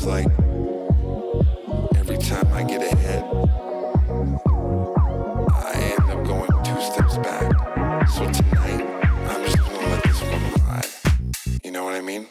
feels like every time I get ahead, I end up going 2 steps back. So tonight, I'm just gonna let this one ride. You know what I mean?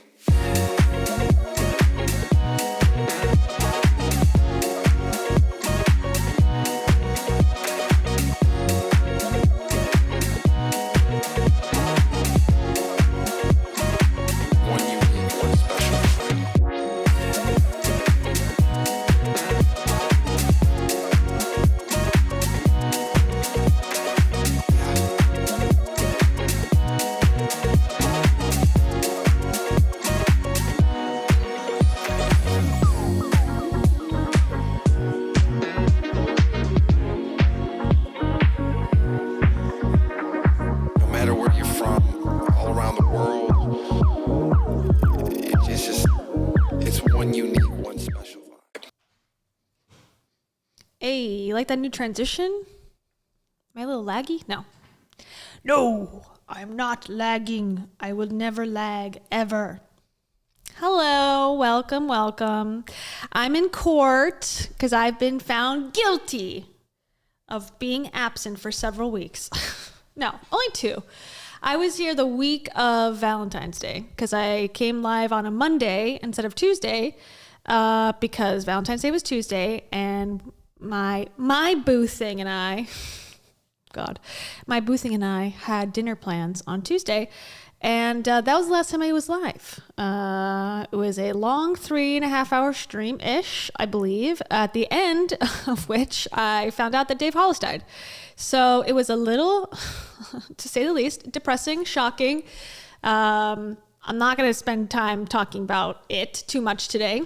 Hey, you like that new transition? Am I a little laggy? No, I'm not lagging. I will never lag, ever. Hello, welcome. I'm in court because I've been found guilty of being absent for several weeks. No, only 2. I was here the week of Valentine's Day because I came live on a Monday instead of Tuesday because Valentine's Day was Tuesday, and my boo thing and I had dinner plans on Tuesday, and that was the last time I was live. It was a long 3.5-hour stream-ish, I believe, at the end of which I found out that Dave Hollis died. So it was a little, to say the least, depressing, shocking. I'm not going to spend time talking about it too much today.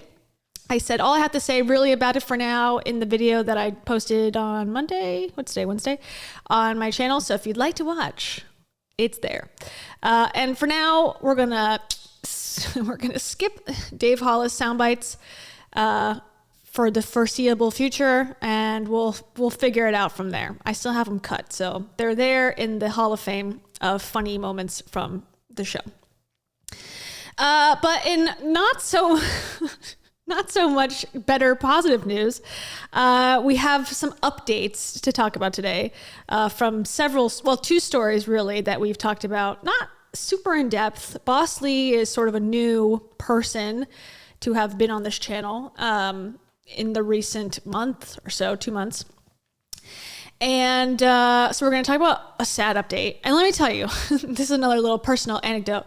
I said all I have to say really about it for now in the video that I posted on Monday. What's today? Wednesday? On my channel. So if you'd like to watch, it's there. And for now, we're gonna skip Dave Hollis soundbites for the foreseeable future, and we'll figure it out from there. I still have them cut, so they're there in the Hall of Fame of funny moments from the show. But in not so much better positive news, we have some updates to talk about today from 2 stories really that we've talked about, not super in depth. Boss Lee is sort of a new person to have been on this channel in the recent month or so, 2 months. And so we're going to talk about a sad update. And let me tell you, this is another little personal anecdote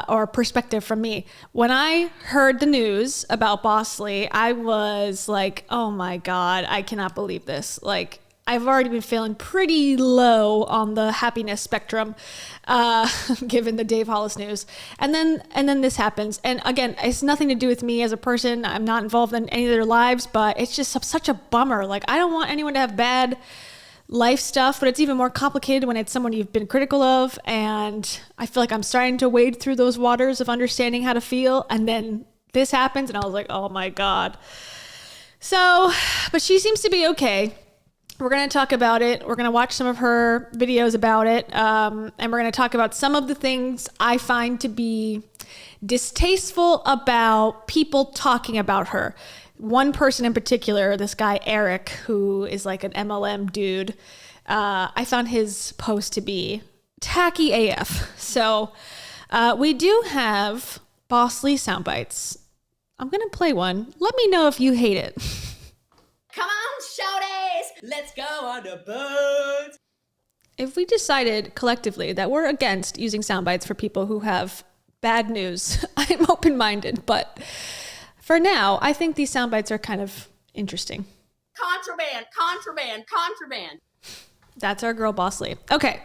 or perspective from me. When I heard the news about Boss Lee, I was like, oh my God, I cannot believe this. Like, I've already been feeling pretty low on the happiness spectrum, given the Dave Hollis news. And then this happens. And again, it's nothing to do with me as a person. I'm not involved in any of their lives, but it's just such a bummer. Like, I don't want anyone to have bad life stuff, but it's even more complicated when it's someone you've been critical of. And I feel like I'm starting to wade through those waters of understanding how to feel. And then this happens and I was like, oh my God. So, but she seems to be okay. We're going to talk about it. We're going to watch some of her videos about it. And we're going to talk about some of the things I find to be distasteful about people talking about her. One person in particular, this guy, Eric, who is like an MLM dude, I found his post to be tacky AF. So we do have Boss Lee soundbites. I'm going to play one. Let me know if you hate it. Come on, shorties! Let's go on the boat! If we decided collectively that we're against using soundbites for people who have bad news, I'm open-minded, but for now, I think these soundbites are kind of interesting. Contraband. That's our girl, Boss Lee. Okay.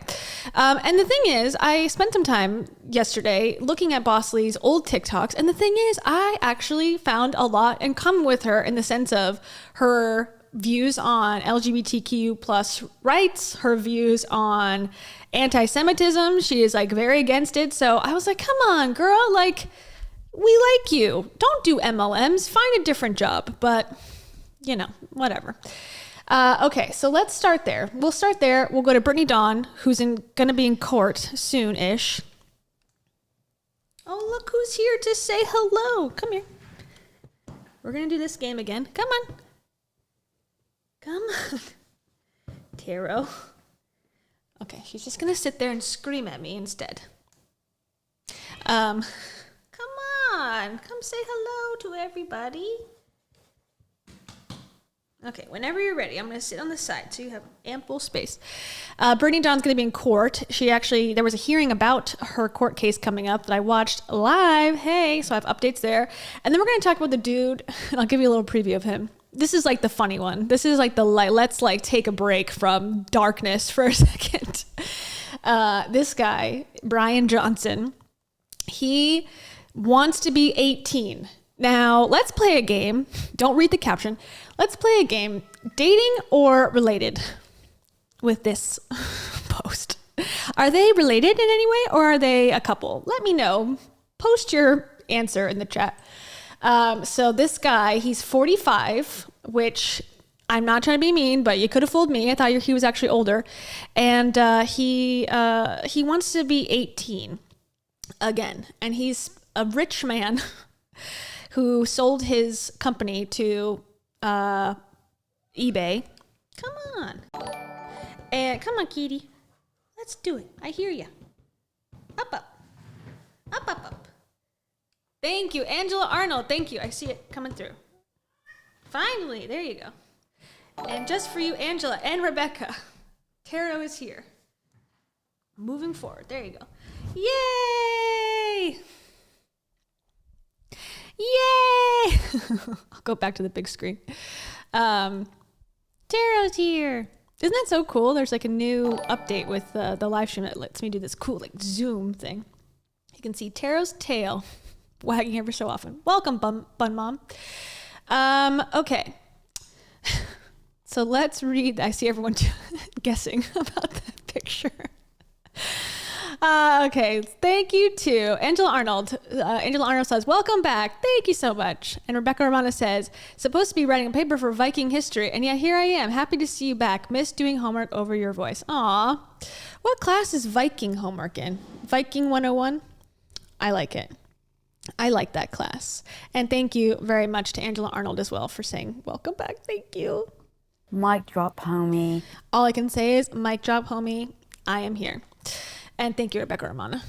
And the thing is, I spent some time yesterday looking at Boss Lee's old TikToks. And the thing is, I actually found a lot in common with her in the sense of her views on LGBTQ plus rights, her views on anti-Semitism. She is like very against it. So I was like, come on, girl, like, we like you. Don't do MLMs. Find a different job. But, you know, whatever. Okay, so let's start there. We'll start there. We'll go to Brittany Dawn, who's going to be in court soon-ish. Oh, look who's here to say hello. Come here. We're going to do this game again. Come on. Come on. Taro. Okay, she's just going to sit there and scream at me instead. Come on. Come say hello to everybody. Okay, whenever you're ready, I'm going to sit on the side so you have ample space. Brittany Dawn's going to be in court. There was a hearing about her court case coming up that I watched live. Hey, so I have updates there. And then we're going to talk about the dude, and I'll give you a little preview of him. This is like the funny one. This is like let's like take a break from darkness for a second. This guy, Brian Johnson, he wants to be 18. Now, let's play a game. Don't read the caption. Let's play a game, dating or related, with this post. Are they related in any way, or are they a couple? Let me know. Post your answer in the chat. So this guy, he's 45, which I'm not trying to be mean, but you could have fooled me. I thought he was actually older. And he wants to be 18 again. And he's a rich man who sold his company to eBay. Come on. And come on, kitty. Let's do it. I hear you. Up, up. Up, up, up. Thank you, Angela Arnold. Thank you. I see it coming through. Finally, there you go. And just for you, Angela and Rebecca, Taro is here. Moving forward. There you go. Yay! Yay! I'll go back to the big screen. Taro's here. Isn't that so cool? There's like a new update with the live stream that lets me do this cool like zoom thing. You can see Taro's tail wagging ever so often. Welcome, Bun Mom. Okay. So let's read. I see everyone guessing about that picture. Okay, thank you to Angela Arnold. Angela Arnold says, welcome back. Thank you so much. And Rebecca Romana says, supposed to be writing a paper for Viking history, and yet here I am. Happy to see you back. Miss doing homework over your voice. Aw. What class is Viking homework in? Viking 101? I like it. I like that class. And thank you very much to Angela Arnold as well for saying, welcome back. Thank you. Mic drop, homie. All I can say is, mic drop, homie. I am here. And thank you, Rebecca Romana.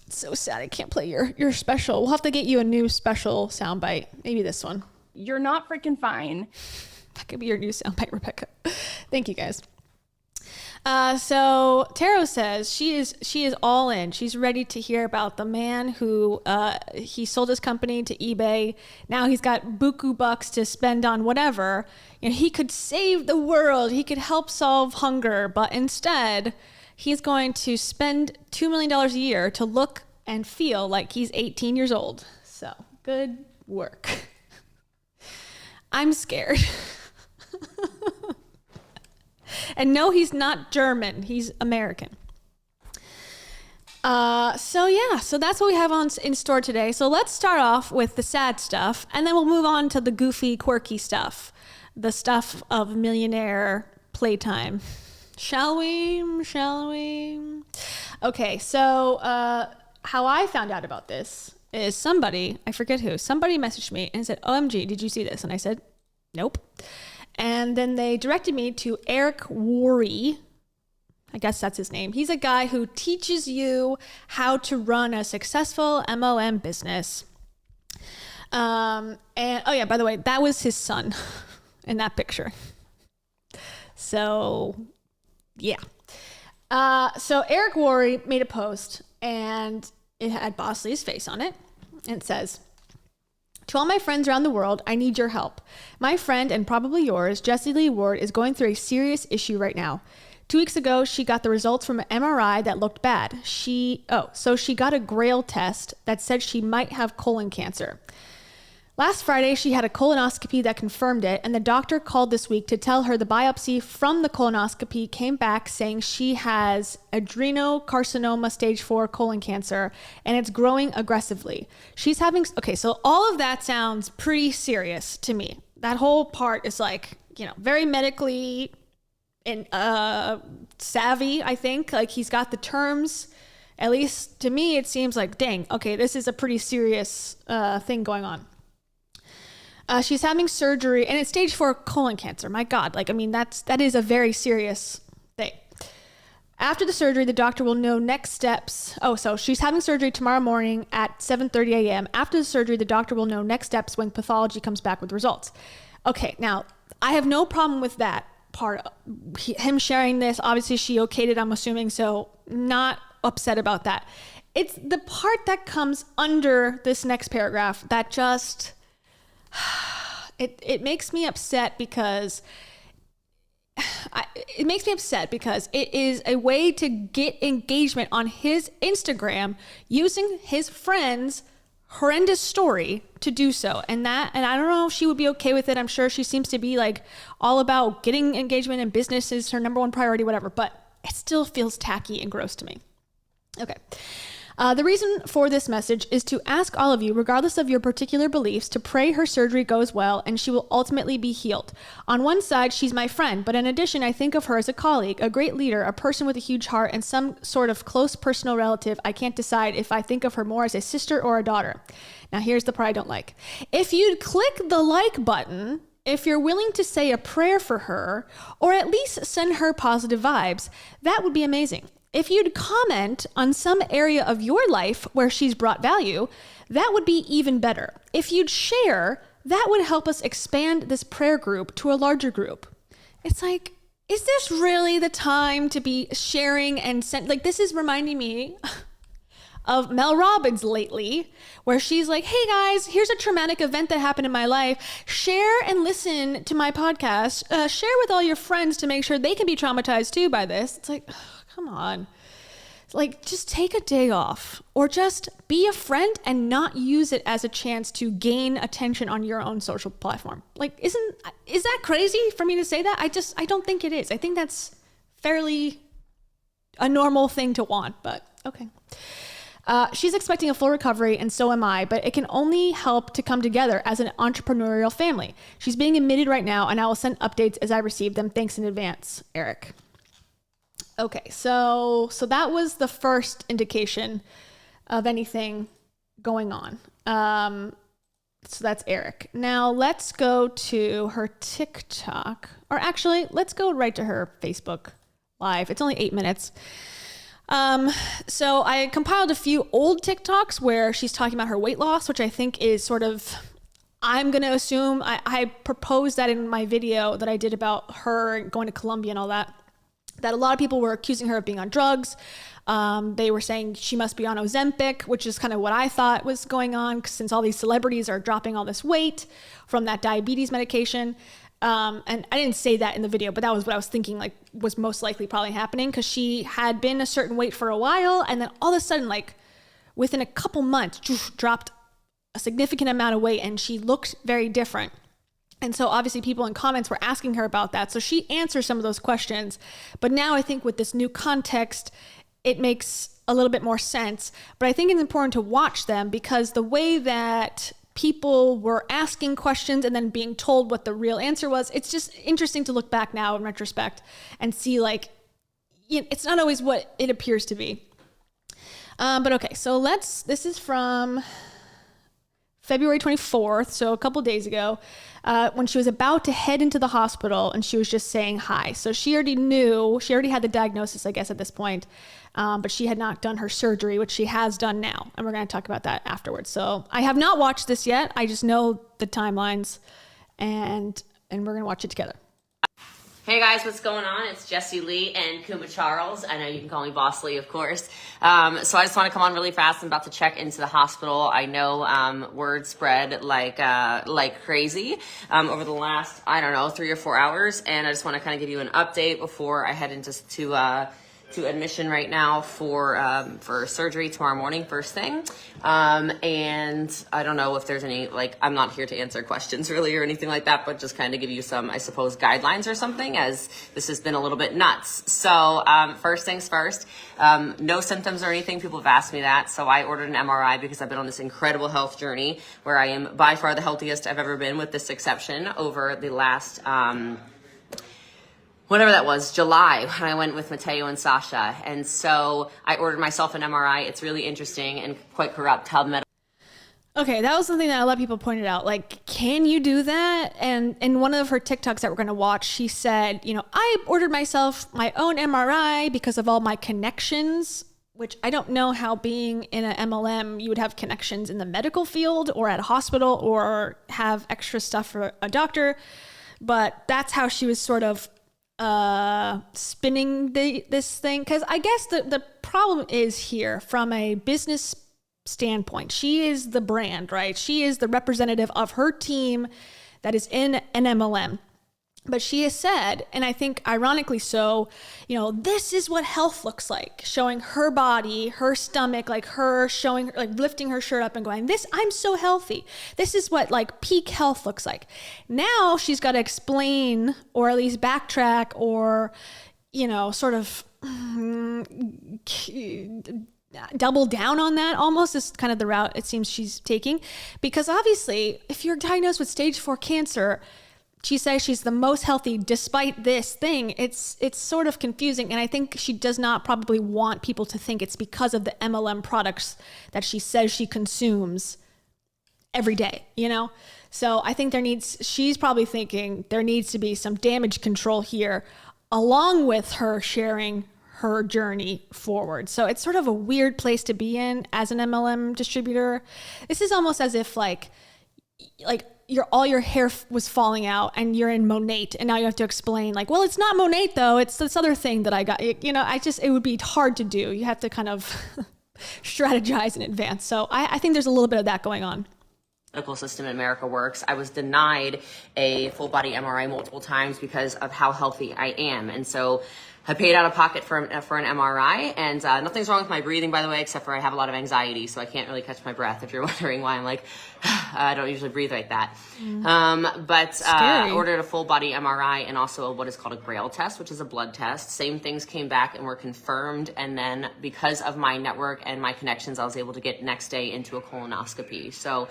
It's so sad I can't play your special. We'll have to get you a new special soundbite. Maybe this one. You're not freaking fine. That could be your new soundbite, Rebecca. Thank you, guys. So Taro says she is all in. She's ready to hear about the man who he sold his company to eBay. Now he's got buku bucks to spend on whatever. You know, he could save the world. He could help solve hunger, but instead he's going to spend $2 million a year to look and feel like he's 18 years old. So good work. I'm scared. And no, he's not German. He's American. So that's what we have in store today. So let's start off with the sad stuff, and then we'll move on to the goofy, quirky stuff, the stuff of millionaire playtime. Shall we? Okay, so how I found out about this is somebody, I forget who, somebody messaged me and said, OMG, did you see this? And I said, nope. And then they directed me to Eric Worre. I guess that's his name. He's a guy who teaches you how to run a successful MLM business. And oh yeah, by the way, that was his son in that picture. So yeah. So Eric Worre made a post and it had Boss Lee's face on it. And it says, to all my friends around the world, I need your help. My friend, and probably yours, Jessi Lee Ward, is going through a serious issue right now. 2 weeks ago, she got the results from an MRI that looked bad. So she got a Grail test that said she might have colon cancer. Last Friday, she had a colonoscopy that confirmed it, and the doctor called this week to tell her the biopsy from the colonoscopy came back saying she has adrenocarcinoma stage 4 colon cancer, and it's growing aggressively. So all of that sounds pretty serious to me. That whole part is like, very medically savvy, I think. Like, he's got the terms. At least to me, it seems like, dang, okay, this is a pretty serious thing going on. She's having surgery, and it's stage 4 colon cancer. My God, that is a very serious thing. After the surgery, the doctor will know next steps. Oh, so she's having surgery tomorrow morning at 7:30 a.m. After the surgery, the doctor will know next steps when pathology comes back with results. Okay, now, I have no problem with that part. Him sharing this, obviously she okayed it, I'm assuming, so not upset about that. It's the part that comes under this next paragraph that just, it makes me upset because it is a way to get engagement on his Instagram using his friend's horrendous story to do so. And I don't know if she would be okay with it. I'm sure she seems to be like all about getting engagement, and business is her number one priority, whatever, but it still feels tacky and gross to me. Okay. The reason for this message is to ask all of you, regardless of your particular beliefs, to pray her surgery goes well and she will ultimately be healed. On one side, she's my friend, but in addition, I think of her as a colleague, a great leader, a person with a huge heart, and some sort of close personal relative. I can't decide if I think of her more as a sister or a daughter. Now, here's the part I don't like. If you'd click the like button, if you're willing to say a prayer for her, or at least send her positive vibes, that would be amazing. If you'd comment on some area of your life where she's brought value, that would be even better. If you'd share, that would help us expand this prayer group to a larger group. It's like, is this really the time to be sharing and send? Like, this is reminding me of Mel Robbins lately, where she's like, hey guys, here's a traumatic event that happened in my life. Share and listen to my podcast. Share with all your friends to make sure they can be traumatized too by this. It's like, ugh, come on. Like, just take a day off, or just be a friend and not use it as a chance to gain attention on your own social platform. Like, is that crazy for me to say that? I don't think it is. I think that's fairly a normal thing to want, but okay. She's expecting a full recovery, and so am I, but it can only help to come together as an entrepreneurial family. She's being admitted right now, and I will send updates as I receive them. Thanks in advance, Eric. Okay, so that was the first indication of anything going on. So that's Eric. Now let's go to her TikTok, or actually, let's go right to her Facebook Live. It's only 8 minutes. So I compiled a few old TikToks where she's talking about her weight loss, which I think is sort of, I'm going to assume, I proposed that in my video that I did about her going to Colombia and all that a lot of people were accusing her of being on drugs. They were saying she must be on Ozempic, which is kind of what I thought was going on, since all these celebrities are dropping all this weight from that diabetes medication. And I didn't say that in the video, but that was what I was thinking, like, was most likely probably happening, because she had been a certain weight for a while, and then all of a sudden, like, within a couple months, dropped a significant amount of weight, and she looked very different. And so obviously people in comments were asking her about that. So she answers some of those questions. But now I think with this new context, it makes a little bit more sense. But I think it's important to watch them, because the way that people were asking questions and then being told what the real answer was, it's just interesting to look back now in retrospect and see, like, it's not always what it appears to be. But okay, so this is from February 24th, so a couple days ago, when she was about to head into the hospital, and she was just saying hi. So she already had the diagnosis, I guess, at this point, but she had not done her surgery, which she has done now. And we're going to talk about that afterwards. So I have not watched this yet. I just know the timelines, and we're going to watch it together. Hey guys, what's going on? It's Jessi Lee and Kuma Charles. I know you can call me Boss Lee, of course. So I just want to come on really fast. I'm about to check into the hospital. I know word spread like crazy over the last, 3 or 4 hours. And I just want to kind of give you an update before I head into to admission right now for surgery tomorrow morning, first thing. And I don't know if there's any, I'm not here to answer questions really or anything like that, but just kind of give you some, I suppose, guidelines or something, as this has been a little bit nuts. So first things first, no symptoms or anything. People have asked me that. So I ordered an MRI because I've been on this incredible health journey where I am by far the healthiest I've ever been, with this exception over the last, whatever that was, July, when I went with Mateo and Sasha. And so I ordered myself an MRI. It's really interesting and quite corrupt how Okay, that was something that a lot of people pointed out. Like, can you do that? And in one of her TikToks that we're going to watch, she said, I ordered myself my own MRI because of all my connections, which I don't know how being in an MLM, you would have connections in the medical field or at a hospital or have extra stuff for a doctor. But that's how she was sort of spinning this thing. Because I guess the problem is here from a business standpoint. She is the brand, right? She is the representative of her team that is in an MLM. But she has said, and I think ironically so, this is what health looks like, showing her body, her stomach, like her showing, like lifting her shirt up and going, I'm so healthy. This is what like peak health looks like. Now she's got to explain or at least backtrack or, sort of double down on that almost is kind of the route it seems she's taking. Because obviously, if you're diagnosed with stage 4 cancer, she says she's the most healthy despite this thing. It's sort of confusing. And I think she does not probably want people to think it's because of the MLM products that she says she consumes every day, So I think she's probably thinking there needs to be some damage control here along with her sharing her journey forward. So it's sort of a weird place to be in as an MLM distributor. This is almost as if like all your hair was falling out and you're in Monate and now you have to explain like, well, it's not Monate though. It's this other thing that I got, it would be hard to do. You have to kind of strategize in advance. So I think there's a little bit of that going on. Medical system in America works. I was denied a full body MRI multiple times because of how healthy I am. And so I paid out of pocket for an MRI, and nothing's wrong with my breathing, by the way, except for I have a lot of anxiety, so I can't really catch my breath. If you're wondering why I'm like, I don't usually breathe like that. But I ordered a full body MRI and also what is called a Grail test, which is a blood test. Same things came back and were confirmed, and then because of my network and my connections, I was able to get next day into a colonoscopy. So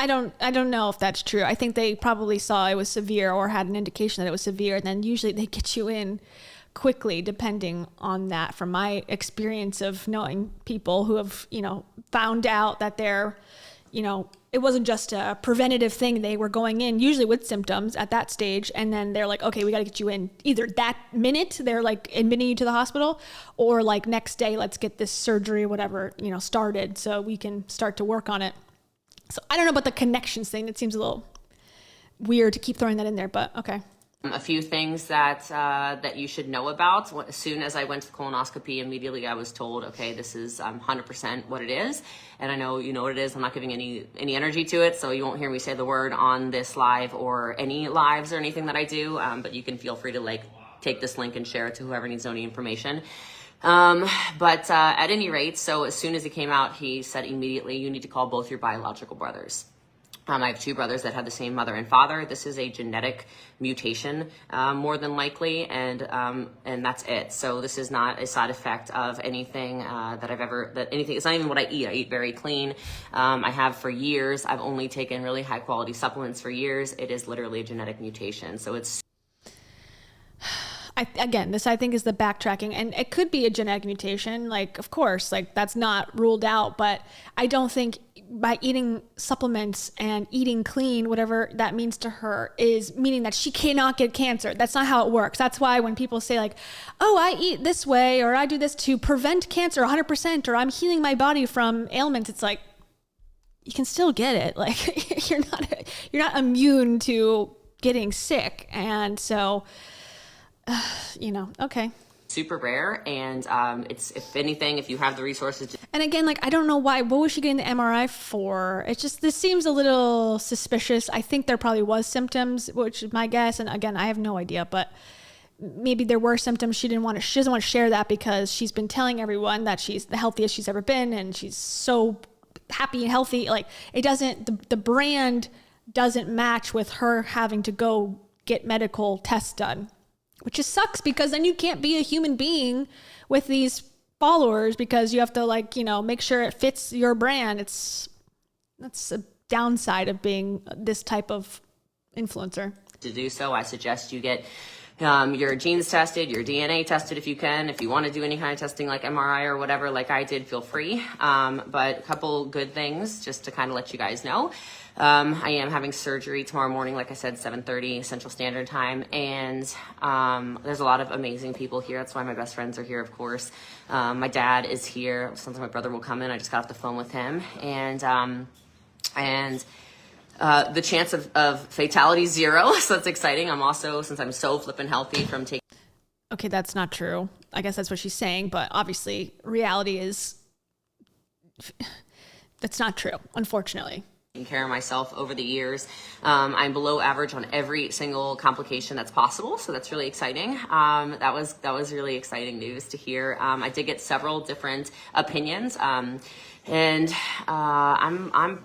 I don't know if that's true. I think they probably saw it was severe or had an indication that it was severe, and then usually they get you in quickly depending on that. From my experience of knowing people who have, found out that they're, it wasn't just a preventative thing. They were going in usually with symptoms at that stage, and then they're like, okay, we got to get you in either that minute, they're like admitting you to the hospital, or like next day, let's get this surgery, whatever, started so we can start to work on it. So I don't know about the connections thing. It seems a little weird to keep throwing that in there, but okay. A few things that you should know about. As soon as I went to the colonoscopy, immediately I was told, okay, this is 100% what it is. And I know you know what it is. I'm not giving any energy to it, so you won't hear me say the word on this live or any lives or anything that I do. But you can feel free to take this link and share it to whoever needs any information. But at any rate, so as soon as it came out, he said immediately, you need to call both your biological brothers. I have 2 brothers that have the same mother and father. This is a genetic mutation, more than likely, and that's it. So this is not a side effect of anything it's not even what I eat. I eat very clean. I have for years. I've only taken really high quality supplements for years. It is literally a genetic mutation. So it's this I think is the backtracking, and it could be a genetic mutation. Like, of course, like that's not ruled out, but I don't think by eating supplements and eating clean, whatever that means to her, is meaning that she cannot get cancer. That's not how it works. That's why when people say like, oh, I eat this way, or I do this to prevent cancer 100%, or I'm healing my body from ailments, it's like, you can still get it. Like you're not immune to getting sick. And so, okay. Super rare, and it's, if anything, if you have the resources. And again, like, I don't know why. What was she getting the MRI for? It's just, this seems a little suspicious. I think there probably was symptoms, which is my guess. And again, I have no idea, but maybe there were symptoms. She doesn't want to share that because she's been telling everyone that she's the healthiest she's ever been, and she's so happy and healthy. Like, it doesn't, the brand doesn't match with her having to go get medical tests done. Which just sucks, because then you can't be a human being with these followers because you have to make sure it fits your brand. That's a downside of being this type of influencer. To do so, I suggest you get your genes tested, your DNA tested if you can. If you want to do any kind of testing like MRI or whatever, like I did, feel free. But a couple good things just to kind of let you guys know. I am having surgery tomorrow morning, like I said, 7:30 Central Standard Time. And there's a lot of amazing people here. That's why my best friends are here, of course. My dad is here. Sometimes my brother will come in. I just got off the phone with him. And the chance of fatality 0. So that's exciting. I'm also, since I'm so flippin' healthy from taking. Okay, that's not true. I guess that's what she's saying, but obviously reality is that's not true, unfortunately. Care of myself over the years. I'm below average on every single complication that's possible, so that's really exciting. That was really exciting news to hear. I did get several different opinions, and I'm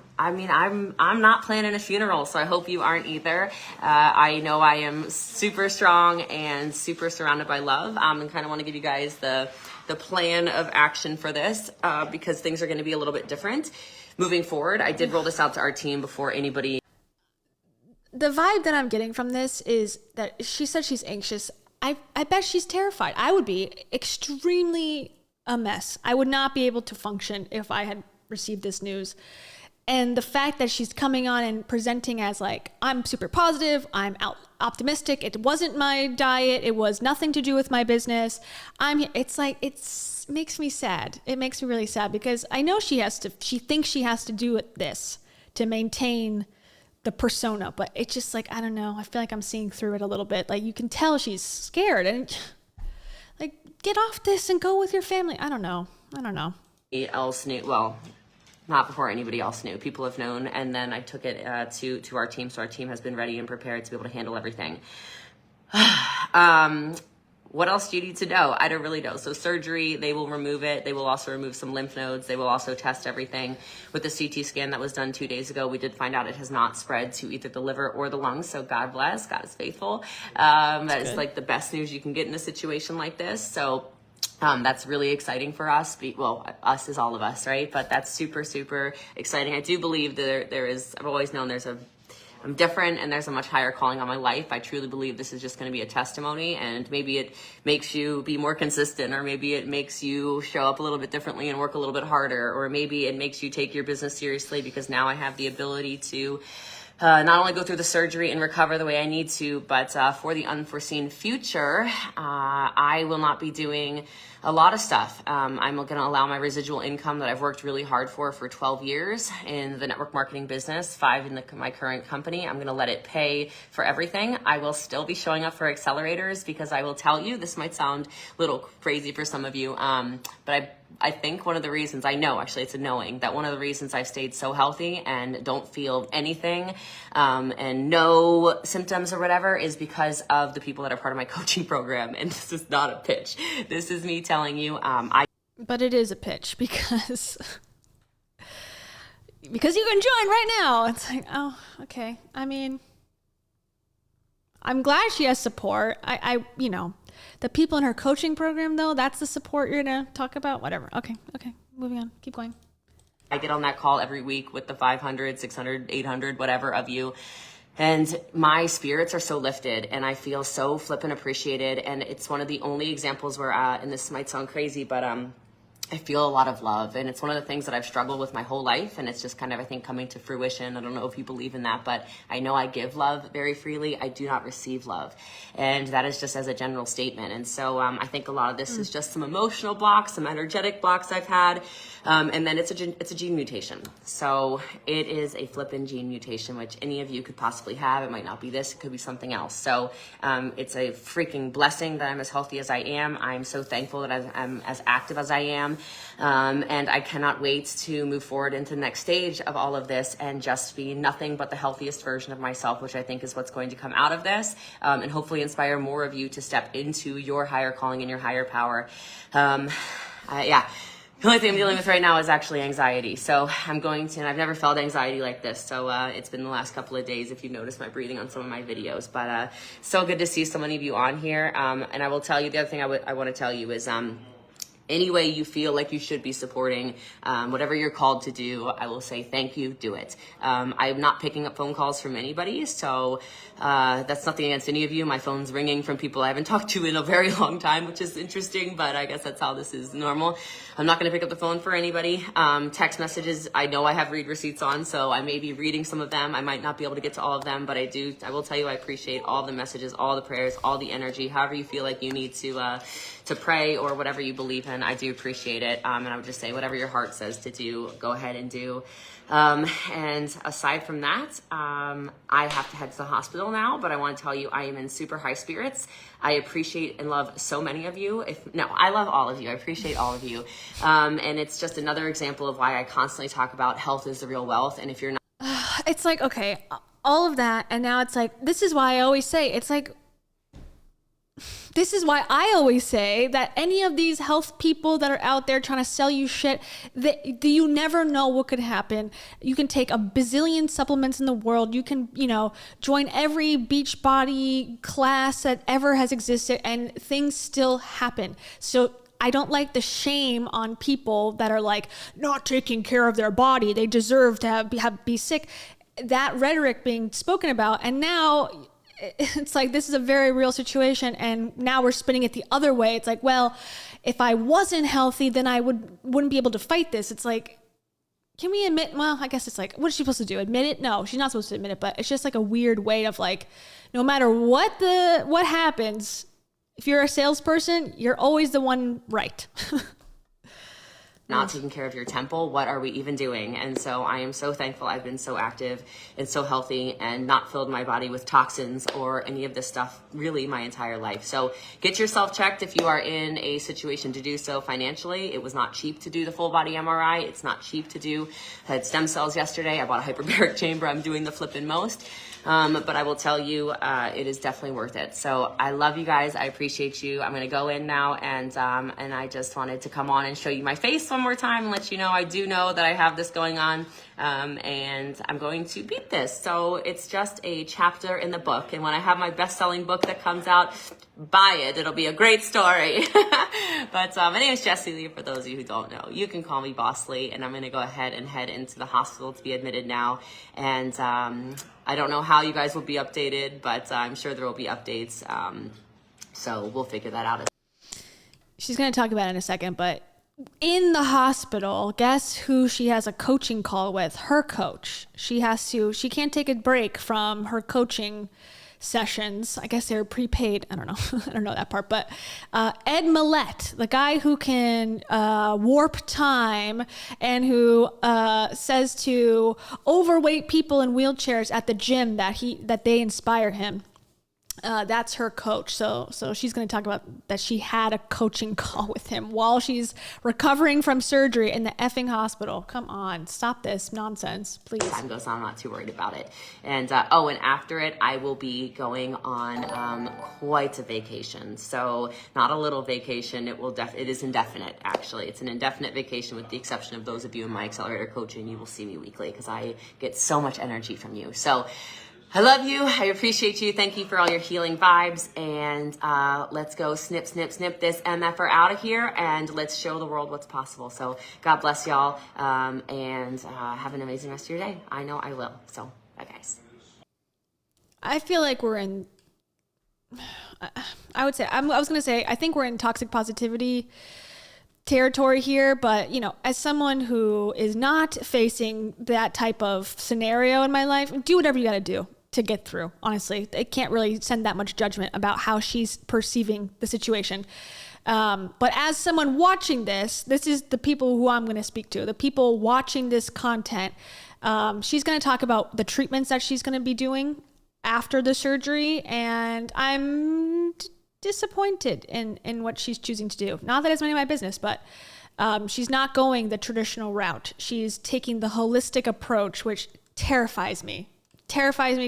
not planning a funeral, so I hope you aren't either. I know I am super strong and super surrounded by love, and kind of want to give you guys the plan of action for this, because things are going to be a little bit different moving forward. I did roll this out to our team before anybody. The vibe that I'm getting from this is that she said she's anxious. I bet she's terrified. I would be extremely a mess. I would not be able to function if I had received this news. And the fact that she's coming on and presenting as like, I'm super positive, I'm optimistic, it wasn't my diet, it was nothing to do with my business. It's makes me sad. It makes me really sad because I know she thinks she has to do this to maintain the persona, but it's just like, I don't know. I feel like I'm seeing through it a little bit. Like you can tell she's scared and like, get off this and go with your family. I don't know. Else knew, well, not before anybody else knew. People have known, and then I took it to our team, so our team has been ready and prepared to be able to handle everything. What else do you need to know? I don't really know. So surgery, they will remove it. They will also remove some lymph nodes. They will also test everything. With the CT scan that was done 2 days ago, we did find out it has not spread to either the liver or the lungs. So God bless, God is faithful. That is like the best news you can get in a situation like this. So that's really exciting for us. Well, us is all of us, right? But that's super, super exciting. I do believe that there is, I've always known I'm different and there's a much higher calling on my life. I truly believe this is just going to be a testimony, and maybe it makes you be more consistent, or maybe it makes you show up a little bit differently and work a little bit harder, or maybe it makes you take your business seriously because now I have the ability to not only go through the surgery and recover the way I need to, but for the unforeseen future, I will not be doing a lot of stuff. I'm going to allow my residual income that I've worked really hard for 12 years in the network marketing business, 5 in my current company. I'm going to let it pay for everything. I will still be showing up for accelerators because I will tell you, this might sound a little crazy for some of you, but I think one of the reasons, I know actually it's a knowing, that one of the reasons I've stayed so healthy and don't feel anything and no symptoms or whatever is because of the people that are part of my coaching program. And this is not a pitch. This is me telling you, But it is a pitch because you can join right now. It's like, oh, okay. I mean, I'm glad she has support. The people in her coaching program, though, that's the support you're going to talk about? Whatever. Okay. Moving on. Keep going. I get on that call every week with the 500, 600, 800, whatever of you. And my spirits are so lifted and I feel so flippin' appreciated. And it's one of the only examples where, and this might sound crazy, but I feel a lot of love. And it's one of the things that I've struggled with my whole life. And it's just kind of, I think, coming to fruition. I don't know if you believe in that, but I know I give love very freely. I do not receive love. And that is just as a general statement. And so I think a lot of this is just some emotional blocks, some energetic blocks I've had. And then it's a gene mutation. So it is a flippin' gene mutation, which any of you could possibly have. It might not be this, it could be something else. So it's a freaking blessing that I'm as healthy as I am. I'm so thankful that I'm as active as I am. And I cannot wait to move forward into the next stage of all of this and just be nothing but the healthiest version of myself, which I think is what's going to come out of this, and hopefully inspire more of you to step into your higher calling and your higher power. The only thing I'm dealing with right now is actually anxiety. So and I've never felt anxiety like this. So it's been the last couple of days, if you've noticed my breathing on some of my videos. But so good to see so many of you on here. And I will tell you, the other thing I want to tell you is any way you feel like you should be supporting, whatever you're called to do, I will say thank you, do it. I'm not picking up phone calls from anybody, so that's nothing against any of you. My phone's ringing from people I haven't talked to in a very long time, which is interesting, but I guess that's how this is normal. I'm not going to pick up the phone for anybody. Text messages, I know I have read receipts on, so I may be reading some of them. I might not be able to get to all of them, but I will tell you I appreciate all the messages, all the prayers, all the energy, however you feel like you need to pray or whatever you believe in. I do appreciate it. And I would just say whatever your heart says to do, go ahead and do. And aside from that, I have to head to the hospital now, but I want to tell you I am in super high spirits. I appreciate and love so many of you. I love all of you. I appreciate all of you. And it's just another example of why I constantly talk about health is the real wealth. And if you're not, It's like, okay, all of that. And now it's like, this is why I always say, it's like, this is why I always say that any of these health people that are out there trying to sell you shit, you never know what could happen. You can take a bazillion supplements in the world. You can, join every beach body class that ever has existed, and things still happen. So I don't like the shame on people that are like not taking care of their body. They deserve to be sick. That rhetoric being spoken about, and now it's like, this is a very real situation, and now we're spinning it the other way. It's like, well, if I wasn't healthy, then I wouldn't be able to fight this. It's like, can we admit, well, I guess it's like, what is she supposed to do? Admit it? No, she's not supposed to admit it, but it's just like a weird way of like, no matter what happens, if you're a salesperson, you're always the one right. not taking care of your temple, what are we even doing? And so I am so thankful I've been so active and so healthy and not filled my body with toxins or any of this stuff really my entire life. So get yourself checked if you are in a situation to do so financially. It was not cheap to do the full body MRI. It's not cheap to do. I had stem cells yesterday. I bought a hyperbaric chamber. I'm doing the flippin' most. But I will tell you, it is definitely worth it. So I love you guys. I appreciate you. I'm going to go in now, and I just wanted to come on and show you my face one more time and let you know I do know that I have this going on, and I'm going to beat this. So it's just a chapter in the book, and when I have my best-selling book that comes out, buy it. It'll be a great story. But my name is Jessi Lee, for those of you who don't know. You can call me Boss Lee, and I'm going to go ahead and head into the hospital to be admitted now. And I don't know how you guys will be updated, but I'm sure there will be updates. So we'll figure that out. She's going to talk about it in a second, but in the hospital, guess who she has a coaching call with? Her coach. She can't take a break from her coaching sessions. I guess they're prepaid. I don't know. I don't know that part, but Ed Millett, the guy who can warp time and who says to overweight people in wheelchairs at the gym that they inspire him. That's her coach. So she's going to talk about that she had a coaching call with him while she's recovering from surgery in the effing hospital. Come on, stop this nonsense, please. Time goes on, I'm not too worried about it. And and after it, I will be going on quite a vacation. So not a little vacation. It is indefinite, actually. It's an indefinite vacation, with the exception of those of you in my accelerator coaching. You will see me weekly because I get so much energy from you. So I love you. I appreciate you. Thank you for all your healing vibes. And let's go snip, snip, snip this MFR out of here, and let's show the world what's possible. So God bless y'all, and have an amazing rest of your day. I know I will. So bye, guys. I feel like we're in, I was going to say, I think we're in toxic positivity territory here, but as someone who is not facing that type of scenario in my life, do whatever you got to do to get through. Honestly, it can't really send that much judgment about how she's perceiving the situation. But as someone watching this is the people who I'm going to speak to, the people watching this content. She's going to talk about the treatments that she's going to be doing after the surgery, and I'm disappointed in what she's choosing to do. Not that it's none of my business, but she's not going the traditional route. She's taking the holistic approach, which terrifies me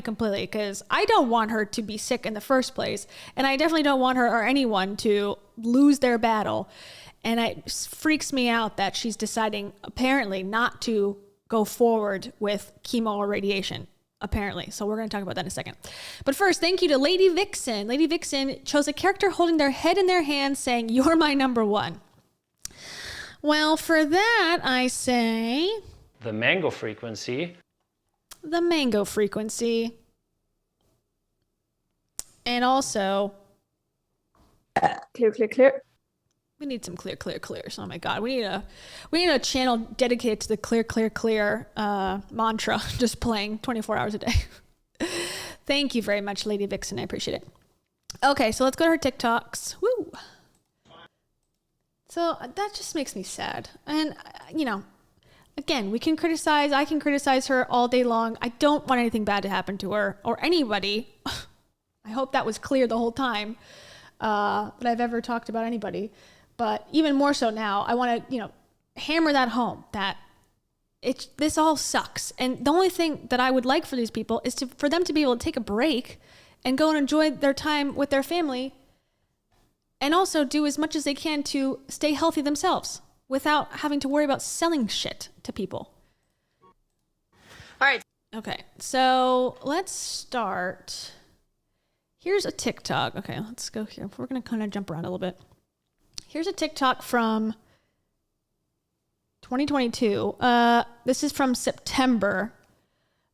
completely, because I don't want her to be sick in the first place, and I definitely don't want her or anyone to lose their battle. And it freaks me out that she's deciding apparently not to go forward with chemo or radiation. Apparently. So we're going to talk about that in a second. But first, thank you to Lady Vixen. Lady Vixen chose a character holding their head in their hands saying, "You're my number one." Well, for that, I say The mango frequency. the mango frequency. And also, Clear, clear, clear. we need some clears. Oh my God. We need a channel dedicated to the clear mantra, just playing 24 hours a day. Thank you very much, Lady Vixen. I appreciate it. Okay, so let's go to her TikToks. Woo! So that just makes me sad. And, again, I can criticize her all day long. I don't want anything bad to happen to her or anybody. I hope that was clear the whole time that I've ever talked about anybody. But even more so now, I want to, hammer that home that this all sucks. And the only thing that I would like for these people is for them to be able to take a break and go and enjoy their time with their family and also do as much as they can to stay healthy themselves without having to worry about selling shit to people. All right. Okay, so let's start. Here's a TikTok. Okay, let's go here. We're going to kind of jump around a little bit. Here's a TikTok from 2022. This is from September.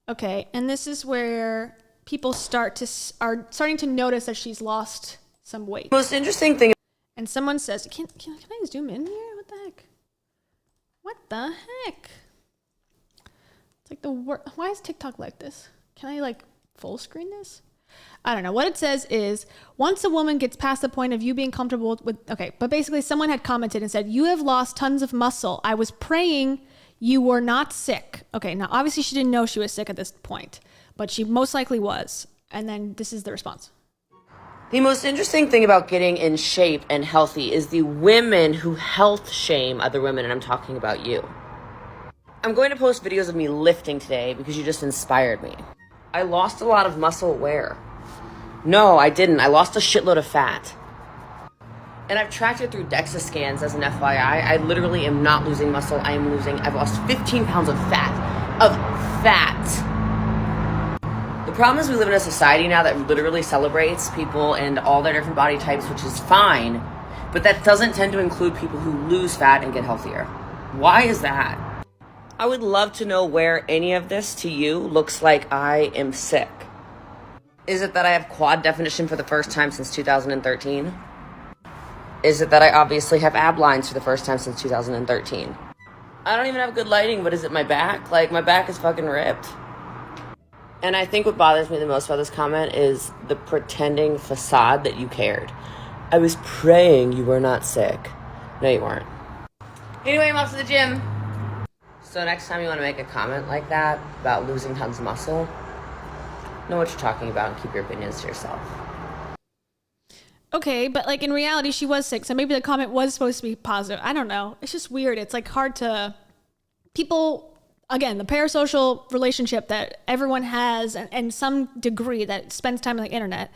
Okay, and this is where people are starting to notice that she's lost some weight. Most interesting thing. And someone says, can I zoom in here? What the heck? What the heck? It's like why is TikTok like this? Can I full screen this? I don't know. What it says is, once a woman gets past the point of you being comfortable with, okay, but basically someone had commented and said, you have lost tons of muscle. I was praying you were not sick. Okay, now obviously she didn't know she was sick at this point, but she most likely was. And then this is the response. The most interesting thing about getting in shape and healthy is the women who health shame other women, and I'm talking about you. I'm going to post videos of me lifting today because you just inspired me. I lost a lot of muscle where? No, I didn't. I lost a shitload of fat. And I've tracked it through DEXA scans as an FYI. I literally am not losing muscle. I've lost 15 pounds of fat. The problem is we live in a society now that literally celebrates people and all their different body types, which is fine, but that doesn't tend to include people who lose fat and get healthier. Why is that? I would love to know where any of this to you looks like I am sick. Is it that I have quad definition for the first time since 2013? Is it that I obviously have ab lines for the first time since 2013? I don't even have good lighting, but is it my back? My back is fucking ripped. And I think what bothers me the most about this comment is the pretending facade that you cared. I was praying you were not sick. No, you weren't. Anyway, I'm off to the gym. So next time you want to make a comment like that about losing tons of muscle, know what you're talking about and keep your opinions to yourself. Okay, but in reality, she was sick, so maybe the comment was supposed to be positive. I don't know. It's just weird. It's hard to... People... Again, the parasocial relationship that everyone has and some degree that spends time on the internet,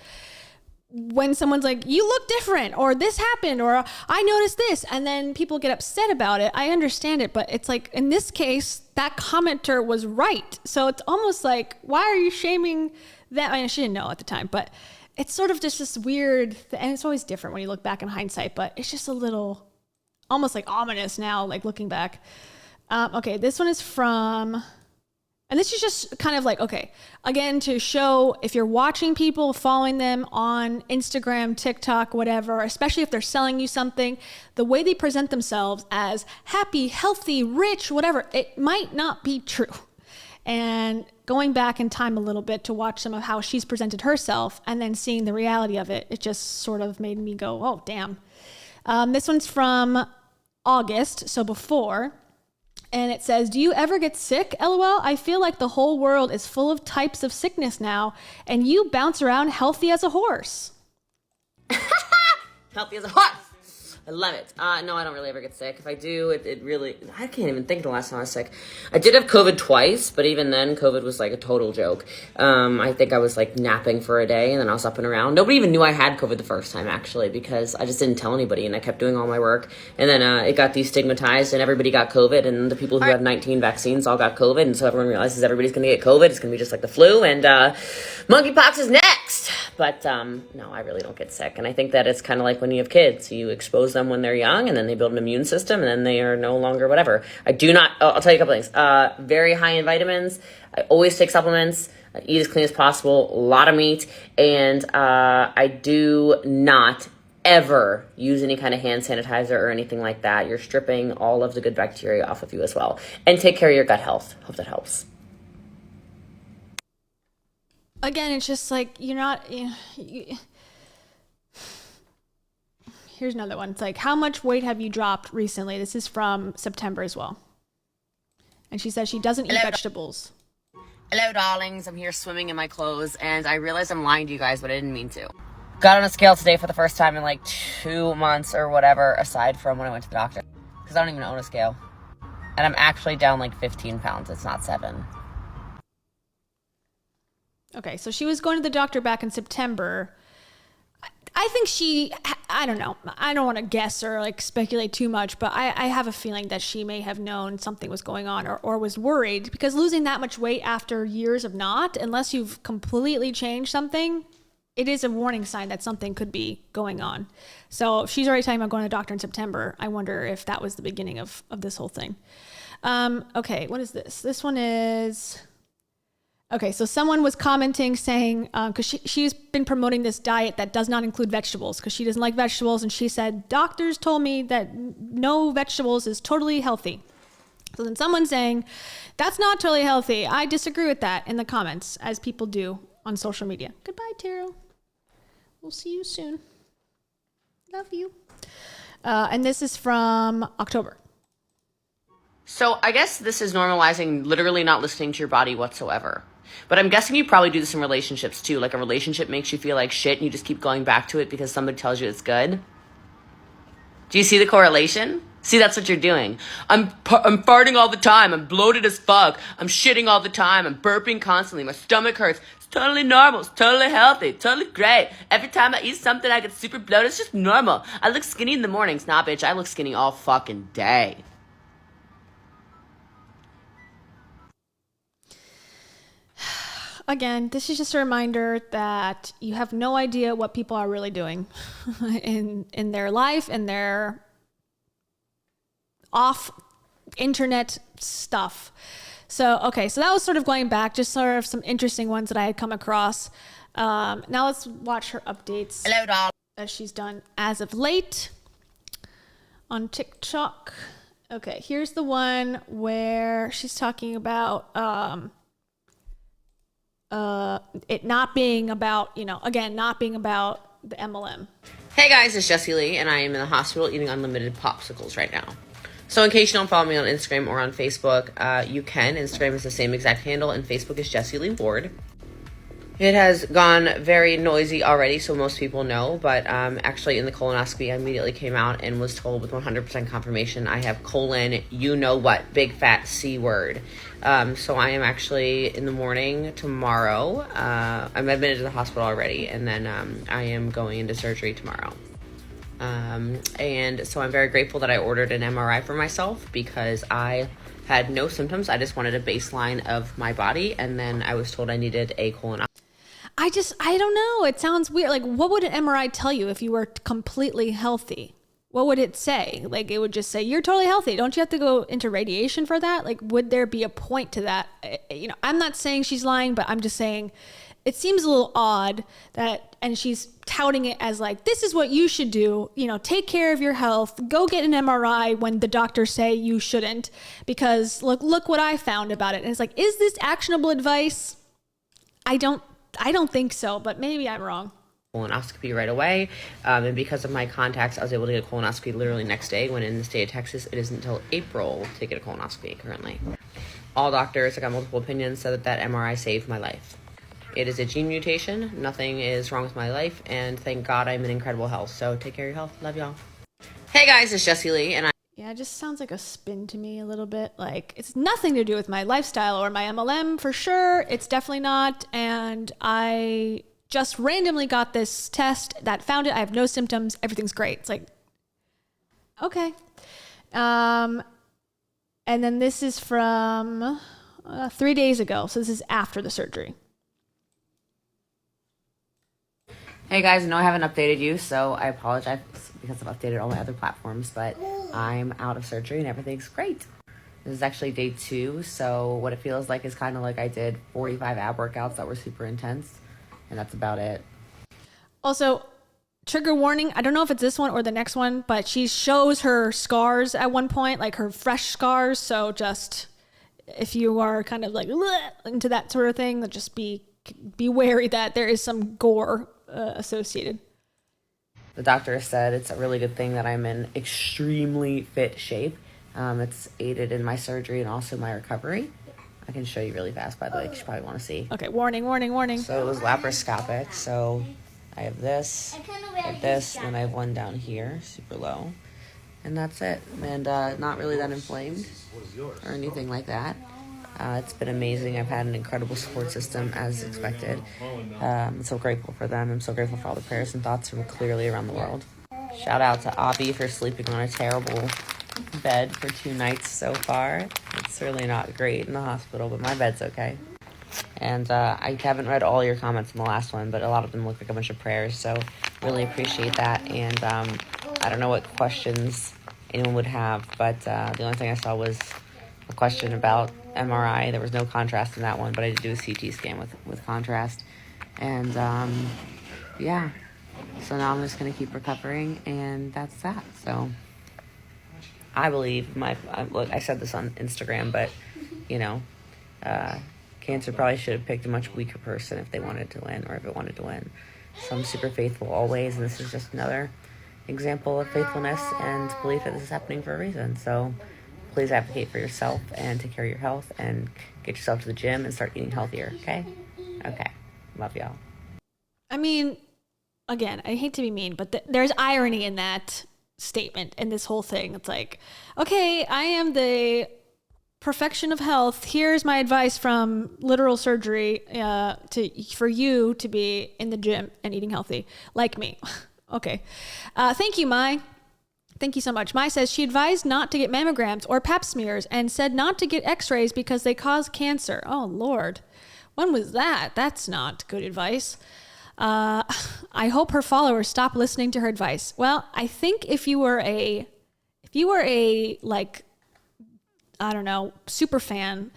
when someone's like, you look different, or this happened, or I noticed this, and then people get upset about it, I understand it, but it's in this case, that commenter was right. So it's almost why are you shaming that? I mean, she didn't know at the time, but it's sort of just this weird, and it's always different when you look back in hindsight, but it's just a little, almost ominous now, looking back. Okay, this one is from, and this is just kind of okay, again, to show if you're watching people, following them on Instagram, TikTok, whatever, especially if they're selling you something, the way they present themselves as happy, healthy, rich, whatever, it might not be true. And going back in time a little bit to watch some of how she's presented herself and then seeing the reality of it, it just sort of made me go, oh, damn. This one's from August, so before. And it says, do you ever get sick? LOL, I feel like the whole world is full of types of sickness now, and you bounce around healthy as a horse. Healthy as a horse. I love it. No, I don't really ever get sick. If I do, it really... I can't even think of the last time I was sick. I did have COVID twice, but even then, COVID was a total joke. I think I was napping for a day, and then I was up and around. Nobody even knew I had COVID the first time, actually, because I just didn't tell anybody, and I kept doing all my work. And then it got destigmatized, and everybody got COVID, and the people who had 19 vaccines all got COVID, and so everyone realizes everybody's going to get COVID. It's going to be just like the flu, and monkeypox is next. But no, I really don't get sick. And I think that it's kind of like when you have kids. You expose them them when they're young, and then they build an immune system, and then they are no longer whatever. I'll tell you a couple things. Very high in vitamins. I always take supplements. I eat as clean as possible. A lot of meat. And I do not ever use any kind of hand sanitizer or anything like that. You're stripping all of the good bacteria off of you as well. And take care of your gut health. Hope that helps. Again, it's just like you're not. Here's another one. It's like, how much weight have you dropped recently? This is from September as well. And she says she doesn't eat vegetables. Hello, darlings. I'm here swimming in my clothes, and I realize I'm lying to you guys, but I didn't mean to. Got on a scale today for the first time in like 2 months or whatever, aside from when I went to the doctor. Because I don't even own a scale. And I'm actually down like 15 pounds. It's not 7. Okay, so she was going to the doctor back in September. I think I don't know. I don't want to guess or like speculate too much, but I have a feeling that she may have known something was going on or was worried, because losing that much weight after years of not, unless you've completely changed something, it is a warning sign that something could be going on. So if she's already talking about going to the doctor in September, I wonder if that was the beginning of this whole thing. Okay, what is this? This one is... Okay, so someone was commenting saying, because she's been promoting this diet that does not include vegetables because she doesn't like vegetables. And she said, doctors told me that no vegetables is totally healthy. So then someone's saying, that's not totally healthy. I disagree with that in the comments, as people do on social media. Goodbye, Taro. We'll see you soon. Love you. And this is from October. So I guess this is normalizing literally not listening to your body whatsoever. But I'm guessing you probably do this in relationships too. Like a relationship makes you feel like shit and you just keep going back to it because somebody tells you it's good. Do you see the correlation? See, that's what you're doing. I'm farting all the time. I'm bloated as fuck. I'm shitting all the time. I'm burping constantly. My stomach hurts. It's totally normal. It's totally healthy. Totally great. Every time I eat something, I get super bloated. It's just normal. I look skinny in the mornings. Nah, bitch. I look skinny all fucking day. Again, this is just a reminder that you have no idea what people are really doing in their life and their off internet stuff. So, okay, so that was sort of going back, just sort of some interesting ones that I had come across. Now let's watch her updates. Hello, doll. As she's done as of late on TikTok. Okay, here's the one where she's talking about it not being about, not being about the MLM. Hey guys, it's Jessi Lee, and I am in the hospital eating unlimited popsicles right now. So in case you don't follow me on Instagram or on Facebook, you can. Instagram is the same exact handle, and Facebook is Jessi Lee Ward. It has gone very noisy already, so most people know, but actually in the colonoscopy, I immediately came out and was told with 100% confirmation I have colon, you know what, big fat C word. So I am actually in the morning tomorrow. I'm admitted to the hospital already, and then I am going into surgery tomorrow. And so I'm very grateful that I ordered an MRI for myself because I had no symptoms. I just wanted a baseline of my body, and then I was told I needed a colonoscopy. I don't know. It sounds weird. Like, what would an MRI tell you if you were completely healthy? What would it say? Like, it would just say, you're totally healthy. Don't you have to go into radiation for that? Like, would there be a point to that? I'm not saying she's lying, but I'm just saying it seems a little odd that, and she's touting it as like, this is what you should do. Take care of your health. Go get an MRI when the doctors say you shouldn't, because look what I found about it. And it's like, is this actionable advice? I don't think so, but maybe I'm wrong. Colonoscopy right away, and because of my contacts, I was able to get a colonoscopy literally next day, when in the state of Texas, it isn't until April to get a colonoscopy currently. All doctors, I got multiple opinions, said that MRI saved my life. It is a gene mutation. Nothing is wrong with my life, and thank God I'm in incredible health. So take care of your health. Love y'all. Hey guys, it's Jessi Lee, and Yeah, it just sounds like a spin to me a little bit. Like, it's nothing to do with my lifestyle or my MLM for sure. It's definitely not. And I just randomly got this test that found it. I have no symptoms. Everything's great. It's like, okay. And then this is from 3 days ago. So this is after the surgery. Hey guys, I know I haven't updated you, so I apologize because I've updated all my other platforms, but I'm out of surgery and everything's great. This is actually day 2, so what it feels like is kind of like I did 45 ab workouts that were super intense, and that's about it. Also, trigger warning, I don't know if it's this one or the next one, but she shows her scars at one point, like her fresh scars, so just if you are kind of like into that sort of thing, just be wary that there is some gore associated. The doctor said it's a really good thing that I'm in extremely fit shape. It's aided in my surgery and also my recovery. I can show you really fast, by the way, because you probably want to see. Okay, warning, warning, warning. So it was laparoscopic, so I have this, and I have one down here, super low. And that's it. And not really that inflamed or anything like that. It's been amazing. I've had an incredible support system, as expected. I'm so grateful for them. I'm so grateful for all the prayers and thoughts from clearly around the world. Shout out to Avi for sleeping on a terrible bed for 2 nights so far. It's really not great in the hospital, but my bed's okay. And I haven't read all your comments in the last one, but a lot of them look like a bunch of prayers, so really appreciate that. And I don't know what questions anyone would have, but the only thing I saw was a question about MRI. There was no contrast in that one, but I did do a CT scan with contrast. And yeah, so now I'm just going to keep recovering, and that's that. So I believe look, I said this on Instagram, but you know, cancer probably should have picked a much weaker person if they wanted to win, or if it wanted to win. So I'm super faithful always, and this is just another example of faithfulness and belief that this is happening for a reason. So please advocate for yourself and take care of your health and get yourself to the gym and start eating healthier, okay? Okay. Love y'all. I mean, again, I hate to be mean, but there's irony in that statement and this whole thing. It's like, okay, I am the perfection of health. Here's my advice from literal surgery for you to be in the gym and eating healthy, like me. Okay. Thank you, Mai. Thank you so much. Mai says she advised not to get mammograms or pap smears and said not to get x-rays because they cause cancer. Oh, Lord. When was that? That's not good advice. I hope her followers stop listening to her advice. Well, I think if you were a like, I don't know, super fan,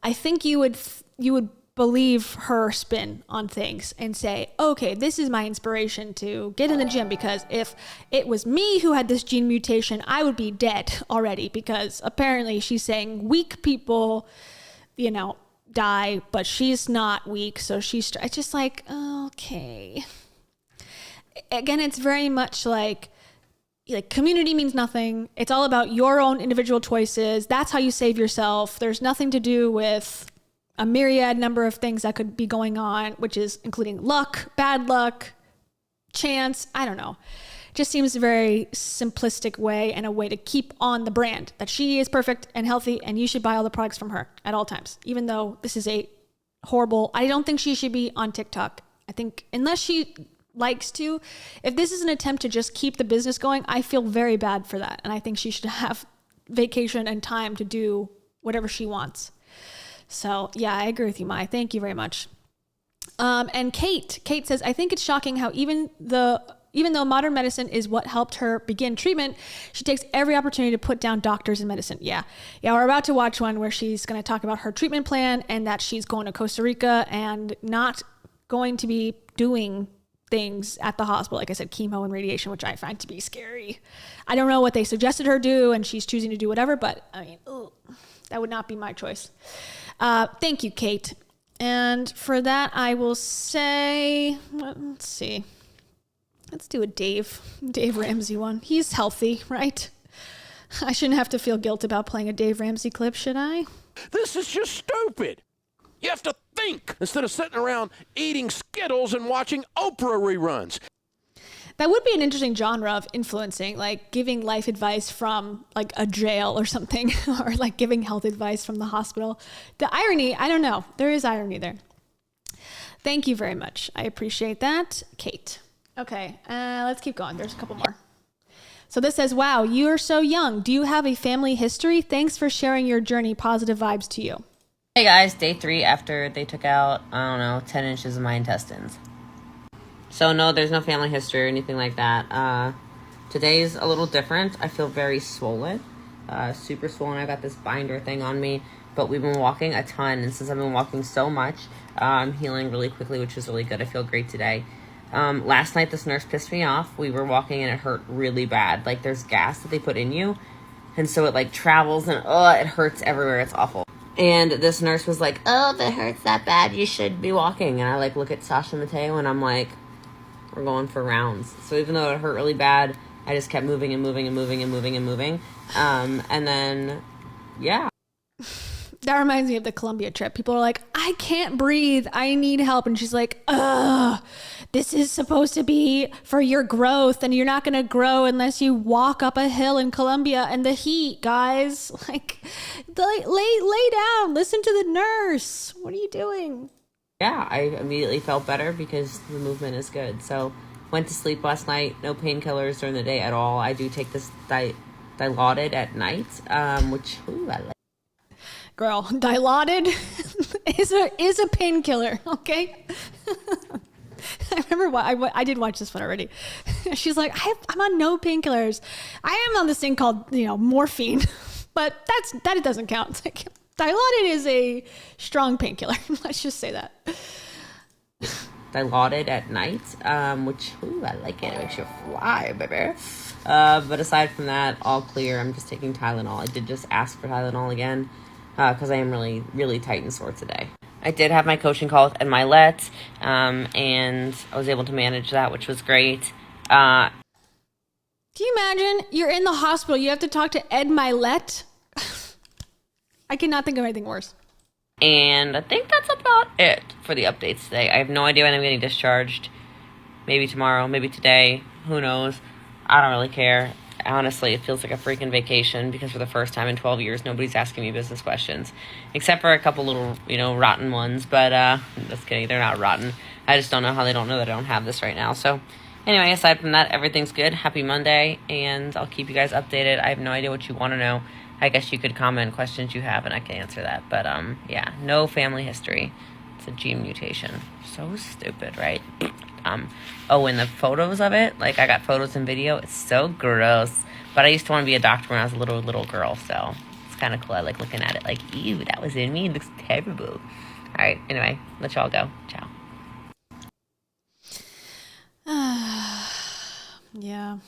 I think you would believe her spin on things and say, okay, this is my inspiration to get in the gym, because if it was me who had this gene mutation, I would be dead already, because apparently she's saying weak people, you know, die, but she's not weak. So it's just like, okay. Again, it's very much like community means nothing. It's all about your own individual choices. That's how you save yourself. There's nothing to do with a myriad number of things that could be going on, which is including luck, bad luck, chance. I don't know. Just seems a very simplistic way and a way to keep on the brand that she is perfect and healthy and you should buy all the products from her at all times, even though this is a horrible, I don't think she should be on TikTok. I think unless she likes to, if this is an attempt to just keep the business going, I feel very bad for that. And I think she should have vacation and time to do whatever she wants. So yeah, I agree with you, Mai. Thank you very much. And Kate says, I think it's shocking how even though modern medicine is what helped her begin treatment, she takes every opportunity to put down doctors and medicine. Yeah, we're about to watch one where she's going to talk about her treatment plan and that she's going to Costa Rica and not going to be doing things at the hospital. Like I said, chemo and radiation, which I find to be scary. I don't know what they suggested her do, and she's choosing to do whatever, but I mean, that would not be my choice. Thank you, Kate. And for that, I will say, let's see. Let's do a Dave Ramsey one. He's healthy, right? I shouldn't have to feel guilt about playing a Dave Ramsey clip, should I? This is just stupid. You have to think instead of sitting around eating Skittles and watching Oprah reruns. That would be an interesting genre of influencing, like giving life advice from like a jail or something, or like giving health advice from the hospital. The irony, I don't know. There is irony there. Thank you very much. I appreciate that, Kate. Okay, let's keep going. There's a couple more. So this says, wow, you're so young. Do you have a family history? Thanks for sharing your journey. Positive vibes to you. Hey guys, day 3 after they took out, 10 inches of my intestines. So no, there's no family history or anything like that. Today's a little different. I feel very swollen, super swollen. I got this binder thing on me, but we've been walking a ton, and since I've been walking so much, I'm healing really quickly, which is really good. I feel great today. Last night, this nurse pissed me off. We were walking, and it hurt really bad. Like, there's gas that they put in you, and so it, like, travels, and, it hurts everywhere. It's awful. And this nurse was like, oh, if it hurts that bad, you should be walking. And I, like, look at Sasha and Mateo, and I'm like, we're going for rounds. So even though it hurt really bad, I just kept moving and moving and moving and moving and moving. And then, yeah. That reminds me of the Colombia trip. People are like, I can't breathe. I need help. And she's like, ugh, this is supposed to be for your growth. And you're not going to grow unless you walk up a hill in Colombia and the heat, guys. Like, lay down. Listen to the nurse. What are you doing? Yeah, I immediately felt better because the movement is good. So went to sleep last night. No painkillers during the day at all. I do take this Dilaudid at night, which, ooh, I like. Girl, Dilaudid is a painkiller, okay? I remember I did watch this one already. She's like, I'm on no painkillers. I am on this thing called, morphine, but that doesn't count. It's like, Dilaudid is a strong painkiller. Let's just say that. Dilaudid at night, which, ooh, I like it. It makes you fly, baby. But aside from that, all clear. I'm just taking Tylenol. I did just ask for Tylenol again. Because I am really, really tight and sore today. I did have my coaching call with Ed Milet, and I was able to manage that, which was great. Can you imagine? You're in the hospital. You have to talk to Ed Milet. I cannot think of anything worse. And I think that's about it for the updates today. I have no idea when I'm getting discharged. Maybe tomorrow, maybe today. Who knows? I don't really care. Honestly, it feels like a freaking vacation because for the first time in 12 years, nobody's asking me business questions. Except for a couple little, rotten ones. But, just kidding. They're not rotten. I just don't know how they don't know that I don't have this right now. So, anyway, aside from that, everything's good. Happy Monday. And I'll keep you guys updated. I have no idea what you want to know. I guess you could comment questions you have and I can answer that. But, yeah, no family history. It's a gene mutation. So stupid, right? And the photos of it, like I got photos and video, it's so gross. But I used to want to be a doctor when I was a little girl, so it's kind of cool. I like looking at it like, ew, that was in me. It looks terrible. All right, anyway, let y'all go. Ciao. Yeah,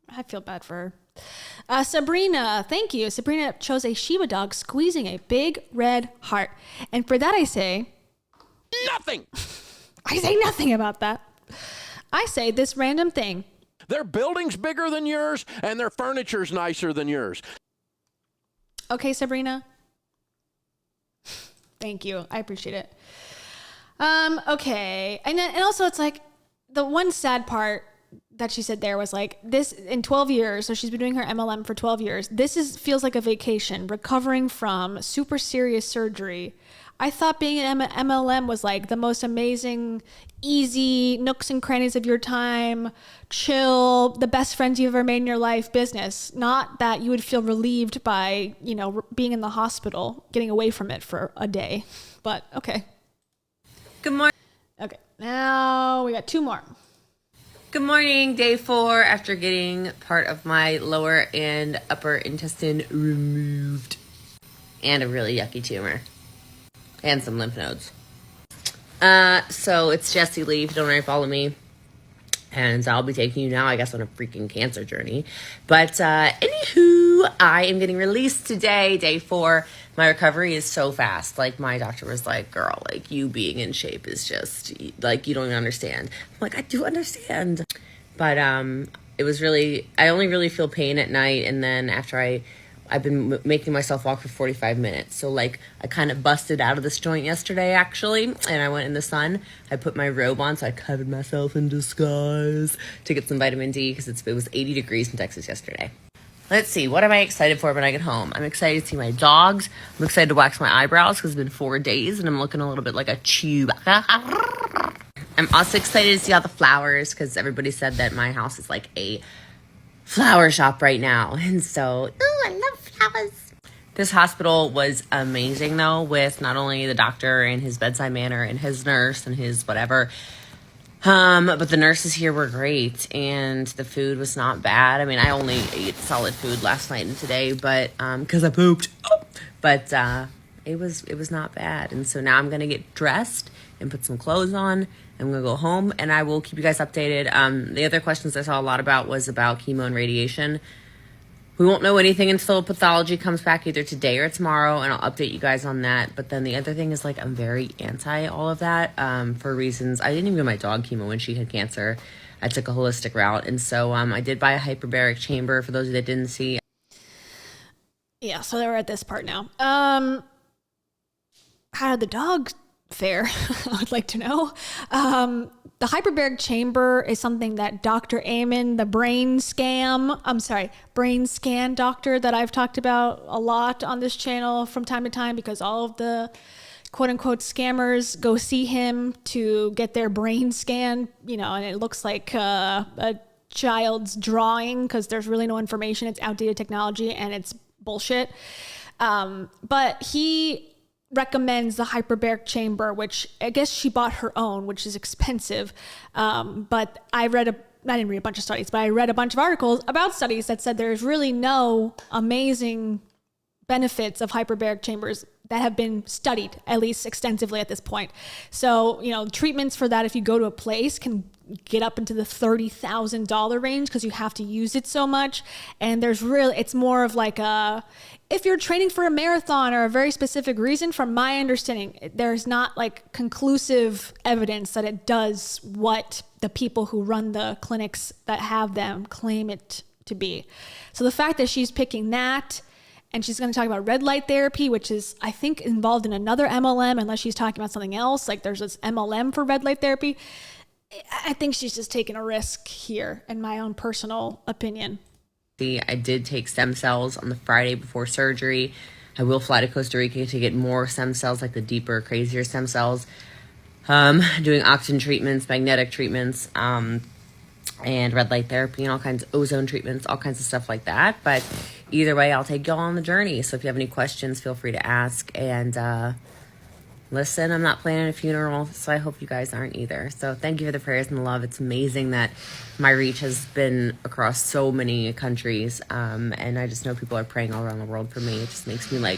I feel bad for her. Sabrina, thank you. Sabrina chose a Shiba dog squeezing a big red heart. And for that I say... Nothing! I say nothing about that. I say this random thing. Their building's bigger than yours, and their furniture's nicer than yours. Okay, Sabrina. Thank you. I appreciate it. Okay. And also it's like the one sad part that she said there was like this in 12 years. So she's been doing her MLM for 12 years. Feels like a vacation, recovering from super serious surgery. I thought being an MLM was like the most amazing, easy nooks and crannies of your time, chill, the best friends you've ever made in your life business. Not that you would feel relieved by, being in the hospital, getting away from it for a day. But okay. Good morning. Okay, now we got 2 more. Good morning, day 4 after getting part of my lower and upper intestine removed. And a really yucky tumor. And some lymph nodes. So it's Jessi Lee, if you don't already follow me. And I'll be taking you now, I guess, on a freaking cancer journey. But anywho, I am getting released today, day 4. My recovery is so fast. Like, my doctor was like, girl, like, you being in shape is just, like, you don't even understand. I'm like, I do understand. But it was really, I only really feel pain at night. And then after I've been making myself walk for 45 minutes. So, like, I kind of busted out of this joint yesterday, actually. And I went in the sun. I put my robe on, so I covered myself in disguise to get some vitamin D because it was 80 degrees in Texas yesterday. Let's see. What am I excited for when I get home? I'm excited to see my dogs. I'm excited to wax my eyebrows because it's been 4 days and I'm looking a little bit like a Chewbacca. I'm also excited to see all the flowers because everybody said that my house is like a flower shop right now. And so, ooh, I love flowers. This hospital was amazing, though, with not only the doctor and his bedside manner and his nurse and his whatever. But the nurses here were great, and the food was not bad. I mean, I only ate solid food last night and today, but because I pooped. But it was not bad. And so now I'm gonna get dressed and put some clothes on. I'm gonna go home, and I will keep you guys updated. The other questions I saw a lot about was about chemo and radiation. We won't know anything until pathology comes back either today or tomorrow, and I'll update you guys on that. But then the other thing is, like, I'm very anti all of that for reasons. I didn't even give my dog chemo when she had cancer. I took a holistic route, and so I did buy a hyperbaric chamber for those that didn't see. Yeah, so we're at this part now. How did the dog fare? I would like to know. The hyperbaric chamber is something that Dr. Amen, the brain scan doctor that I've talked about a lot on this channel from time to time, because all of the quote unquote scammers go see him to get their brain scanned, and it looks like a child's drawing because there's really no information. It's outdated technology and it's bullshit. But he recommends the hyperbaric chamber, which I guess she bought her own, which is expensive. But I didn't read a bunch of studies, but I read a bunch of articles about studies that said there's really no amazing benefits of hyperbaric chambers that have been studied, at least extensively at this point. So, treatments for that, if you go to a place, can get up into the $30,000 range because you have to use it so much. And it's more of like if you're training for a marathon or a very specific reason, from my understanding, there's not like conclusive evidence that it does what the people who run the clinics that have them claim it to be. So the fact that she's picking that, and she's going to talk about red light therapy, which is, I think, involved in another MLM, unless she's talking about something else. Like there's this MLM for red light therapy. I think she's just taking a risk here, in my own personal opinion. I did take stem cells on the Friday before surgery. I will fly to Costa Rica to get more stem cells, like the deeper, crazier stem cells. Doing oxygen treatments, magnetic treatments, and red light therapy and all kinds of ozone treatments, all kinds of stuff like that. But either way, I'll take y'all on the journey. So if you have any questions, feel free to ask. And listen, I'm not planning a funeral, so I hope you guys aren't either. So thank you for the prayers and the love. It's amazing that my reach has been across so many countries. And I just know people are praying all around the world for me. It just makes my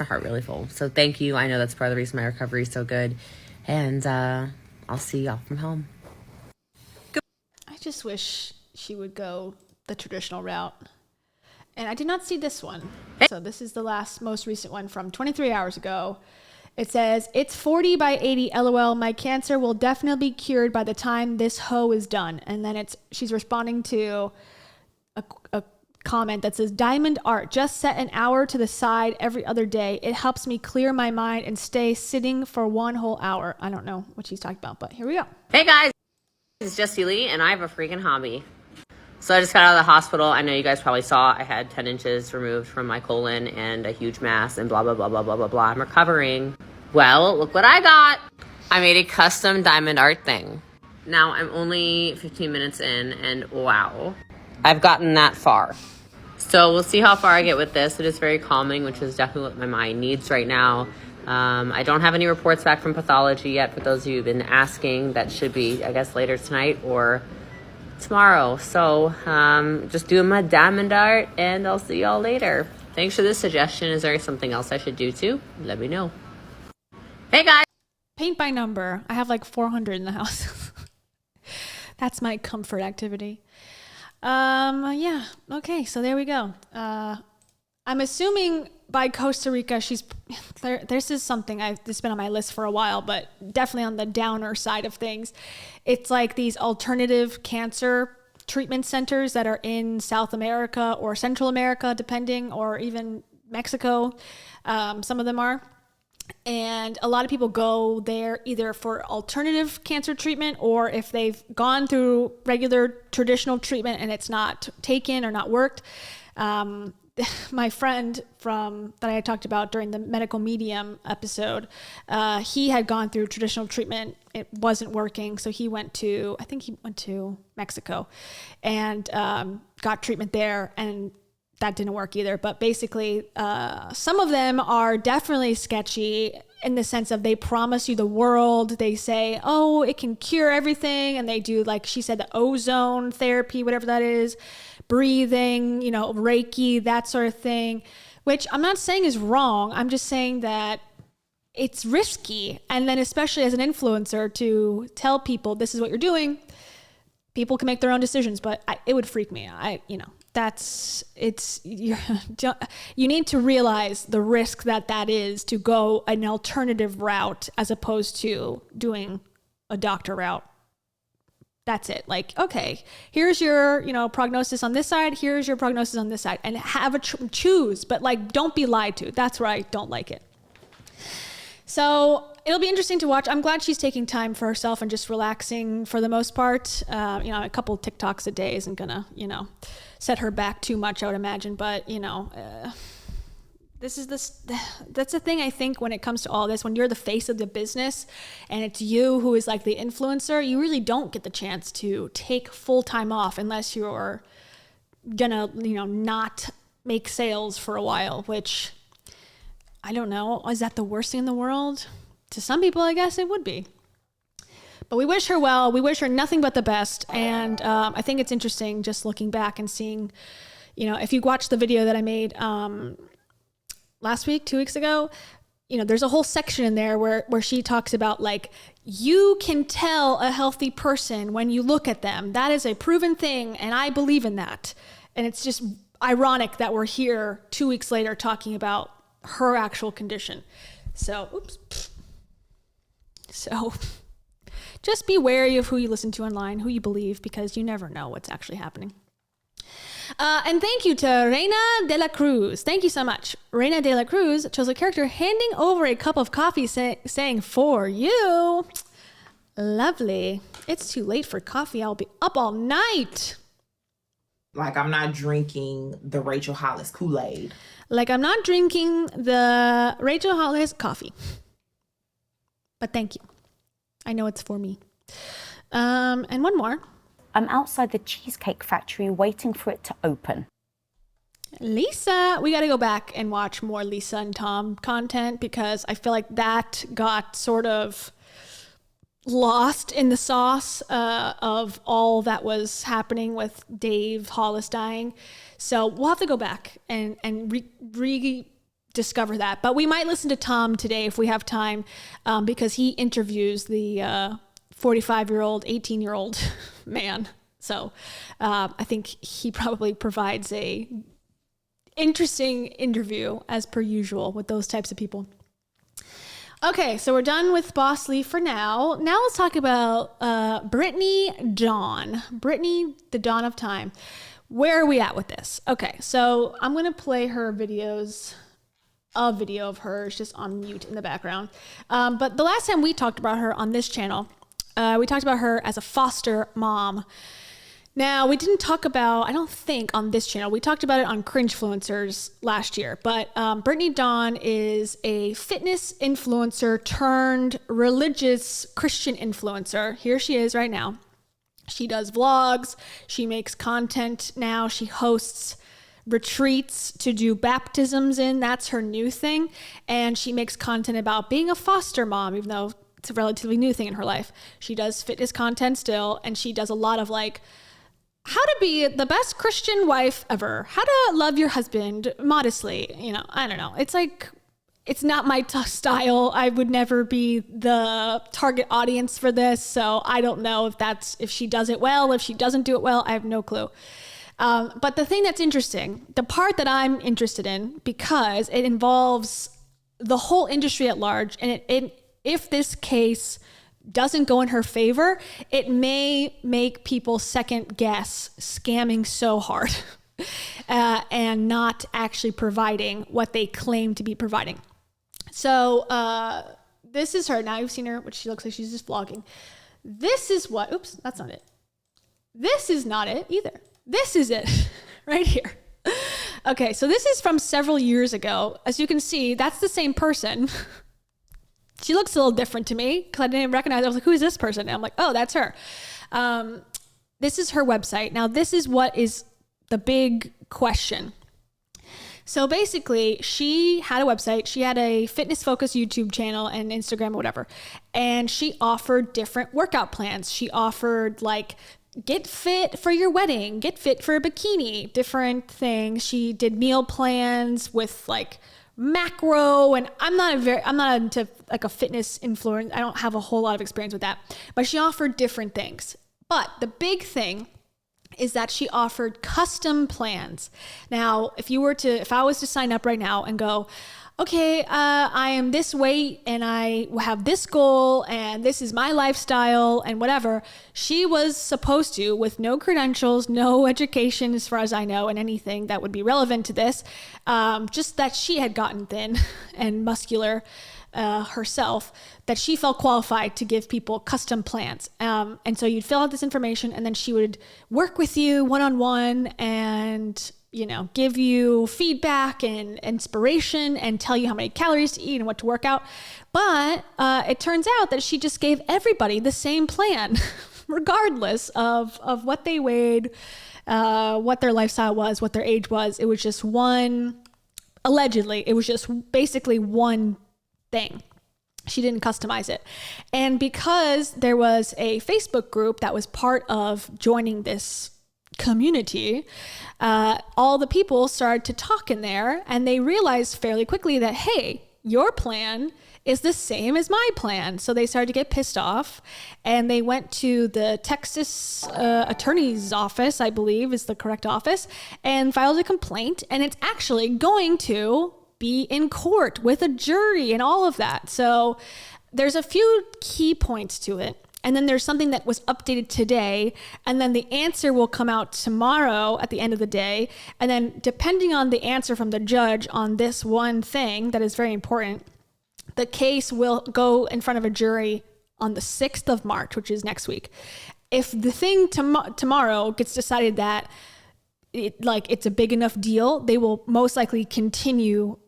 heart really full. So thank you. I know that's part of the reason my recovery is so good. And I'll see y'all from home. I just wish she would go the traditional route. And I did not see this one. So this is the most recent one from 23 hours ago. It says, "It's 40 by 80, LOL. My cancer will definitely be cured by the time this hoe is done." And then she's responding to a comment that says, "Diamond art, just set an hour to the side every other day. It helps me clear my mind and stay sitting for 1 whole hour." I don't know what she's talking about, but here we go. Hey guys, it's Jessi Lee, and I have a freaking hobby. So I just got out of the hospital. I know you guys probably saw I had 10 inches removed from my colon and a huge mass and blah, blah, blah, blah, blah, blah, blah. I'm recovering. Well, look what I got. I made a custom diamond art thing. Now I'm only 15 minutes in, and wow, I've gotten that far. So we'll see how far I get with this. It is very calming, which is definitely what my mind needs right now. I don't have any reports back from pathology yet. For those of you who've been asking, that should be, I guess, later tonight or tomorrow. So just doing my diamond art, and I'll see y'all later. Thanks for this suggestion. Is there something else I should do too? Let me know. Hey guys. Paint by number. I have like 400 in the house. That's my comfort activity. Yeah. Okay. So there we go. I'm assuming by Costa Rica, this is something that's been on my list for a while, but definitely on the downer side of things. It's like these alternative cancer treatment centers that are in South America or Central America, depending, or even Mexico. Some of them are. And a lot of people go there either for alternative cancer treatment, or if they've gone through regular traditional treatment and it's not taken or not worked. My friend that I had talked about during the medical medium episode, he had gone through traditional treatment. It wasn't working. So he went to Mexico and got treatment there, and that didn't work either. But basically, some of them are definitely sketchy. in the sense of they promise you the world. They say, oh, it can cure everything. And they do, like she said, the ozone therapy, whatever that is, breathing, you know, Reiki, that sort of thing, which I'm not saying is wrong. I'm just saying that it's risky. And then especially as an influencer to tell people this is what you're doing, people can make their own decisions, but it would freak me. You need to realize the risk that is to go an alternative route as opposed to doing a doctor route. That's it. Like, okay, here's your, you know, prognosis on this side. Here's your prognosis on this side, and have a choose, but like, don't be lied to. That's where I don't like it. So it'll be interesting to watch. I'm glad she's taking time for herself and just relaxing for the most part. You know, a couple TikToks a day isn't gonna, you know, set her back too much, I would imagine. But, you know, that's the thing, I think, when it comes to all this, when you're the face of the business and it's you who is like the influencer, you really don't get the chance to take full time off unless you're gonna, you know, not make sales for a while, which I don't know. Is that the worst thing in the world? To some people, I guess it would be. But we wish her well. We wish her nothing but the best. And I think it's interesting just looking back and seeing, you know, if you watch the video that I made last week, 2 weeks ago, you know, there's a whole section in there where she talks about, like, you can tell a healthy person when you look at them. That is a proven thing, and I believe in that. And it's just ironic that we're here 2 weeks later talking about her actual condition. So, So just be wary of who you listen to online, who you believe, because you never know what's actually happening. And thank you to Reina de la Cruz. Thank you so much. Reina de la Cruz chose a character handing over a cup of coffee saying, "For you." Lovely. It's too late for coffee. I'll be up all night. Like, I'm not drinking the Rachel Hollis Kool-Aid. Like, I'm not drinking the Rachel Hollis coffee. But thank you. I know it's for me. And one more. I'm outside the Cheesecake Factory waiting for it to open. Lisa. We got to go back and watch more Lisa and Tom content, because I feel like that got sort of lost in the sauce of all that was happening with Dave Hollis dying. So we'll have to go back and rediscover that. But we might listen to Tom today if we have time, because he interviews the 45-year-old, 18-year-old man. So I think he probably provides a interesting interview as per usual with those types of people. Okay, so we're done with Boss Lee for now. Now let's talk about Brittany Dawn. Brittany, the dawn of time. Where are we at with this? Okay, so I'm going to play her videos. A video of hers just on mute in the background. But the last time we talked about her on this channel, we talked about her as a foster mom. Now, we didn't talk about, I don't think, on this channel. We talked about it on Cringefluencers last year. But Brittany Dawn is a fitness influencer turned religious Christian influencer. Here she is right now. She does vlogs. She makes content now. She hosts retreats to do baptisms in. That's her new thing. And she makes content about being a foster mom, even though it's a relatively new thing in her life. She does fitness content still, and she does a lot of, like, how to be the best Christian wife ever, how to love your husband modestly. You know, I don't know. It's like, it's not my style. I would never be the target audience for this. So I don't know if she does it well, if she doesn't do it well, I have no clue. But the thing that's interesting, the part that I'm interested in, because it involves the whole industry at large, and if this case doesn't go in her favor, it may make people second guess scamming so hard and not actually providing what they claim to be providing. So this is her. Now you've seen her, which she looks like she's just vlogging. This is what, oops, that's not it. This is not it either. This is it right here. Okay, so this is from several years ago. As you can see, that's the same person. She looks a little different to me because I didn't recognize her. I was like, who is this person? And I'm like, oh, that's her. This is her website. Now, this is what is the big question. So basically, she had a website, she had a fitness focused YouTube channel and Instagram or whatever, and she offered different workout plans. She offered like get fit for your wedding, get fit for a bikini, different things. She did meal plans with like macro, and I'm not into like a fitness influence. I don't have a whole lot of experience with that, but she offered different things. But the big thing is that she offered custom plans. Now, if I was to sign up right now and go, okay, I am this weight and I have this goal and this is my lifestyle and whatever, she was supposed to, with no credentials, no education as far as I know, and anything that would be relevant to this, just that she had gotten thin and muscular herself, that she felt qualified to give people custom plans. And so you'd fill out this information and then she would work with you one-on-one and, give you feedback and inspiration and tell you how many calories to eat and what to work out. But it turns out that she just gave everybody the same plan, regardless of what they weighed, what their lifestyle was, what their age was. It was just allegedly, it was just basically one thing. She didn't customize it. And because there was a Facebook group that was part of joining this community, all the people started to talk in there, and they realized fairly quickly that, hey, your plan is the same as my plan. So they started to get pissed off, and they went to the Texas attorney's office, I believe is the correct office, and filed a complaint. And it's actually going to be in court with a jury and all of that. So there's a few key points to it. And then there's something that was updated today, and then the answer will come out tomorrow at the end of the day. And then depending on the answer from the judge on this one thing that is very important, the case will go in front of a jury on the 6th of March, which is next week. If the thing tomorrow gets decided that it's a big enough deal, they will most likely continue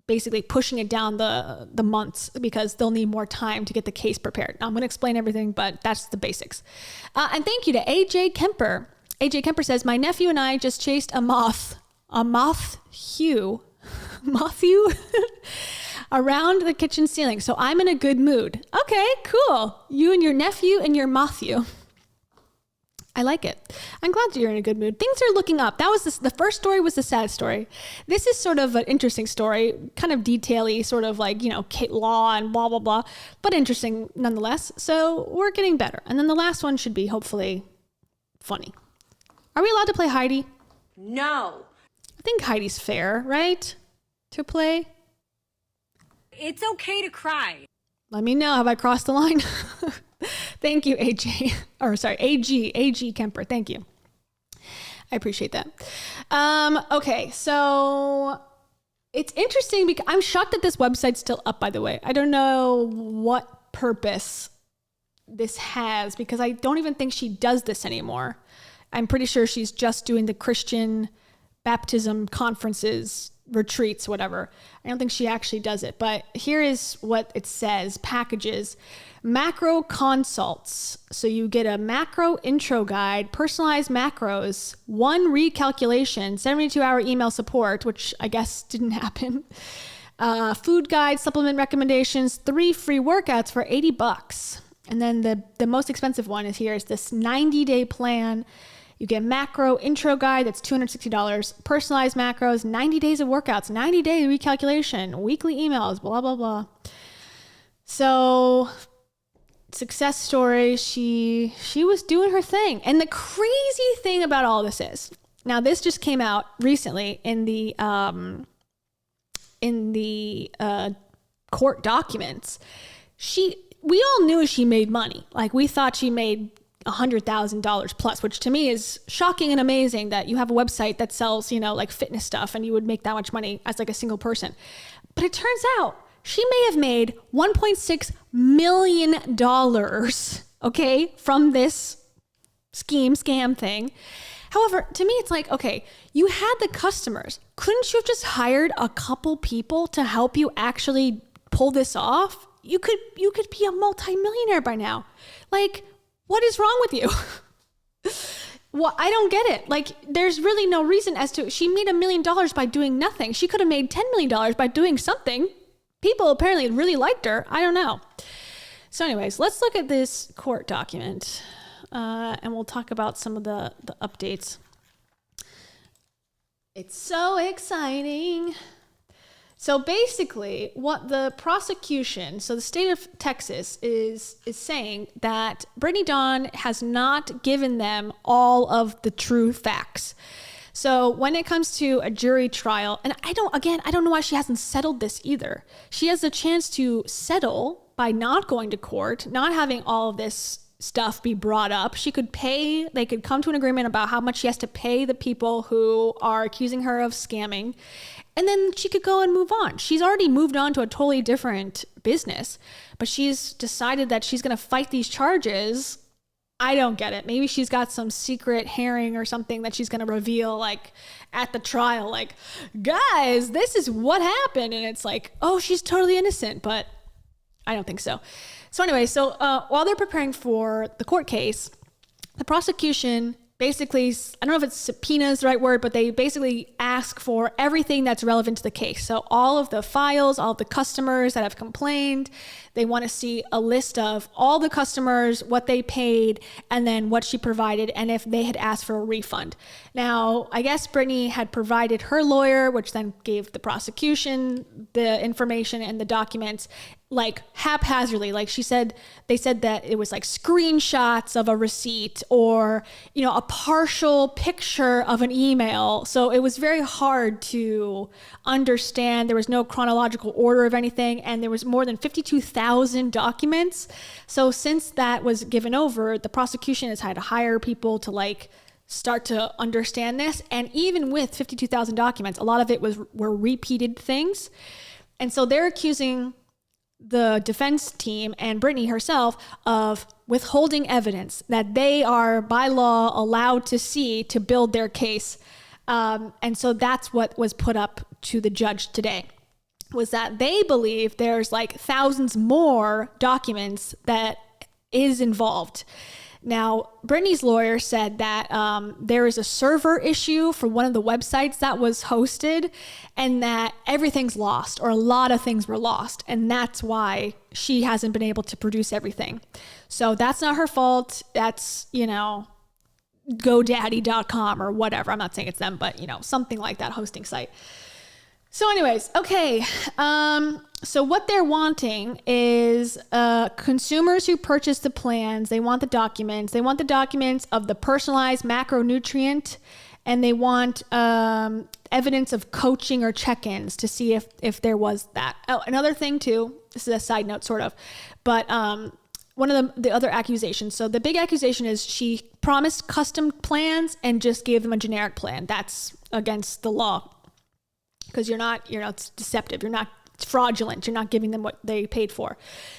basically pushing it down the months because they'll need more time to get the case prepared. Now, I'm going to explain everything, but that's the basics. And thank you to AJ Kemper. AJ Kemper says, my nephew and I just chased a moth around the kitchen ceiling. So I'm in a good mood. Okay, cool. You and your nephew and your moth-you. I like it. I'm glad you're in a good mood. Things are looking up. That was the first story was the sad story. This is sort of an interesting story, kind of detail-y, sort of like, law and blah, blah, blah, but interesting nonetheless. So we're getting better. And then the last one should be hopefully funny. Are we allowed to play Heidi? No. I think Heidi's fair, right? To play? It's okay to cry. Let me know. Have I crossed the line? Thank you, AG Kemper. Thank you. I appreciate that. Okay, so it's interesting because I'm shocked that this website's still up, by the way. I don't know what purpose this has because I don't even think she does this anymore. I'm pretty sure she's just doing the Christian baptism conferences, retreats, whatever. I don't think she actually does it, but here is what it says. Packages. Macro consults. So you get a macro intro guide, personalized macros, 1 recalculation, 72-hour email support, which I guess didn't happen. Food guide, supplement recommendations, 3 free workouts for $80. And then the most expensive one is this 90-day plan. You get macro intro guide, that's $260. Personalized macros, 90 days of workouts, 90-day recalculation, weekly emails, blah, blah, blah. So success story, she was doing her thing. And the crazy thing about all this is, now this just came out recently in the court documents. We all knew she made money. Like we thought she made $100,000 plus, which to me is shocking and amazing that you have a website that sells, like fitness stuff and you would make that much money as like a single person. But it turns out she may have made $1.6 million, okay, from this scam thing. However, to me, it's like, okay, you had the customers. Couldn't you have just hired a couple people to help you actually pull this off? You could be a multimillionaire by now. Like, what is wrong with you? Well, I don't get it. Like, there's really no reason as to, she made $1 million by doing nothing. She could have made $10 million by doing something. People apparently really liked her. I don't know. So anyways, let's look at this court document and we'll talk about some of the updates. It's so exciting. So basically what the prosecution, so the state of Texas is saying that Brittany Dawn has not given them all of the true facts. So when it comes to a jury trial, and I don't know why she hasn't settled this either. She has a chance to settle by not going to court, not having all of this stuff be brought up. She could pay, they could come to an agreement about how much she has to pay the people who are accusing her of scamming. And then she could go and move on. She's already moved on to a totally different business, but she's decided that she's going to fight these charges. I don't get it. Maybe she's got some secret hearing or something that she's going to reveal like at the trial, like, guys, this is what happened. And it's like, oh, she's totally innocent, but I don't think so. So anyway, while they're preparing for the court case, the prosecution basically, I don't know if it's subpoena is the right word, but they basically ask for everything that's relevant to the case. So all of the files, all of the customers that have complained, they want to see a list of all the customers, what they paid, and then what she provided, and if they had asked for a refund. Now, I guess Brittany had provided her lawyer, which then gave the prosecution the information and the documents, like haphazardly. Like they said that it was like screenshots of a receipt or, a partial picture of an email. So it was very hard to understand. There was no chronological order of anything. And there was more than 52,000 documents. So since that was given over, the prosecution has had to hire people to start to understand this. And even with 52,000 documents, a lot of it were repeated things. And so they're accusing the defense team and Brittany herself of withholding evidence that they are by law allowed to see to build their case. And so that's what was put up to the judge today, was that they believe there's thousands more documents that is involved. Now, Brittany's lawyer said that there is a server issue for one of the websites that was hosted and that everything's lost, or a lot of things were lost. And that's why she hasn't been able to produce everything. So that's not her fault. That's, GoDaddy.com or whatever. I'm not saying it's them, but, something like that hosting site. So anyways, okay. So what they're wanting is consumers who purchase the plans, they want the documents. They want the documents of the personalized macronutrient, and they want evidence of coaching or check-ins to see if there was that. Oh, another thing too, this is a side note sort of, but one of the other accusations. So the big accusation is she promised custom plans and just gave them a generic plan. That's against the law. Because it's deceptive. It's fraudulent. You're not giving them what they paid for.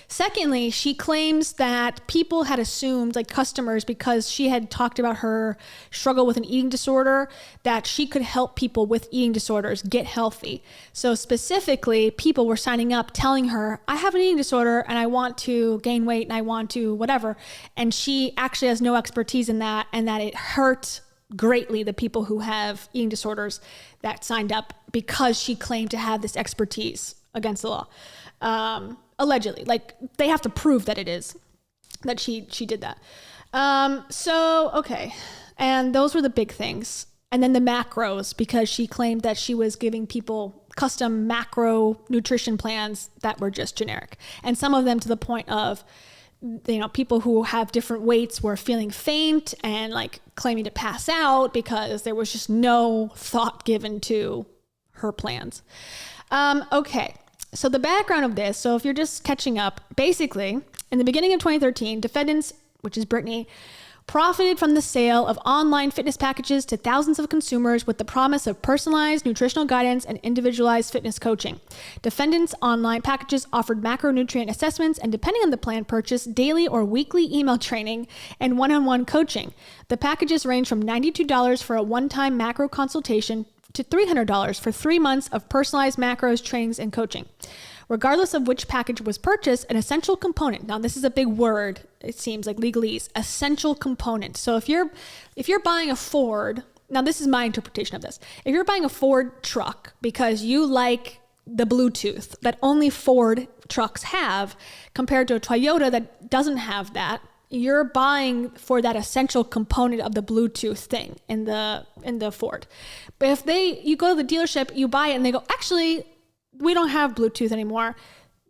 Secondly, she claims that people had assumed, customers, because she had talked about her struggle with an eating disorder, that she could help people with eating disorders get healthy. So specifically, people were signing up telling her, I have an eating disorder and I want to gain weight and I want to whatever. And she actually has no expertise in that, and that it hurt greatly the people who have eating disorders that signed up because she claimed to have this expertise against the law. Allegedly, they have to prove that it is, that she did that. Okay. And those were the big things. And then the macros, because she claimed that she was giving people custom macro nutrition plans that were just generic. And some of them to the point of, people who have different weights were feeling faint and claiming to pass out because there was just no thought given to her plans. Okay. So the background of this, so if you're just catching up, basically in the beginning of 2013, defendants, which is Brittany, profited from the sale of online fitness packages to thousands of consumers with the promise of personalized nutritional guidance and individualized fitness coaching. Defendants' online packages offered macronutrient assessments and, depending on the plan purchased, daily or weekly email training and one-on-one coaching. The packages range from $92 for a one-time macro consultation to $300 for 3 months of personalized macros, trainings, and coaching. regardless of which package was purchased, an essential component. Now, this is a big word, it seems like legalese, essential component. So if you're buying a Ford, now this is my interpretation of this. If you're buying a Ford truck because you like the Bluetooth that only Ford trucks have compared to a Toyota that doesn't have that, you're buying for that essential component of the Bluetooth thing in the Ford. But if you go to the dealership, you buy it and they go, actually, we don't have Bluetooth anymore.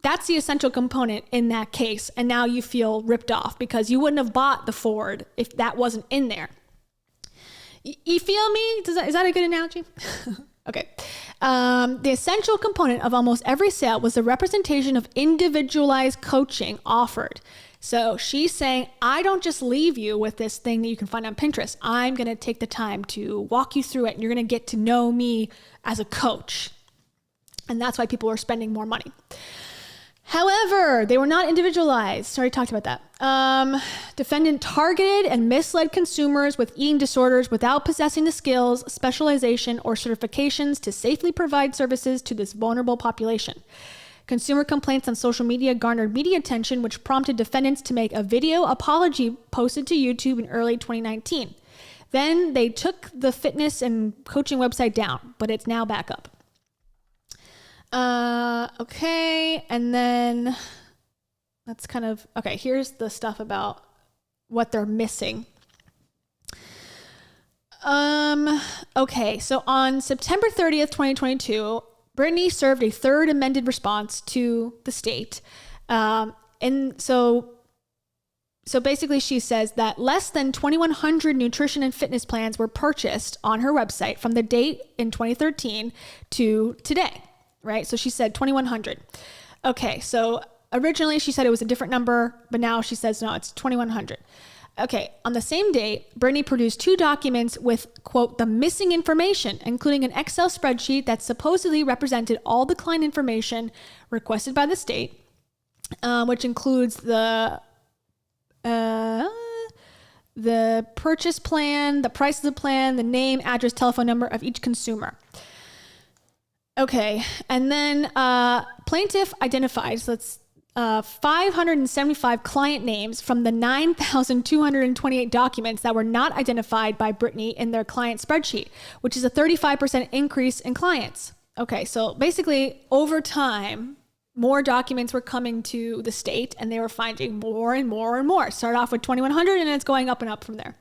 That's the essential component in that case. And now you feel ripped off because you wouldn't have bought the Ford if that wasn't in there. You feel me? Is that a good analogy? Okay. The essential component of almost every sale was the representation of individualized coaching offered. So she's saying, I don't just leave you with this thing that you can find on Pinterest. I'm going to take the time to walk you through it, and you're going to get to know me as a coach. And that's why people are spending more money. However, they were not individualized. Already talked about that. Defendant targeted and misled consumers with eating disorders without possessing the skills, specialization, or certifications to safely provide services to this vulnerable population. Consumer complaints on social media garnered media attention, which prompted defendants to make a video apology posted to YouTube in early 2019. Then they took the fitness and coaching website down, but it's now back up. Okay, and then that's kind of, okay, here's the stuff about what they're missing. Okay, so on September 30th, 2022, Brittany served a third amended response to the state. And so basically she says that less than 2,100 nutrition and fitness plans were purchased on her website from the date in 2013 to today, right? So she said 2,100. Okay, so originally she said it was a different number, but now she says, no, it's 2,100. Okay, on the same date, Brittany produced 2 documents with, quote, the missing information, including an Excel spreadsheet that supposedly represented all the client information requested by the state, which includes the purchase plan, the price of the plan, the name, address, telephone number of each consumer. Okay, and then plaintiff identified, so let's 575 client names from the 9,228 documents that were not identified by Brittany in their client spreadsheet, which is a 35% increase in clients. Okay, so basically over time, more documents were coming to the state and they were finding more and more and more. Start off with 2,100 and it's going up and up from there.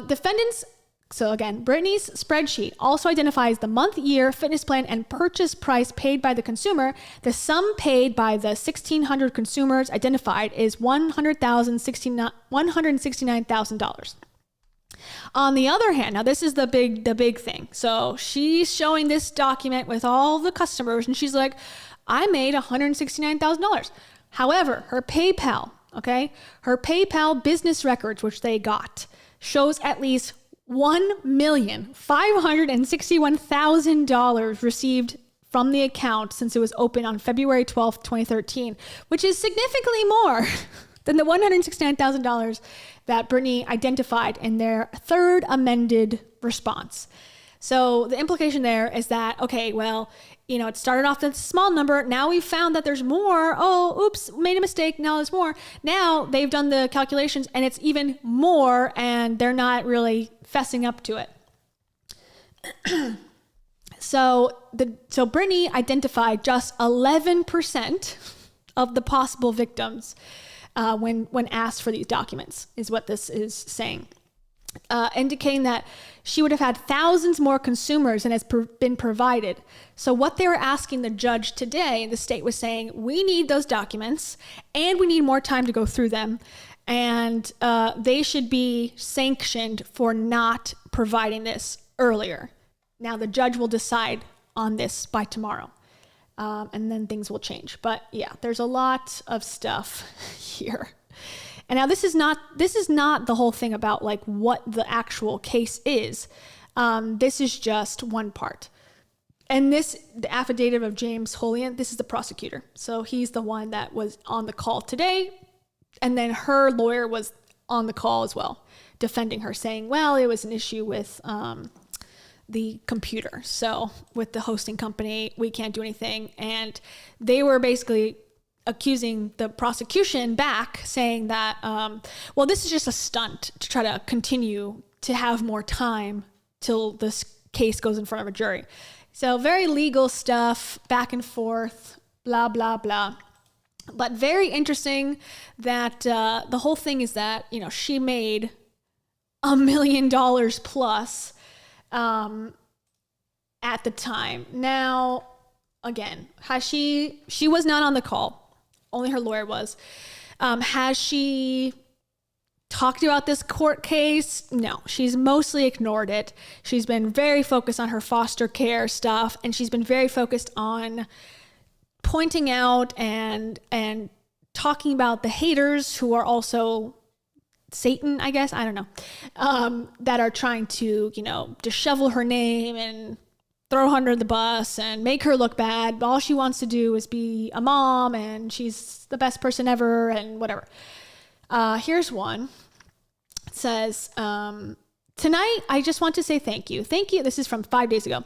Defendants. So again, Brittany's spreadsheet also identifies the month, year, fitness plan, and purchase price paid by the consumer. The paid by the 1,600 consumers identified is $169,000. On the other hand, now this is the big thing. So she's showing this document with all the customers, and she's like, I made $169,000. However, her PayPal business records, which they got, shows at least $1,561,000 received from the account since it was open on February 12th, 2013, which is significantly more than the $169,000 that Brittany identified in their third amended response. So the implication there is that, okay, well, it started off with a small number. Now we've found that there's more. Oh, oops, made a mistake. Now there's more. Now they've done the calculations and it's even more and they're not really fessing up to it. So Brittany identified just 11% of the possible victims when asked for these documents, is what this is saying. Indicating that she would have had thousands more consumers than has been provided. So what they were asking the judge today, the state was saying, we need those documents and we need more time to go through them. And they should be sanctioned for not providing this earlier. Now the judge will decide on this by tomorrow. And then things will change. But yeah, there's a lot of stuff here. And now this is not the whole thing about like what the actual case is. This is just one part. And the affidavit of James Holian, this is the prosecutor. So he's the one that was on the call today. And then her lawyer was on the call as well, defending her, saying, well, it was an issue with the computer. So with the hosting company, we can't do anything. And they were basically accusing the prosecution back, saying that, well, this is just a stunt to try to continue to have more time till this case goes in front of a jury. So very legal stuff, back and forth, blah, blah, blah. But very interesting that the whole thing is that, you know, she made $1 million plus at the time. Now, again, she was not on the call. Only her lawyer was. Has she talked about this court case? No, she's mostly ignored it. She's been very focused on her foster care stuff, and she's been very focused on pointing out and talking about the haters who are also Satan, I guess, I don't know, that are trying to, you know, dishevel her name and throw her under the bus and make her look bad. But all she wants to do is be a mom, and she's the best person ever and whatever. Here's one. It says, tonight, I just want to say thank you. Thank you. This is from 5 days ago.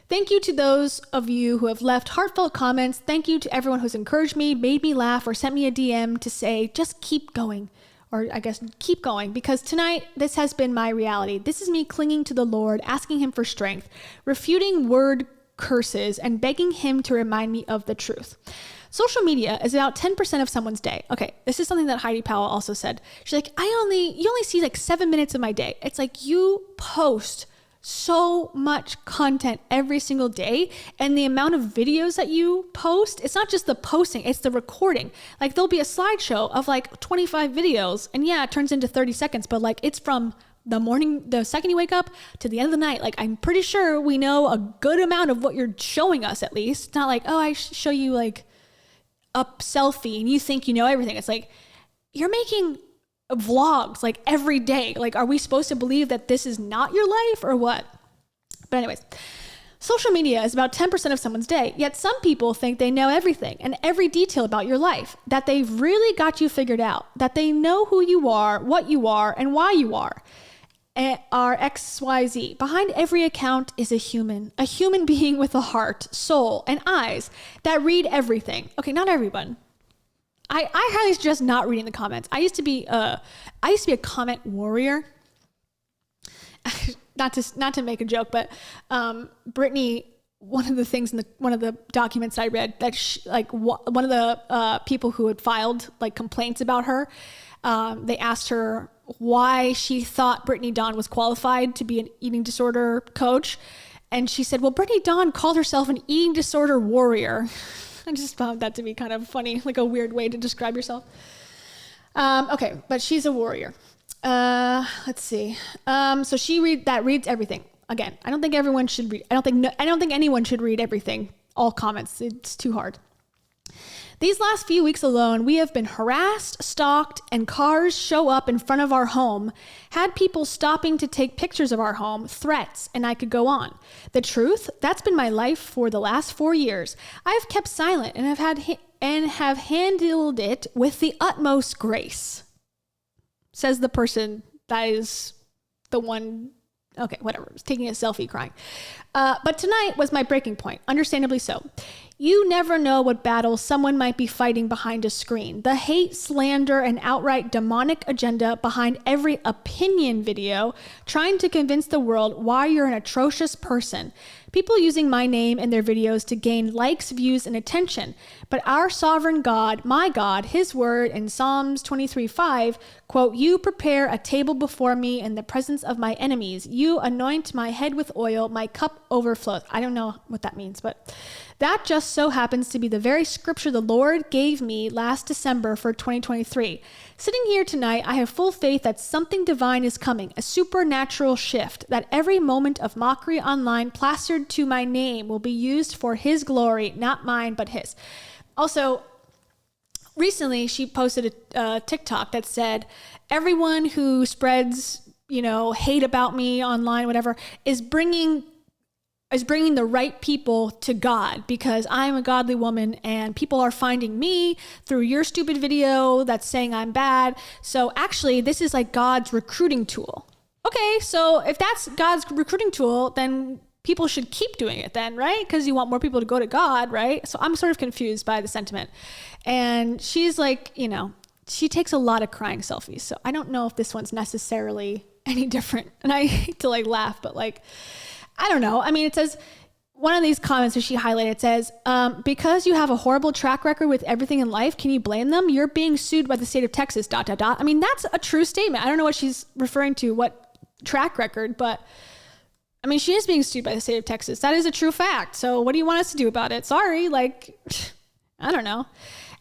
Thank you to those of you who have left heartfelt comments. Thank you to everyone who's encouraged me, made me laugh, or sent me a DM to say, just keep going. Or I guess keep going, because tonight, this has been my reality. This is me clinging to the Lord, asking him for strength, refuting word curses, and begging him to remind me of the truth. Social media is about 10% of someone's day. Okay, this is something that Heidi Powell also said. She's like, you only see like 7 minutes of my day. It's like you post so much content every single day, and the amount of videos that you post, it's not just the posting, it's the recording. Like there'll be a slideshow of like 25 videos, and yeah, it turns into 30 seconds, but like it's from the morning, the second you wake up to the end of the night. Like I'm pretty sure we know a good amount of what you're showing us at least. It's not like, oh, I show you like a selfie and you think you know everything. It's like you're making vlogs like every day. Like, are we supposed to believe that this is not your life or what? But anyways, social media is about 10% of someone's day, yet some people think they know everything and every detail about your life, that they've really got you figured out, that they know who you are, what you are, and why you are XYZ. Behind every account is a human being with a heart, soul, and eyes that read everything. Okay, not everyone. I highly suggest not reading the comments. I used to be a comment warrior. not to make a joke, but Brittany, one of the things in one of the documents I read that one of the people who had filed like complaints about her, they asked her why she thought Brittany Dawn was qualified to be an eating disorder coach, and she said, "Well, Brittany Dawn called herself an eating disorder warrior." I just found that to be kind of funny, like a weird way to describe yourself. Okay, but she's a warrior. Let's see. So she reads everything. Again, I don't think everyone should read. I don't think anyone should read everything. All comments. It's too hard. These last few weeks alone, we have been harassed, stalked, and cars show up in front of our home, had people stopping to take pictures of our home, threats, and I could go on. The truth, that's been my life for the last 4 years. I have kept silent and have handled it with the utmost grace. Says the person that is the one, okay, whatever, taking a selfie crying. But tonight was my breaking point, understandably so. You never know what battle someone might be fighting behind a screen. The hate, slander, and outright demonic agenda behind every opinion video trying to convince the world why you're an atrocious person. People using my name in their videos to gain likes, views, and attention. But our sovereign God, my God, his word in Psalms 23:5, quote, "You prepare a table before me in the presence of my enemies. You anoint my head with oil, my cup overflows." I don't know what that means, but that just so happens to be the very scripture the Lord gave me last December for 2023. Sitting here tonight, I have full faith that something divine is coming, a supernatural shift, that every moment of mockery online plastered to my name will be used for his glory, not mine, but his. Also, recently she posted a TikTok that said, everyone who spreads, hate about me online, whatever, is bringing the right people to God, because I'm a godly woman and people are finding me through your stupid video that's saying I'm bad. So actually, this is like God's recruiting tool. Okay, so if that's God's recruiting tool, then people should keep doing it then, right? Because you want more people to go to God, right? So I'm sort of confused by the sentiment. And she's like, you know, she takes a lot of crying selfies. So I don't know if this one's necessarily any different. And I hate to like laugh, but like, I don't know. I mean, it says, one of these comments that she highlighted says, because you have a horrible track record with everything in life, can you blame them? You're being sued by the state of Texas, ... I mean, that's a true statement. I don't know what she's referring to, what track record, but I mean, she is being sued by the state of Texas. That is a true fact. So what do you want us to do about it? Sorry, like, I don't know.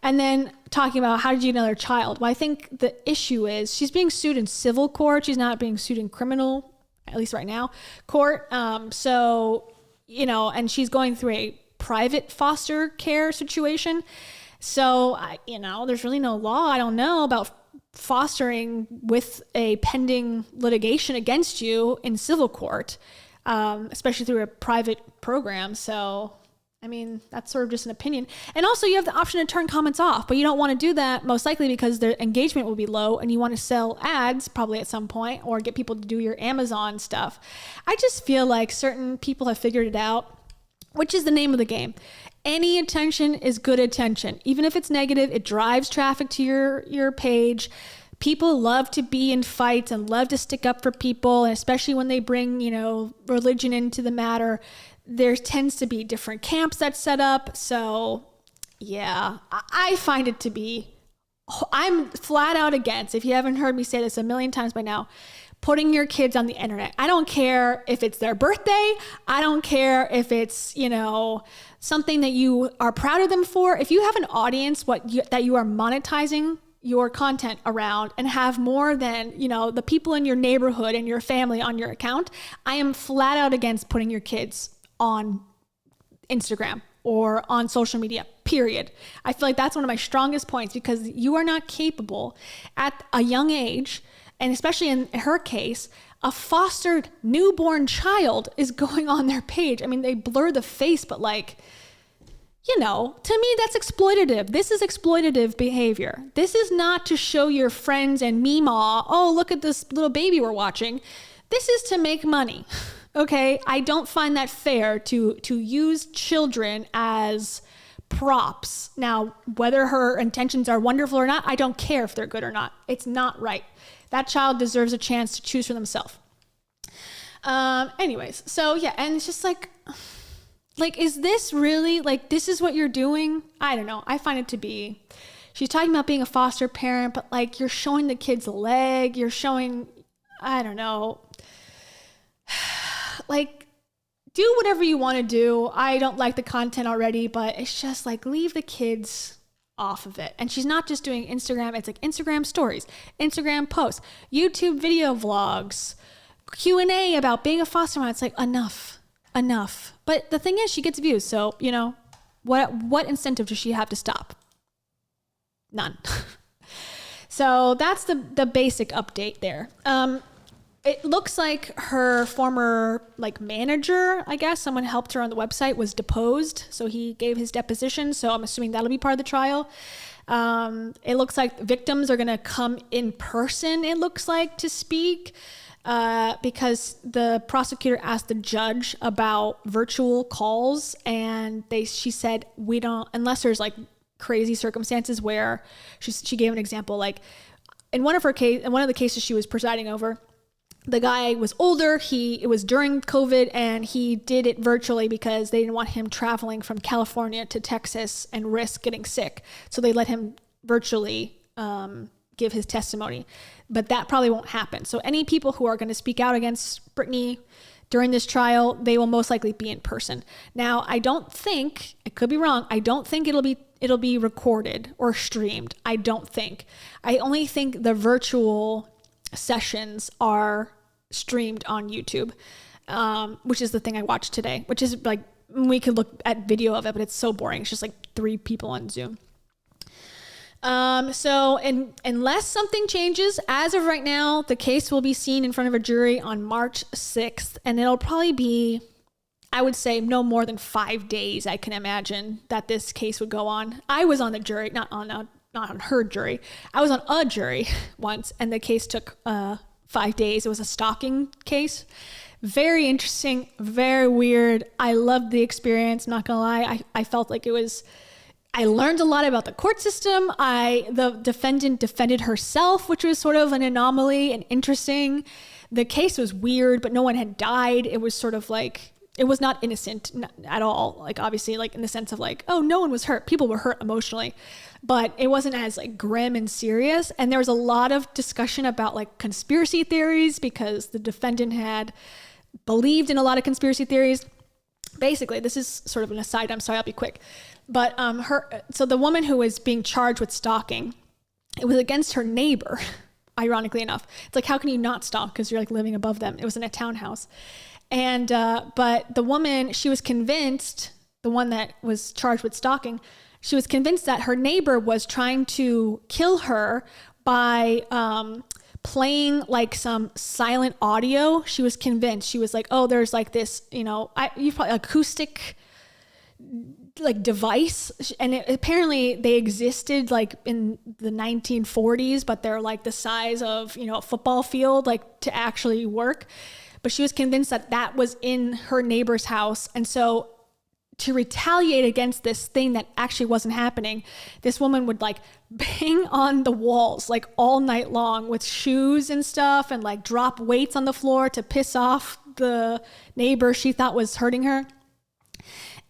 And then talking about how did you get another child? Well, I think the issue is she's being sued in civil court. She's not being sued in criminal, at least right now, court. So, you know, and she's going through a private foster care situation. So, you know, there's really no law, I don't know, about fostering with a pending litigation against you in civil court, especially through a private program. So, I mean, that's sort of just an opinion. And also you have the option to turn comments off, but you don't want to do that most likely because their engagement will be low and you want to sell ads probably at some point or get people to do your Amazon stuff. I just feel like certain people have figured it out, which is the name of the game. Any attention is good attention. Even if it's negative, it drives traffic to your page. People love to be in fights and love to stick up for people, and especially when they bring, you know, religion into the matter. There tends to be different camps that set up. So yeah, I find it to be, I'm flat out against, if you haven't heard me say this a million times by now, putting your kids on the internet. I don't care if it's their birthday. I don't care if it's, you know, something that you are proud of them for. If you have an audience that you are monetizing your content around and have more than, you know, the people in your neighborhood and your family on your account, I am flat out against putting your kids on Instagram or on social media, period. I feel like that's one of my strongest points because you are not capable at a young age, and especially in her case, a fostered newborn child is going on their page. I mean, they blur the face, but like, you know, to me, that's exploitative. This is exploitative behavior. This is not to show your friends and Meemaw, oh, look at this little baby we're watching. This is to make money. Okay, I don't find that fair to use children as props. Now, whether her intentions are wonderful or not, I don't care if they're good or not. It's not right. That child deserves a chance to choose for themselves. Anyways, so yeah, and it's just like, is this really, like, this is what you're doing? I don't know. I find it to be, she's talking about being a foster parent, but like, you're showing the kid's leg, you're showing, I don't know, like, do whatever you want to do. I don't like the content already, but it's just like, leave the kids off of it. And she's not just doing Instagram. It's like Instagram stories, Instagram posts, YouTube video vlogs, Q&A about being a foster mom. It's like, enough. But the thing is, she gets views. So, you know, what incentive does she have to stop? None. So that's the basic update there. It looks like her former manager, I guess, someone helped her on the website, was deposed. So he gave his deposition. So I'm assuming that'll be part of the trial. It looks like victims are going to come in person, it looks like, to speak, because the prosecutor asked the judge about virtual calls, and she said, we don't, unless there's crazy circumstances where she gave an example, in one of the cases she was presiding over, the guy was older, it was during COVID, and he did it virtually because they didn't want him traveling from California to Texas and risk getting sick. So they let him virtually give his testimony. But that probably won't happen. So any people who are going to speak out against Brittany during this trial, they will most likely be in person. Now, I don't think, I could be wrong, I don't think it'll be recorded or streamed. I don't think. I only think the virtual sessions are streamed on YouTube, which is the thing I watched today, which is we could look at video of it, but it's so boring. It's just 3 people on Zoom. So unless something changes, as of right now, the case will be seen in front of a jury on March 6th, and it'll probably be, I would say, no more than 5 days, I can imagine, that this case would go on. I was on the jury, not on her jury. I was on a jury once, and the case took 5 days. It was a stalking case. Very interesting, very weird. I loved the experience. I'm not gonna lie. I felt like I learned a lot about the court system. The defendant defended herself, which was sort of an anomaly and interesting. The case was weird, but no one had died. It was sort of like, it was not innocent at all. Like, obviously, like in the sense of like, oh, no one was hurt. People were hurt emotionally, but it wasn't as like grim and serious. And there was a lot of discussion about like conspiracy theories because the defendant had believed in a lot of conspiracy theories. Basically, this is sort of an aside. I'm sorry, I'll be quick. But so the woman who was being charged with stalking, it was against her neighbor, ironically enough. It's like, how can you not stalk? Because you're like living above them. It was in a townhouse. And, but the woman, she was convinced, the one that was charged with stalking, she was convinced that her neighbor was trying to kill her by, playing like some silent audio. She was convinced. She was like, oh, there's like this, you've probably acoustic like device, and apparently they existed like in the 1940s, but they're like the size of a football field, like to actually work. But she was convinced that that was in her neighbor's house, and so to retaliate against this thing that actually wasn't happening, this woman would like bang on the walls like all night long with shoes and stuff, and like drop weights on the floor to piss off the neighbor she thought was hurting her.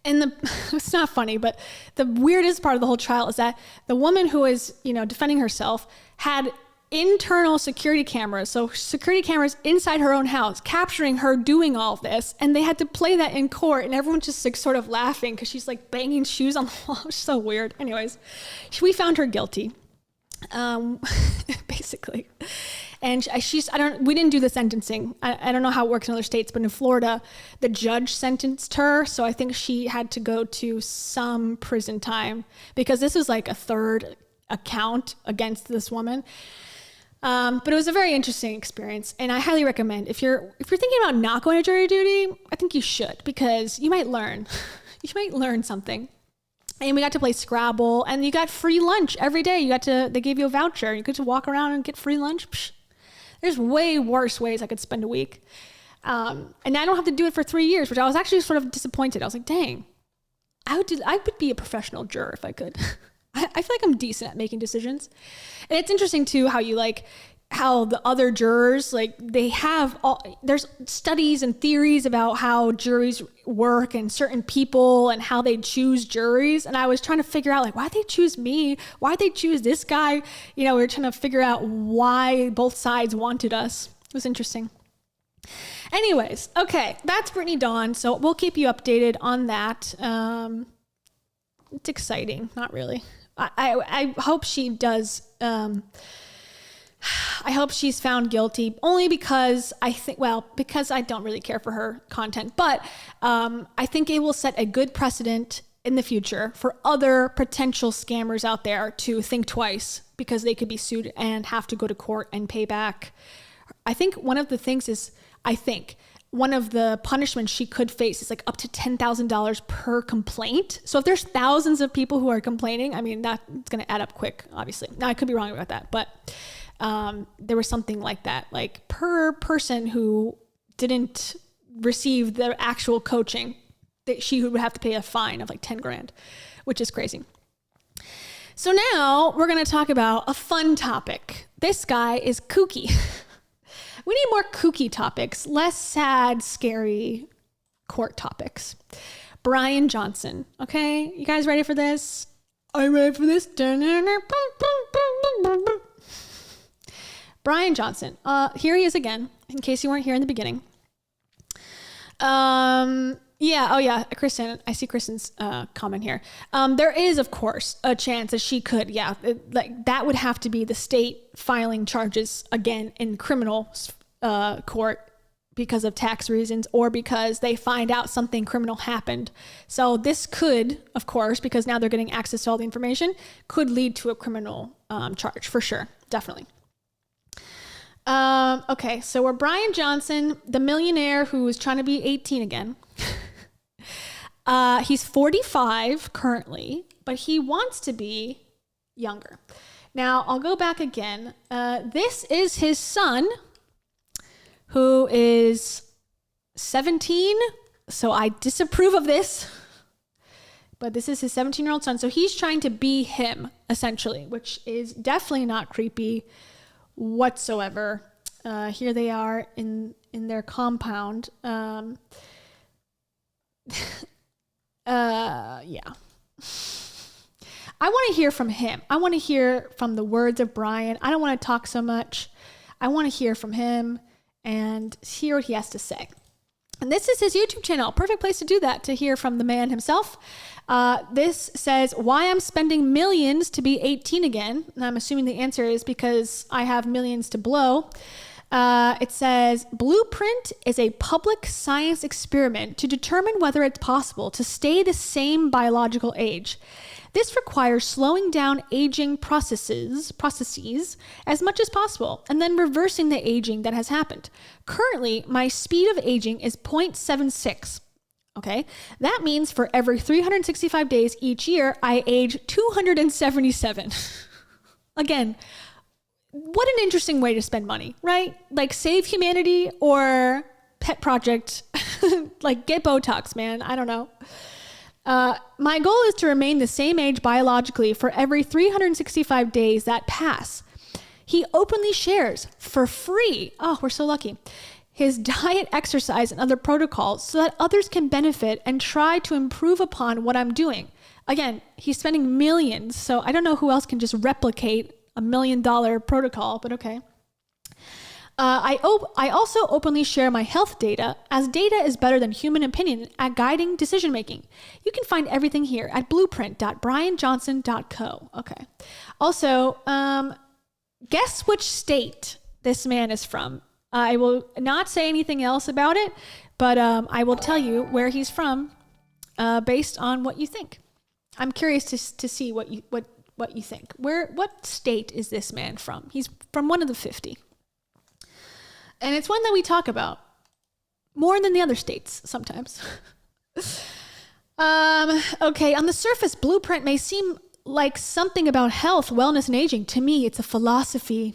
And it's not funny, but the weirdest part of the whole trial is that the woman who was, defending herself had internal security cameras. So security cameras inside her own house capturing her doing all of this. And they had to play that in court, and everyone's just like sort of laughing because she's like banging shoes on the wall. It's so weird. Anyways, we found her guilty, basically. And we didn't do the sentencing. I don't know how it works in other states, but in Florida, the judge sentenced her. So I think she had to go to some prison time because this was like a third account against this woman. But it was a very interesting experience. And I highly recommend if you're thinking about not going to jury duty, I think you should, because you might learn something. And we got to play Scrabble, and you got free lunch every day. They gave you a voucher. You get to walk around and get free lunch. Psh. There's way worse ways I could spend a week. And I don't have to do it for 3 years, which I was actually sort of disappointed. I was like, dang, I would be a professional juror if I could. I feel like I'm decent at making decisions. And it's interesting too, how the other jurors, like there's studies and theories about how juries work and certain people and how they choose juries. And I was trying to figure out like, why'd they choose me? Why'd they choose this guy? We were trying to figure out why both sides wanted us. It was interesting. Anyways, okay, that's Brittany Dawn. So we'll keep you updated on that. It's exciting. Not really. I hope she does, I hope she's found guilty, only because because I don't really care for her content, but I think it will set a good precedent in the future for other potential scammers out there to think twice, because they could be sued and have to go to court and pay back. I think one of the punishments she could face is like up to $10,000 per complaint. So if there's thousands of people who are complaining, I mean, that's going to add up quick, obviously. Now, I could be wrong about that, but there was something like that, like per person who didn't receive the actual coaching, that she would have to pay a fine of like 10 grand, which is crazy. So now we're going to talk about a fun topic. This guy is kooky. We need more kooky topics, less sad, scary court topics. Brian Johnson. Okay, you guys ready for this? Are you ready for this? Brian Johnson. Here he is again, in case you weren't here in the beginning. Kristen, I see Kristen's comment here. There is, of course, a chance that she could, that would have to be the state filing charges again in criminal court because of tax reasons, or because they find out something criminal happened. So this could, of course, because now they're getting access to all the information, could lead to a criminal charge for sure, definitely. Okay, so we're Brian Johnson, the millionaire who is trying to be 18 again. He's 45 currently, but he wants to be younger. Now, I'll go back again. This is his son, who is 17. So I disapprove of this. But this is his 17-year-old son. So he's trying to be him, essentially, which is definitely not creepy whatsoever. Here they are in their compound. Yeah. I want to hear from him. I want to hear from the words of Brian. I don't want to talk so much. I want to hear from him and hear what he has to say. And this is his YouTube channel. Perfect place to do that, to hear from the man himself. This says, why I'm spending millions to be 18 again. And I'm assuming the answer is because I have millions to blow. It says, Blueprint is a public science experiment to determine whether it's possible to stay the same biological age. This requires slowing down aging processes as much as possible and then reversing the aging that has happened. Currently, my speed of aging is 0.76. Okay, that means for every 365 days each year, I age 277. Again, what an interesting way to spend money, right? Like save humanity or pet project, like get Botox, man. I don't know. My goal is to remain the same age biologically for every 365 days that pass. He openly shares for free. Oh, we're so lucky. His diet, exercise, and other protocols so that others can benefit and try to improve upon what I'm doing. Again, he's spending millions, so I don't know who else can just replicate $1 million protocol, but okay. I also openly share my health data, as data is better than human opinion at guiding decision making. You can find everything here at blueprint.brianjohnson.co. Okay. Also, guess which state this man is from. I will not say anything else about it, but I will tell you where he's from based on what you think. I'm curious to see what you think. What state is this man from? He's from one of the 50. And it's one that we talk about more than the other states sometimes. Okay, on the surface, Blueprint may seem like something about health, wellness, and aging. To me, it's a philosophy.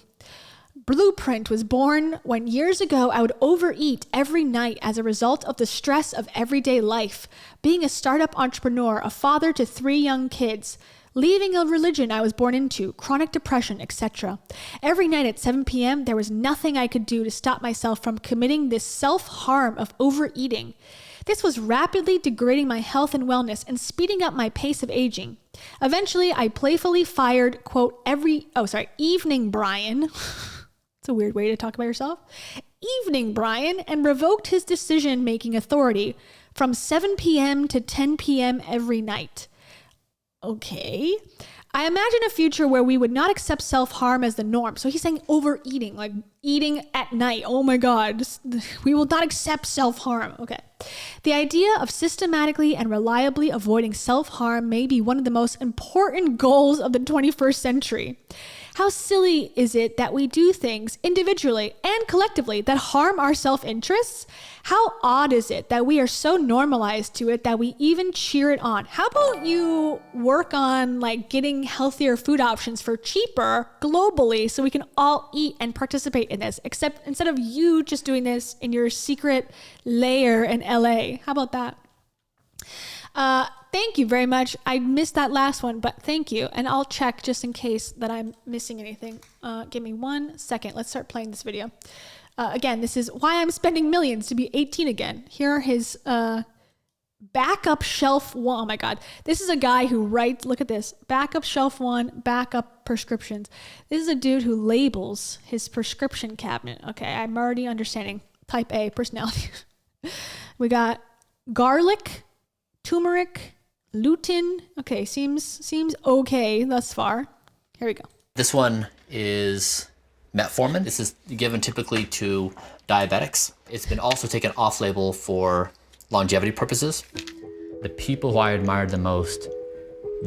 Blueprint was born when years ago I would overeat every night as a result of the stress of everyday life, being a startup entrepreneur, a father to 3 young kids, leaving a religion I was born into, chronic depression, etc. Every night at 7 p.m., there was nothing I could do to stop myself from committing this self-harm of overeating. This was rapidly degrading my health and wellness and speeding up my pace of aging. Eventually, I playfully fired, quote, evening Brian. It's a weird way to talk about yourself. Evening Brian, and revoked his decision-making authority from 7 p.m. to 10 p.m. every night. Okay. I imagine a future where we would not accept self-harm as the norm. So he's saying overeating, like eating at night. Oh my God. We will not accept self-harm. Okay. The idea of systematically and reliably avoiding self-harm may be one of the most important goals of the 21st century. How silly is it that we do things individually and collectively that harm our self-interests? How odd is it that we are so normalized to it that we even cheer it on? How about you work on like getting healthier food options for cheaper globally so we can all eat and participate in this, except instead of you just doing this in your secret lair in LA. How about that? Thank you very much. I missed that last one, but thank you. And I'll check just in case that I'm missing anything. Give me 1 second. Let's start playing this video. Again, this is why I'm spending millions to be 18 again. Here are his backup shelf one. Oh my God. This is a guy who writes, look at this, backup shelf one, backup prescriptions. This is a dude who labels his prescription cabinet. Okay, I'm already understanding. Type A personality. We got garlic, turmeric, lutein. Okay, seems okay thus far. Here we go. This one is metformin. This is given typically to diabetics. It's been also taken off-label for longevity purposes. The people who I admired the most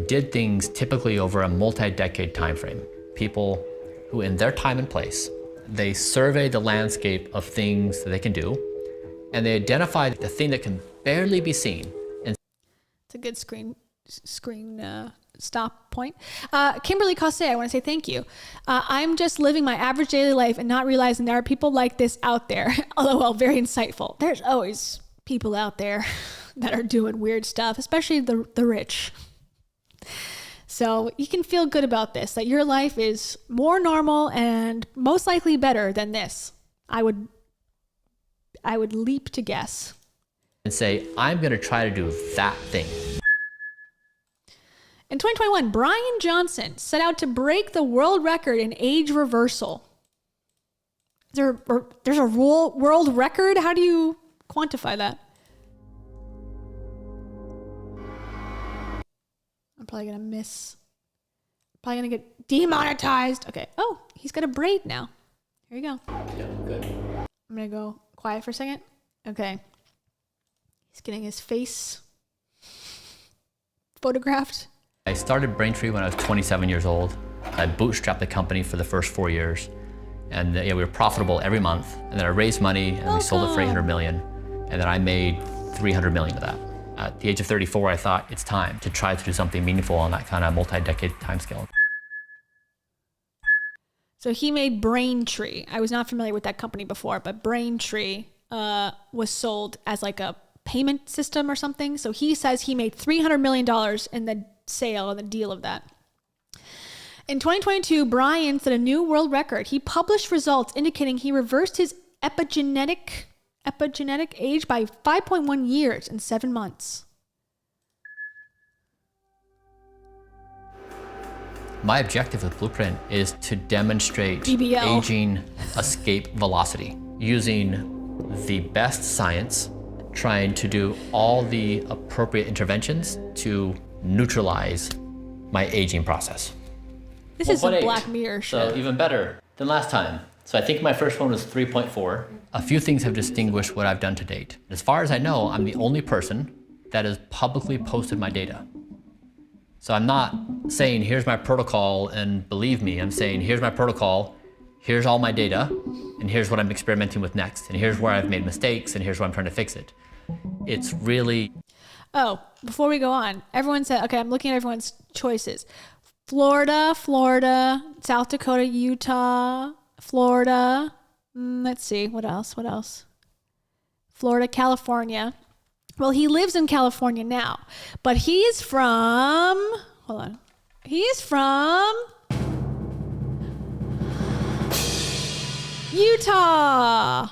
did things typically over a multi-decade time frame. People who, in their time and place, they survey the landscape of things that they can do, and they identify the thing that can barely be seen. And it's a good screen screen stop point. Kimberly Cosse, I want to say thank you. I'm just living my average daily life and not realizing there are people like this out there. LOL, very insightful. There's always people out there that are doing weird stuff, especially the rich. So you can feel good about this, that your life is more normal and most likely better than this. I would leap to guess. And say, I'm going to try to do that thing. In 2021, Brian Johnson set out to break the world record in age reversal. There's a world record? How do you quantify that? I'm probably going to miss. Probably going to get demonetized. Okay. Oh, he's got a braid now. Here you go. Yeah, good. I'm going to go quiet for a second. Okay. He's getting his face photographed. I started Braintree when I was 27 years old. I bootstrapped the company for the first 4 years. And we were profitable every month. And then I raised money and we sold it for $800 million. And then I made $300 million of that. At the age of 34, I thought it's time to try to do something meaningful on that kind of multi-decade timescale. So he made Braintree. I was not familiar with that company before, but Braintree was sold as like a payment system or something. So he says he made $300 million in the sale and the deal of that. In 2022, Brian set a new world record. He published results indicating he reversed his epigenetic age by 5.1 years in 7 months. My objective with Blueprint is to demonstrate BBL. aging escape velocity using the best science, trying to do all the appropriate interventions to neutralize my aging process. This is some Black Mirror shit. So even better than last time. So I think my first one was 3.4. A few things have distinguished what I've done to date. As far as I know, I'm the only person that has publicly posted my data. So I'm not saying, here's my protocol and believe me. I'm saying, here's my protocol, here's all my data, and here's what I'm experimenting with next. And here's where I've made mistakes, and here's where I'm trying to fix it. It's really... Oh, before we go on, everyone said, okay, I'm looking at everyone's choices. Florida, South Dakota, Utah, Florida. Let's see, what else? Florida, California. Well, he lives in California now, but he's from, hold on. He's from Utah,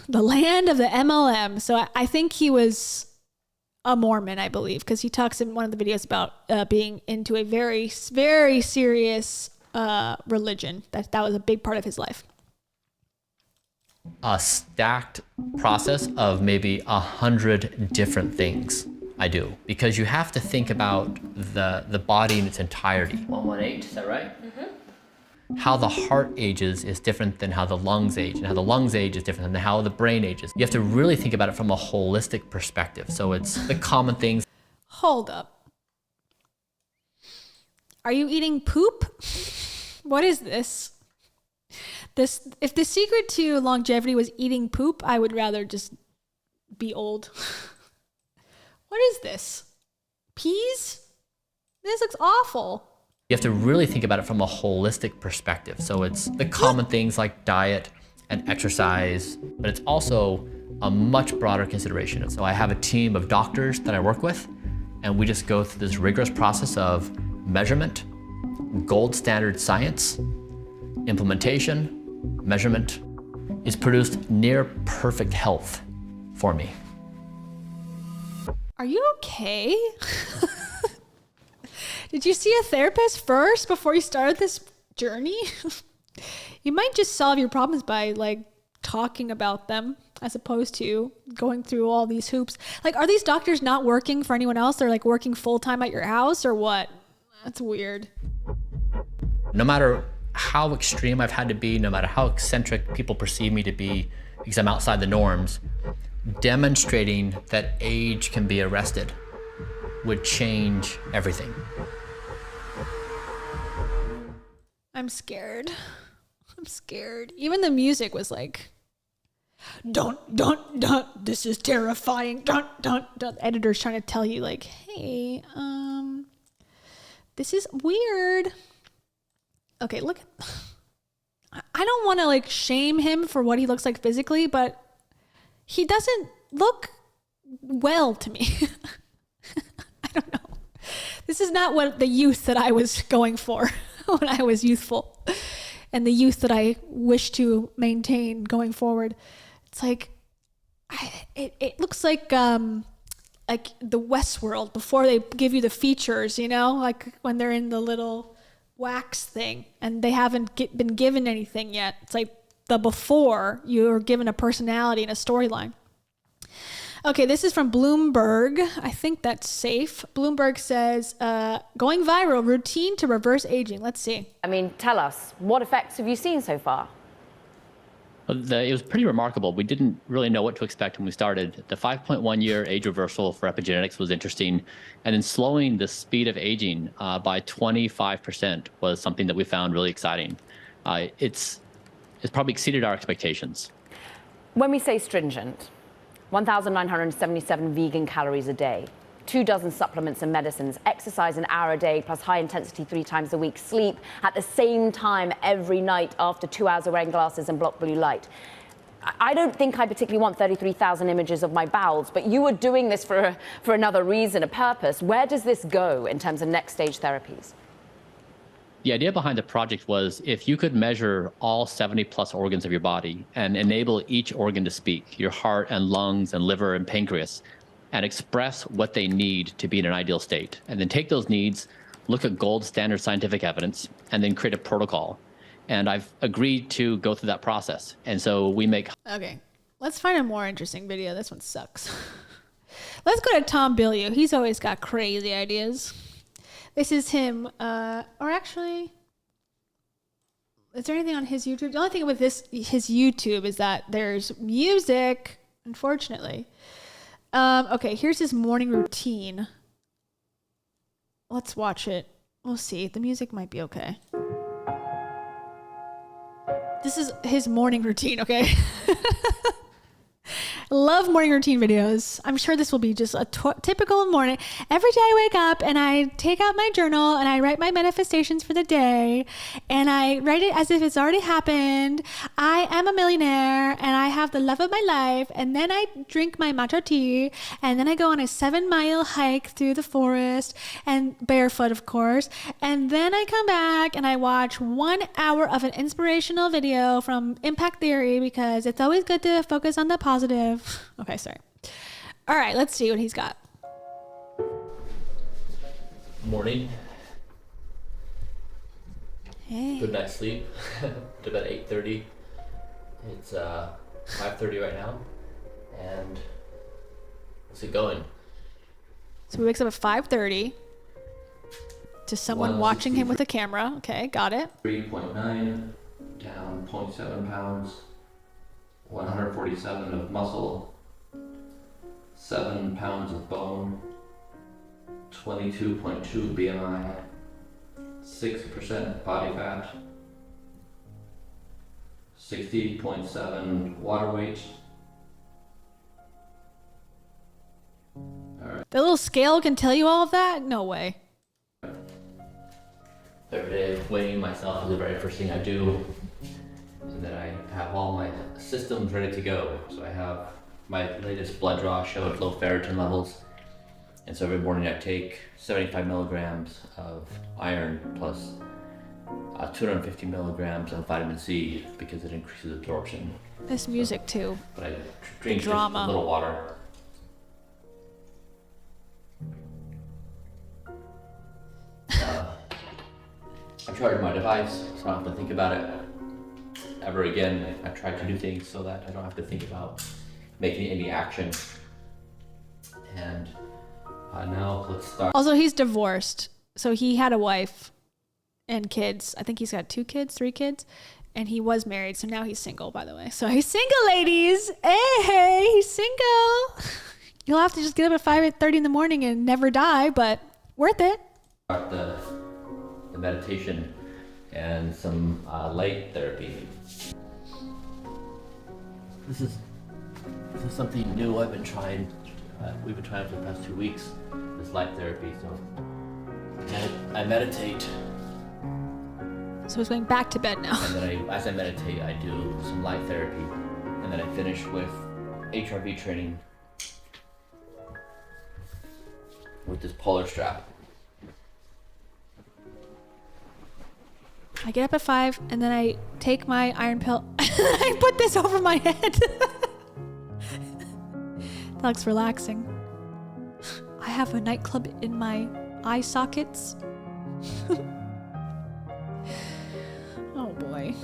the land of the MLM. So I think he was a Mormon, I believe, because he talks in one of the videos about being into a very, very serious religion. That was a big part of his life. A stacked process of maybe 100 different things I do, because you have to think about the body in its entirety. 118, is that right? Mm-hmm. How the heart ages is different than how the lungs age, and how the lungs age is different than how the brain ages. You have to really think about it from a holistic perspective. So it's the common things. Hold up. Are you eating poop? What is this? If the secret to longevity was eating poop, I would rather just be old. What is this? Peas? This looks awful. You have to really think about it from a holistic perspective. So it's the common things like diet and exercise, but it's also a much broader consideration. So I have a team of doctors that I work with, and we just go through this rigorous process of measurement, gold standard science, implementation, measurement. Is produced near perfect health for me. Are you okay? Did you see a therapist first before you started this journey? You might just solve your problems by like talking about them as opposed to going through all these hoops. Like, are these doctors not working for anyone else? They're like working full time at your house or what? That's weird. No matter how extreme I've had to be, no matter how eccentric people perceive me to be because I'm outside the norms, demonstrating that age can be arrested would change everything. I'm scared. I'm scared. Even the music was like, Don't, this is terrifying. Don't. The editor's trying to tell you, like, hey, this is weird. Okay, look. I don't want to, like, shame him for what he looks like physically, but he doesn't look well to me. I don't know. This is not what the youth that I was going for when I was youthful, and the youth that I wish to maintain going forward. It's like, it looks like the Westworld before they give you the features, you know, like when they're in the little wax thing and they haven't been given anything yet. It's like the before you're given a personality and a storyline. Okay, this is from Bloomberg. I think that's safe. Bloomberg says, going viral, routine to reverse aging. Let's see. I mean, tell us, what effects have you seen so far? It was pretty remarkable. We didn't really know what to expect when we started. The 5.1 year age reversal for epigenetics was interesting. And then slowing the speed of aging by 25% was something that we found really exciting. It's probably exceeded our expectations. When we say stringent, 1,977 vegan calories a day, 24 supplements and medicines, exercise an hour a day plus high intensity 3 times a week, sleep at the same time every night after 2 hours of wearing glasses and block blue light. I don't think I particularly want 33,000 images of my bowels, but you were doing this for another reason, a purpose. Where does this go in terms of next stage therapies? The idea behind the project was if you could measure all 70 plus organs of your body and enable each organ to speak, your heart and lungs and liver and pancreas, and express what they need to be in an ideal state, and then take those needs, look at gold standard scientific evidence, and then create a protocol. And I've agreed to go through that process. And so we make... Okay, let's find a more interesting video. This one sucks. Let's go to Tom Bilyeu. He's always got crazy ideas. This is him, or actually, is there anything on his YouTube? The only thing with his YouTube is that there's music, unfortunately. Okay, here's his morning routine. Let's watch it. We'll see. The music might be okay. This is his morning routine, okay? Love morning routine videos. I'm sure this will be just a typical morning. Every day I wake up and I take out my journal and I write my manifestations for the day, and I write it as if it's already happened. I am a millionaire and I have the love of my life, and then I drink my matcha tea, and then I go on a 7-mile hike through the forest, and barefoot of course, and then I come back and I watch 1 hour of an inspirational video from Impact Theory, because it's always good to focus on the positive. Okay, sorry. All right, let's see what he's got. Morning. Hey. Good night's sleep. To bed at 8:30. It's 5:30 right now, and let's get going. So he wakes up at 5:30 to someone watching him with a camera. Okay, got it. 3.9, down 0.7 pounds. 147 of muscle, 7 pounds of bone, 22.2 BMI, 6% body fat, 60.7 water weight. All right. The little scale can tell you all of that? No way. Every day weighing myself is the very first thing I do. And then I have all my systems ready to go. So I have my latest blood draw showed low ferritin levels. And so every morning I take 75 milligrams of iron plus 250 milligrams of vitamin C because it increases absorption. This music too. But I drink just drama. a little water. I charge my device so I don't have to think about it ever again. I try to do things so that I don't have to think about making any action. And now let's start. Also, he's divorced. So he had a wife and kids. I think he's got 2 kids, 3 kids. And he was married. So now he's single, by the way. So he's single, ladies. Hey, he's single. You'll have to just get up at 5:30 in the morning and never die, but worth it. Start the meditation and some light therapy. This is This is something new I've been trying. We've been trying for the past 2 weeks. This light therapy. So I meditate. So he's going back to bed now. And then as I meditate, I do some light therapy, and then I finish with HRV training with this polar strap. I get up at 5 and then I take my iron pill and I put this over my head. That looks relaxing. I have a nightclub in my eye sockets. Oh boy.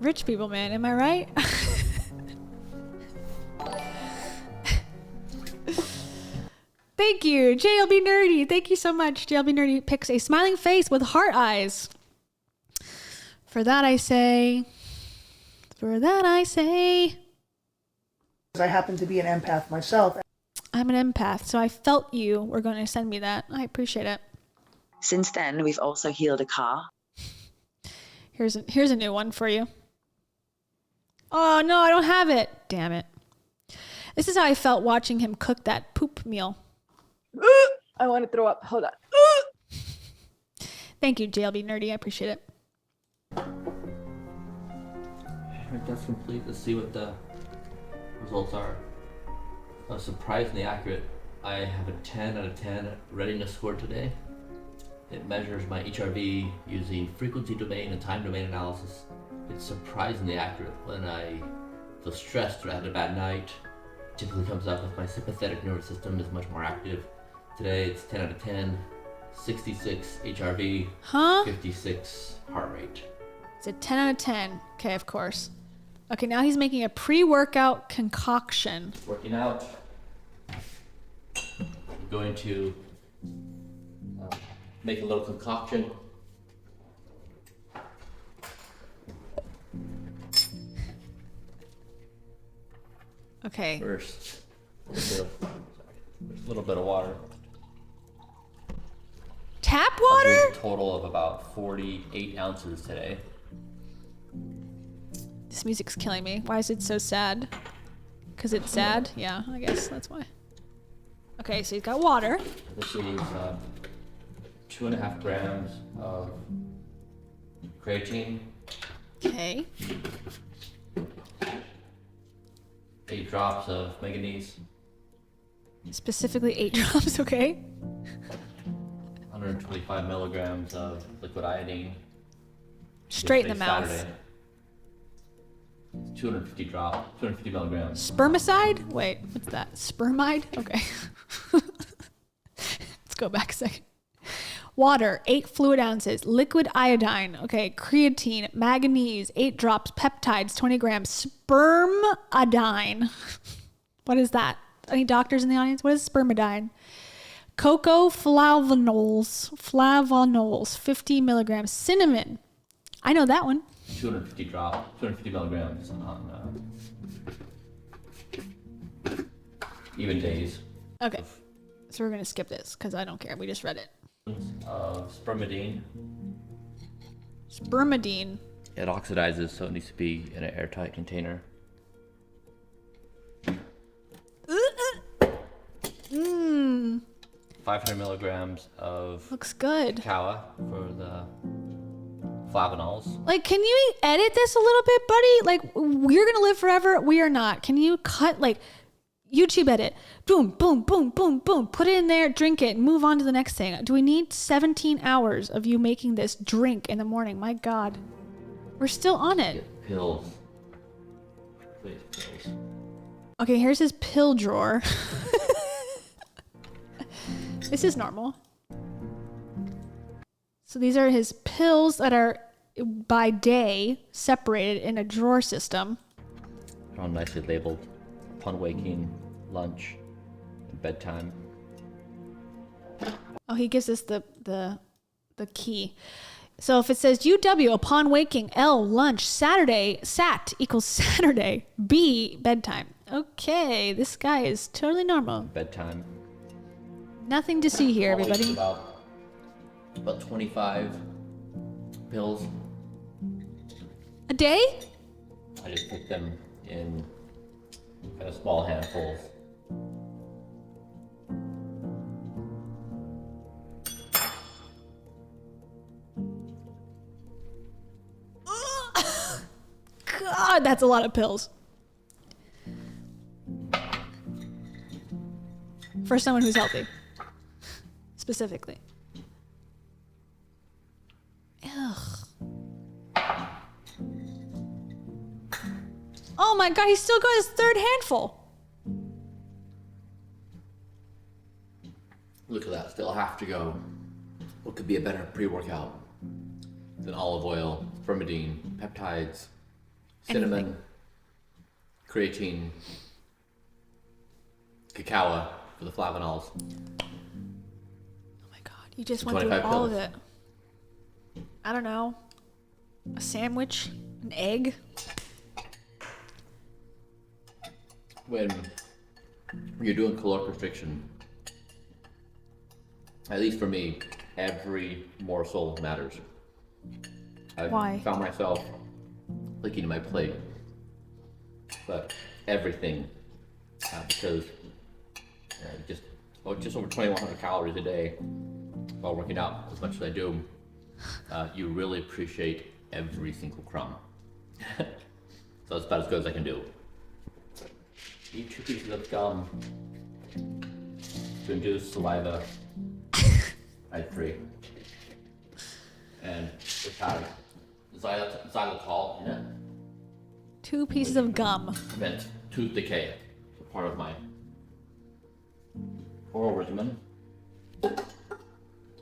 Rich people, man, am I right? Thank you, JLB Nerdy. Thank you so much. JLB Nerdy picks a smiling face with heart eyes. For that I say. I happen to be an empath myself. I'm an empath, so I felt you were going to send me that. I appreciate it. Since then, we've also healed a car. Here's a new one for you. Oh no, I don't have it. Damn it. This is how I felt watching him cook that poop meal. I want to throw up. Hold on. Thank you, JLB Nerdy. I appreciate it. Alright, that's complete. Let's see what the results are. Surprisingly accurate. I have a 10 out of 10 readiness score today. It measures my HRV using frequency domain and time domain analysis. It's surprisingly accurate. When I feel stressed or I had a bad night, it typically comes up if my sympathetic nervous system is much more active. Today it's 10 out of 10, 66 HRV, 56 heart rate. It's a 10 out of 10. Okay, of course. Okay, now he's making a pre-workout concoction. Working out. I'm going to make a little concoction. Okay. First, a little bit of water. Tap water? A total of about 48 ounces today. This music's killing me. Why is it so sad? Because it's sad? Yeah, I guess that's why. Okay, so he's got water. This is 2.5 grams of creatine. Okay. 8 drops of manganese. Specifically 8 drops, okay. 125 milligrams of liquid iodine. Straight in the mouth. Saturday. 250 milligrams. Spermicide? Wait, what's that? Spermide? Okay. Let's go back a second. Water, 8 fluid ounces. Liquid iodine. Okay. Creatine, manganese, 8 drops. Peptides, 20 grams. Spermadine. What is that? Any doctors in the audience? What is spermadine? Cocoa flavonols, 50 milligrams. Cinnamon. I know that one. 250 milligrams on even days. Okay. So we're going to skip this because I don't care. We just read it. Spermidine. Spermidine. It oxidizes, so it needs to be in an airtight container. 500 milligrams of looks good. Cacao for the flavonols. Like, can you edit this a little bit, buddy? Like, we're gonna live forever. We are not. Can you cut, like, YouTube edit? Boom, boom, boom, boom, boom. Put it in there, drink it, and move on to the next thing. Do we need 17 hours of you making this drink in the morning? My God. We're still on it. Get pills. Please, pills. Okay, here's his pill drawer. This is normal. So these are his pills that are by day separated in a drawer system. They're all nicely labeled. Upon waking, lunch, and bedtime. Oh, he gives us the key. So if it says UW upon waking, L lunch, Saturday, SAT equals Saturday, B bedtime. Okay, this guy is totally normal. Bedtime. Nothing to see here, Always everybody. About 25 pills. A day? I just put them in kind of small handfuls. God, that's a lot of pills. For someone who's healthy. Specifically. Ugh. Oh my God, he's still got his third handful. Look at that, still half to go. What could be a better pre-workout than olive oil, spermidine, peptides, cinnamon, creatine, cacao for the flavonols. Oh my God, you just went through all of it. I don't know. A sandwich, an egg. When you're doing caloric restriction, at least for me, every morsel matters. I've found myself looking at my plate, but everything, because just over 2,100 calories a day while working out as much as I do, you really appreciate every single crumb. So that's about as good as I can do. Eat 2 pieces of gum to induce saliva. I had 3. And it had xylitol in it. 2 pieces of gum. Prevent tooth decay. So part of my oral regimen.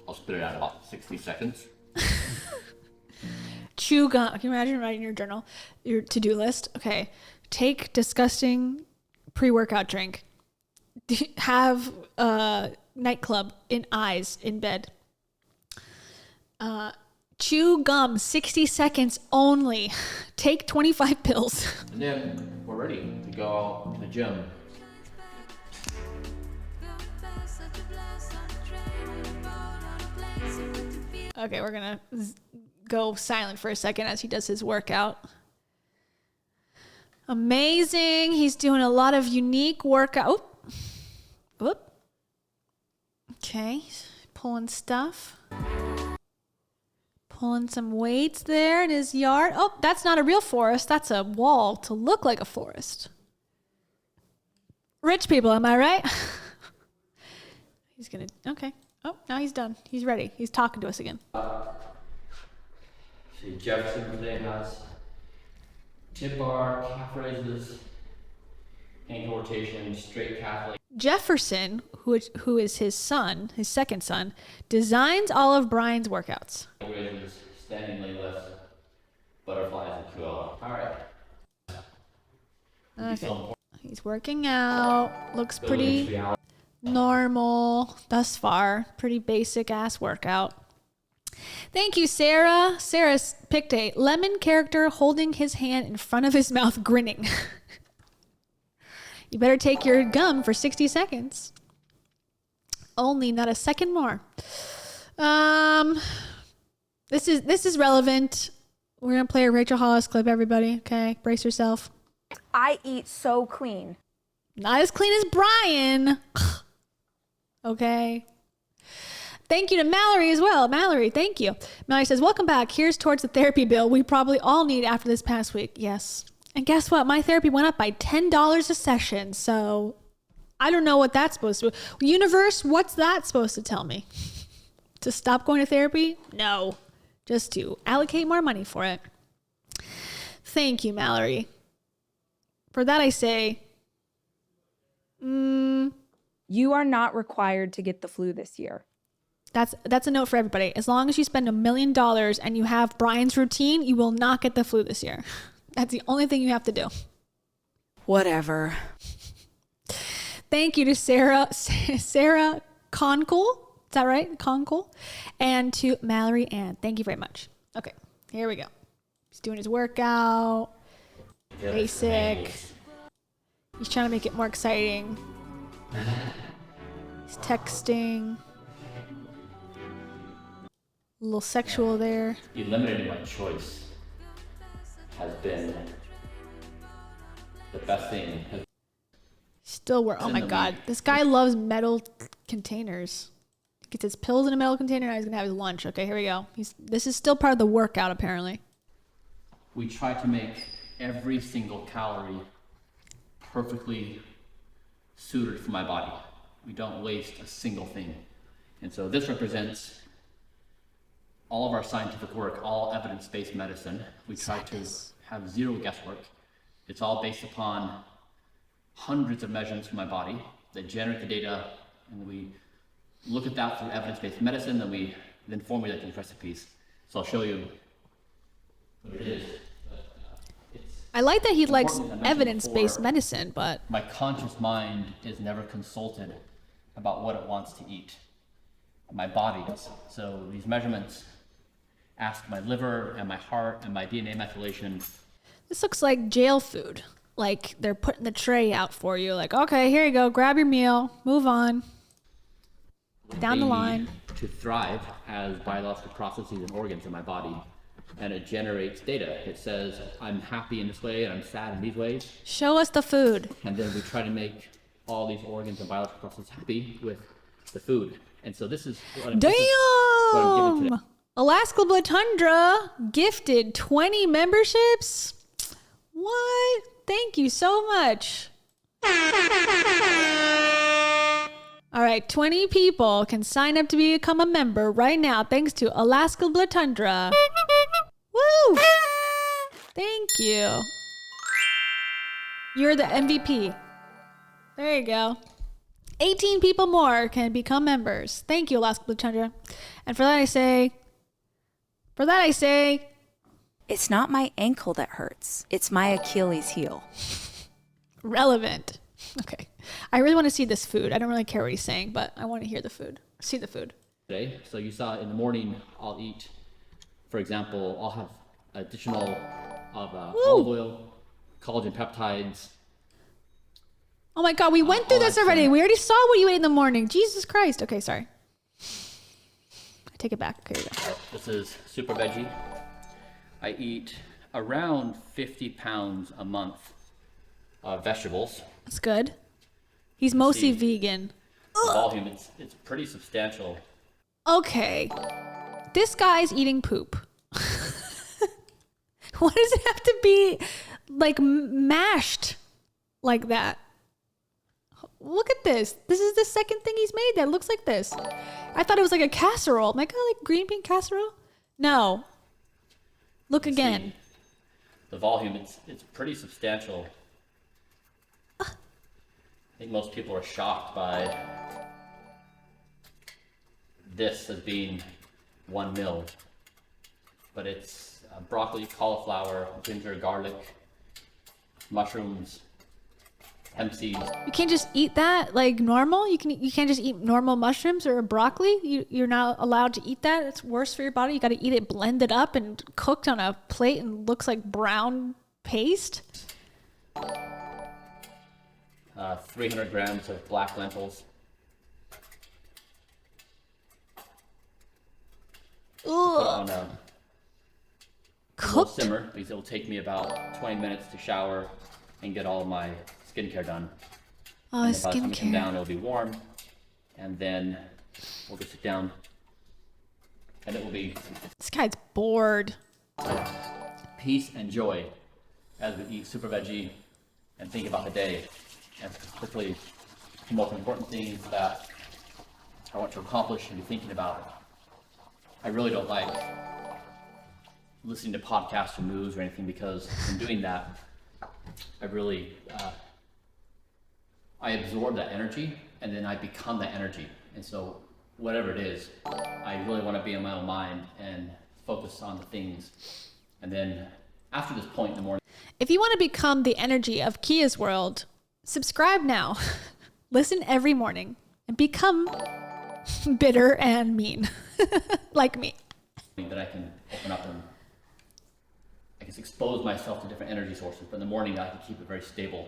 I'll spit it out in about 60 seconds. Chew gum. Can you imagine writing your journal, your to-do list? Okay. Take disgusting pre-workout drink. Have a nightclub in eyes in bed. Chew gum 60 seconds only. Take 25 pills. And then we're ready to go to the gym. Okay, we're gonna go silent for a second as he does his workout. Amazing. He's doing a lot of unique workout. Whoop. Okay, pulling stuff. Pulling some weights there in his yard. Oh, that's not a real forest. That's a wall to look like a forest. Rich people, am I right? He's gonna, okay. Oh, now he's done. He's ready. He's talking to us again. See, Jefferson today has tip bar, calf raises, ankle rotation, straight calf leg. Jefferson, who is his son, his second son, designs all of Brian's workouts. Raises, standing leg lifts, butterflies, and QL. All right. Okay. He's working out. Looks pretty normal thus far. Pretty basic ass workout. Thank you, Sarah. Sarah picked a lemon character holding his hand in front of his mouth, grinning. You better take your gum for 60 seconds. Only, not a second more. This is relevant. We're gonna play a Rachel Hollis clip, everybody. Okay, brace yourself. I eat so clean. Not as clean as Brian. Okay. Thank you to Mallory as well. Mallory, thank you. Mallory says, welcome back. Here's towards the therapy bill we probably all need after this past week. Yes. And guess what? My therapy went up by $10 a session. So I don't know what that's supposed to do. Universe, what's that supposed to tell me? To stop going to therapy? No. Just to allocate more money for it. Thank you, Mallory. For that I say, you are not required to get the flu this year. That's a note for everybody. As long as you spend $1 million and you have Brian's routine, you will not get the flu this year. That's the only thing you have to do. Whatever. Thank you to Sarah Conkle. Is that right? Conkle. And to Mallory Ann. Thank you very much. Okay, here we go. He's doing his workout. Basic. He's trying to make it more exciting. He's texting. A little sexual there. Eliminating my choice has been the best thing. Still work. Oh my God. This guy loves metal containers. He gets his pills in a metal container. Now he's going to have his lunch. Okay, here we go. This is still part of the workout, apparently. We try to make every single calorie perfectly suited for my body. We don't waste a single thing. And so this represents all of our scientific work, all evidence-based medicine. We try to have zero guesswork. It's all based upon hundreds of measurements from my body that generate the data, and we look at that through evidence-based medicine, and we then formulate these recipes. So I'll show you what it is. I like that he likes evidence-based medicine, but my conscious mind is never consulted about what it wants to eat. My body does. So these measurements ask my liver and my heart and my DNA methylation. this looks like jail food. Like they're putting the tray out for you. Like, okay, here you go. Grab your meal. Move on. Down the line. To thrive as biological processes and organs in my body. And it generates data. It says, I'm happy in this way and I'm sad in these ways. Show us the food. And then we try to make all these organs and biological processes happy with the food. And so this is what I'm giving today. Alaska Blood Tundra gifted 20 memberships. What? Thank you so much. All right, 20 people can sign up to become a member right now thanks to Alaska Blood Tundra. Woo! Thank you. You're the MVP. There you go. 18 people more can become members. Thank you, Alaska Blood Tundra. And for that I say, it's not my ankle that hurts. It's my Achilles heel. Relevant. Okay. I really want to see this food. I don't really care what he's saying, but I want to hear the food. See the food. Today, so you saw in the morning, I'll eat, for example, I'll have additional of olive oil, collagen peptides. Oh my God, we went through this already. We already saw what you ate in the morning. Jesus Christ. Okay, sorry. I take it back. Okay, here we go. This is super veggie. I eat around 50 pounds a month of vegetables. That's good. He's mostly vegan. The volume, it's pretty substantial. Okay. This guy's eating poop. Why does it have to be like mashed like that? Look at this. This is the second thing he's made that looks like this. I thought it was like a casserole. I'm like, oh, like green bean casserole? No. Look again. The volume, it's pretty substantial. I think most people are shocked by this as being 1 ml. But it's broccoli, cauliflower, ginger, garlic, mushrooms, hemp seeds. You can't just eat that like normal? You can't just eat normal mushrooms or broccoli? You're not allowed to eat that? It's worse for your body. You got to eat it blended up and cooked on a plate and looks like brown paste? 300 grams of black lentils. Put on a low simmer because it will take me about 20 minutes to shower and get all of my skincare done. Oh, and by the time it skincare. comes down, it'll be warm, and then we'll go sit down, and it will be This guy's bored. peace and joy as we eat super veggie and think about the day, and particularly the most important things that I want to accomplish and be thinking about. I really don't like listening to podcasts or news or anything because in doing that, I really I absorb that energy and then I become that energy. And so whatever it is, I really want to be in my own mind and focus on the things. And then after this point in the morning, If you want to become the energy of Kia's world, subscribe now. Listen every morning and become bitter and mean like me. that I can open up and I can expose myself to different energy sources, but in the morning I can keep it very stable.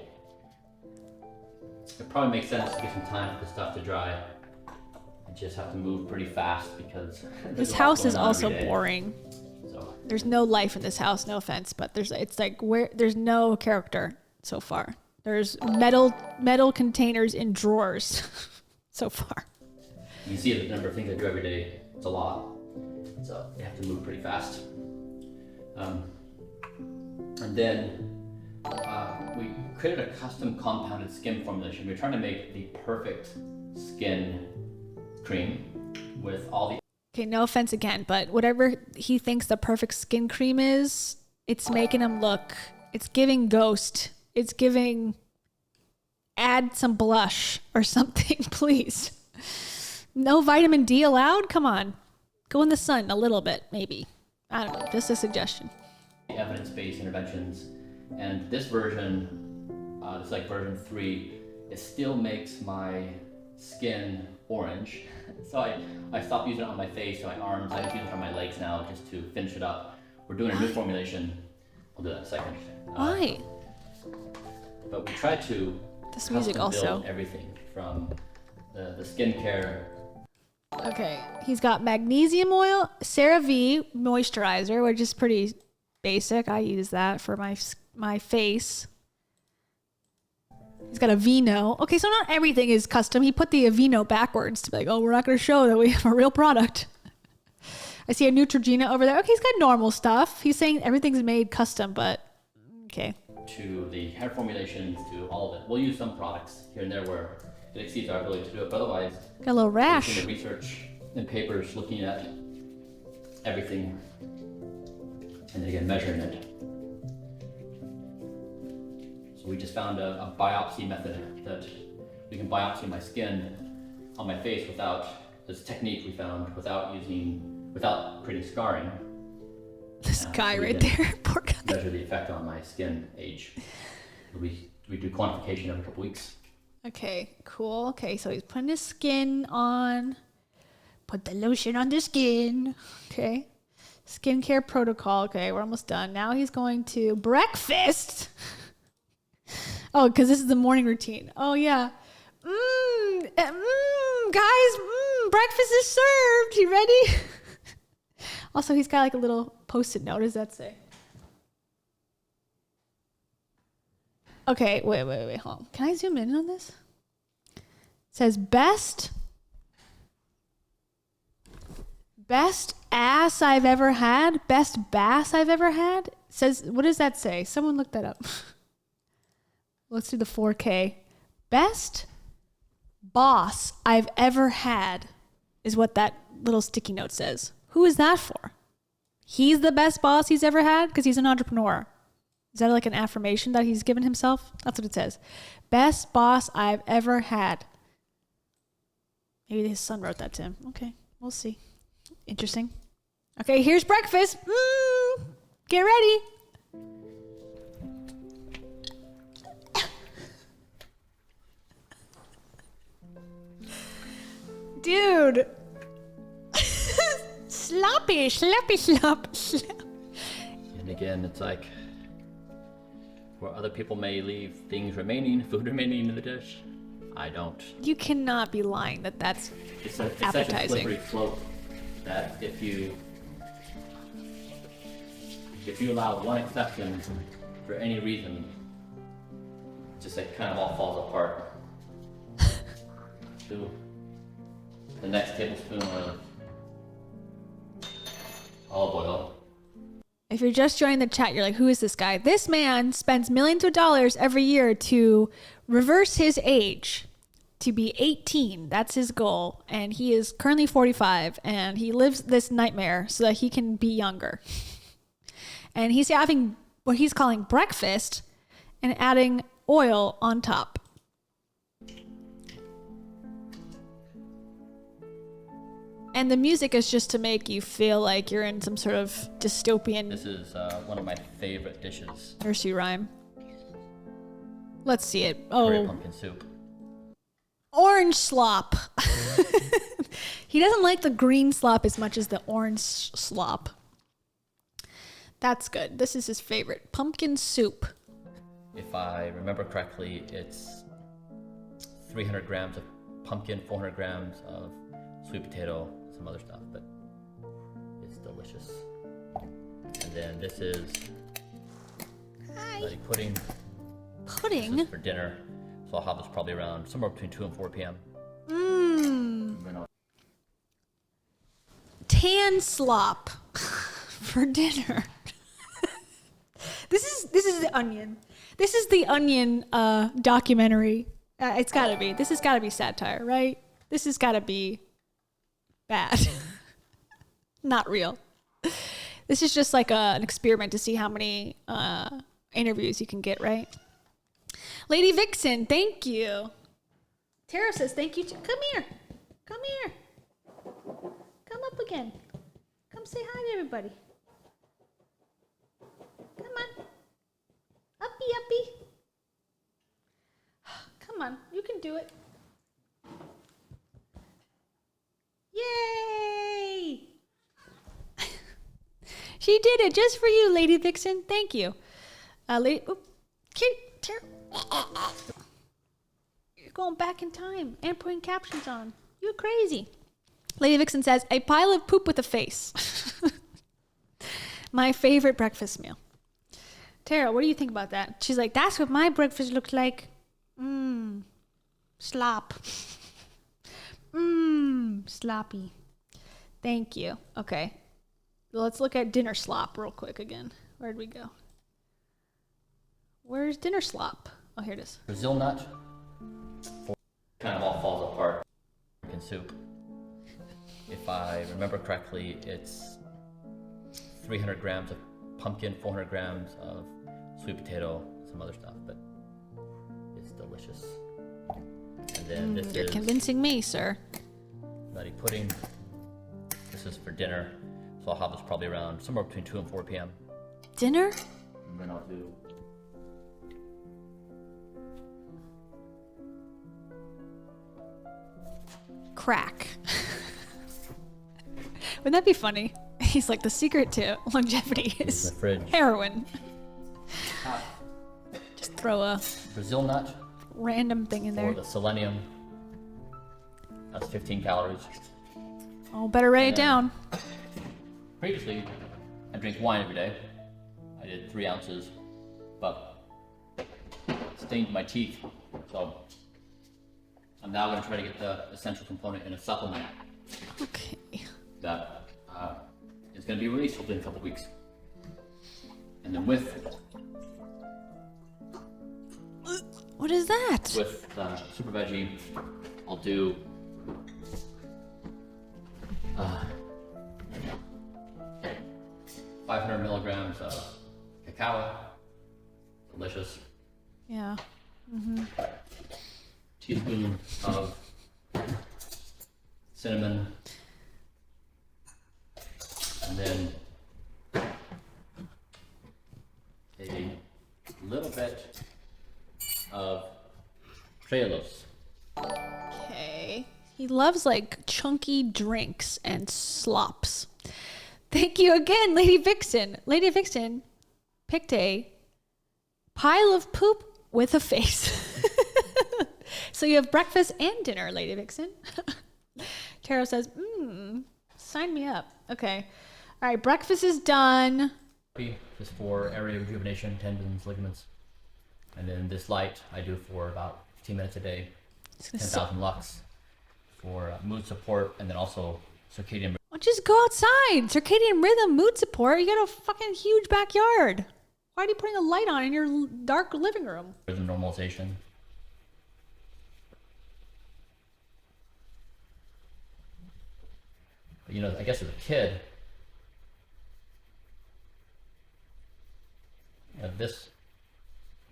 It probably makes sense to give some time for the stuff to dry. I just have to move pretty fast because This house is also boring. There's no life in this house, no offense, but there's no character so far. There's metal containers in drawers so far. You can see the number of things I do every day. It's a lot. So you have to move pretty fast. And then we created a custom compounded skin formulation. We're trying to make the perfect skin cream with all the... Okay, no offense again, but whatever he thinks the perfect skin cream is, it's making him look, it's giving ghost. It's giving add some blush or something, please. No vitamin D allowed? Come on. Go in the sun a little bit, maybe. I don't know, just a suggestion. Evidence-based interventions. And this version, it's like version 3, it still makes my skin orange. So I stopped using it on my face and my arms. I just use it on my legs now just to finish it up. We're doing a new formulation. I'll do that in a second. Why? But we try to this music also build everything from the skincare. Okay, he's got magnesium oil, CeraVe moisturizer, which is pretty basic. I use that for my face. He's got Aveeno. Okay, so not everything is custom. He put the Aveeno backwards to be like, oh, we're not going to show that we have a real product. I see a Neutrogena over there. Okay, he's got normal stuff. He's saying everything's made custom, but okay. To the hair formulations, to all of it. We'll use some products here and there where it exceeds our ability to do it, but otherwise, got a little rash. The research and papers looking at everything, and then again measuring it. So we just found a biopsy method that we can biopsy my skin on my face without this technique we found without creating scarring. This guy right there, poor guy. Measure the effect on my skin age. We do quantification every couple weeks. Okay, cool. Okay, so he's putting his skin on. Put the lotion on the skin. Okay. Skincare protocol. Okay, we're almost done. Now he's going to breakfast. Oh, because this is the morning routine. Oh, yeah. Guys, breakfast is served. You ready? Also, he's got like a little post-it note. What does that say? Okay, wait, hold on. Can I zoom in on this? It says best ass I've ever had. Best bass I've ever had. It says, what does that say? Someone look that up. Let's do the 4K. Best boss I've ever had is what that little sticky note says. Who is that for? He's the best boss he's ever had because he's an entrepreneur. Is that like an affirmation that he's given himself? That's what it says. Best boss I've ever had. Maybe his son wrote that to him. Okay, we'll see. Interesting. Okay, here's breakfast. Get ready. Dude. Sloppy, sloppy, slop, slop. And again, it's like where other people may leave things remaining, food remaining in the dish, I don't. You cannot be lying that that's it's appetizing. Such a slippery slope that if you allow one exception for any reason, it just like kind of all falls apart. To the next tablespoon of olive oil. If you're just joining the chat, you're like, who is this guy? This man spends millions of dollars every year to reverse his age to be 18. That's his goal. And he is currently 45 and he lives this nightmare so that he can be younger. And he's having what he's calling breakfast and adding oil on top. And the music is just to make you feel like you're in some sort of dystopian... This is one of my favorite dishes. Nursery rhyme. Let's see it. Oh. Curry pumpkin soup. Orange slop. He doesn't like the green slop as much as the orange slop. That's good. This is his favorite. Pumpkin soup. If I remember correctly, it's 300 grams of pumpkin, 400 grams of sweet potato, some other stuff, but it's delicious. And then this is nutty pudding. Pudding? This is for dinner, so I'll have this probably around somewhere between 2 and 4 p.m. Tan slop for dinner. This is the Onion. This is the Onion documentary. It's got to be. This has got to be satire, right? This has got to be bad. Not real. This is just like an experiment to see how many interviews you can get, right? Lady Vixen, thank you. Tara says thank you. Come here. Come here. Come up again. Come say hi to everybody. Come on. Uppy, uppy. Come on. You can do it. Yay! She did it just for you, Lady Vixen. Thank you. You're going back in time and putting captions on. You're crazy. Lady Vixen says, a pile of poop with a face. My favorite breakfast meal. Tara, what do you think about that? She's like, that's what my breakfast looks like. Slop. Sloppy. Thank you. Okay. Well, let's look at dinner slop real quick again. Where'd we go? Where's dinner slop? Oh, here it is. Brazil nut. Kind of all falls apart. American soup. If I remember correctly, it's 300 grams of pumpkin, 400 grams of sweet potato, some other stuff, but it's delicious. And then this You're is convincing me, sir. nutty pudding. This is for dinner, so I'll have this probably around somewhere between 2 and 4 p.m. Dinner? And then I'll do Crack. Wouldn't that be funny? He's like, the secret to longevity is heroin. Just throw a Brazil nut random thing in for there. the selenium. That's 15 calories. Oh, better write it down. Previously, I drink wine every day. I did 3 ounces, but it stained my teeth. So I'm now going to try to get the essential component in a supplement. Okay. That is going to be released hopefully in a couple weeks. And then with what is that? With super veggie, I'll do 500 milligrams of cacao. Delicious. Yeah. Teaspoon of cinnamon. And then a little bit of trehalose. Okay. He loves like chunky drinks and slops. Thank you again, Lady Vixen. Lady Vixen picked a pile of poop with a face. So you have breakfast and dinner, Lady Vixen. Taro says, sign me up. Okay. All right, breakfast is done. Just for area rejuvenation, tendons, ligaments. And then this light I do for about 15 minutes a day. 10,000 lux for mood support, and then also circadian. Well, just go outside. Circadian rhythm, mood support. You got a fucking huge backyard. Why are you putting a light on in your dark living room? Rhythm normalization. But, you know, I guess as a kid, you know, this,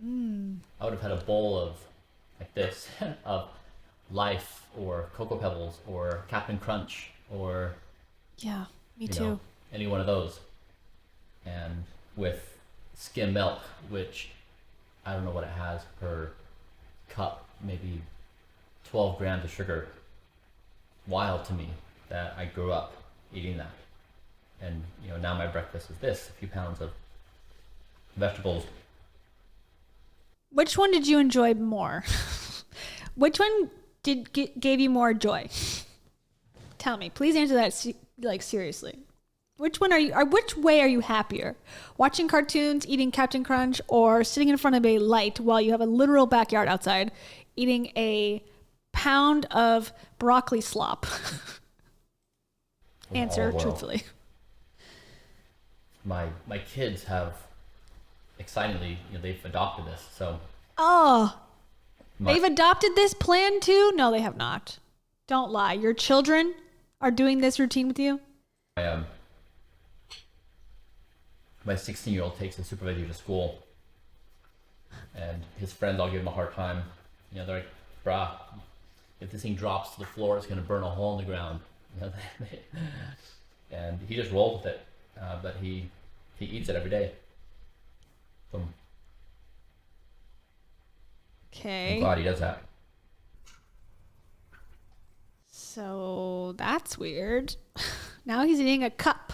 I would have had a bowl of, like this, of Life or Cocoa Pebbles or Captain Crunch or Yeah, me you too. know, any one of those, and with skim milk, which I don't know what it has per cup, maybe 12 grams of sugar. Wild to me that I grew up eating that, and you know, now my breakfast is this: a few pounds of vegetables. Which one did you enjoy more? Which one gave you more joy? Tell me, please answer that like seriously. Which one are you? Or which way are you happier? Watching cartoons, eating Captain Crunch, or sitting in front of a light while you have a literal backyard outside, eating a pound of broccoli slop? Answer truthfully. My kids have, excitingly, they've adopted this. So. Oh, they've adopted this plan too? No, they have not. Don't lie. Your children are doing this routine with you? My 16-year-old takes the super veggie to school, and his friends all give him a hard time. They're like, "Brah, if this thing drops to the floor, it's going to burn a hole in the ground." And he just rolls with it, but he eats it every day. Boom. Okay. I'm glad he does that. So that's weird. Now he's eating a cup.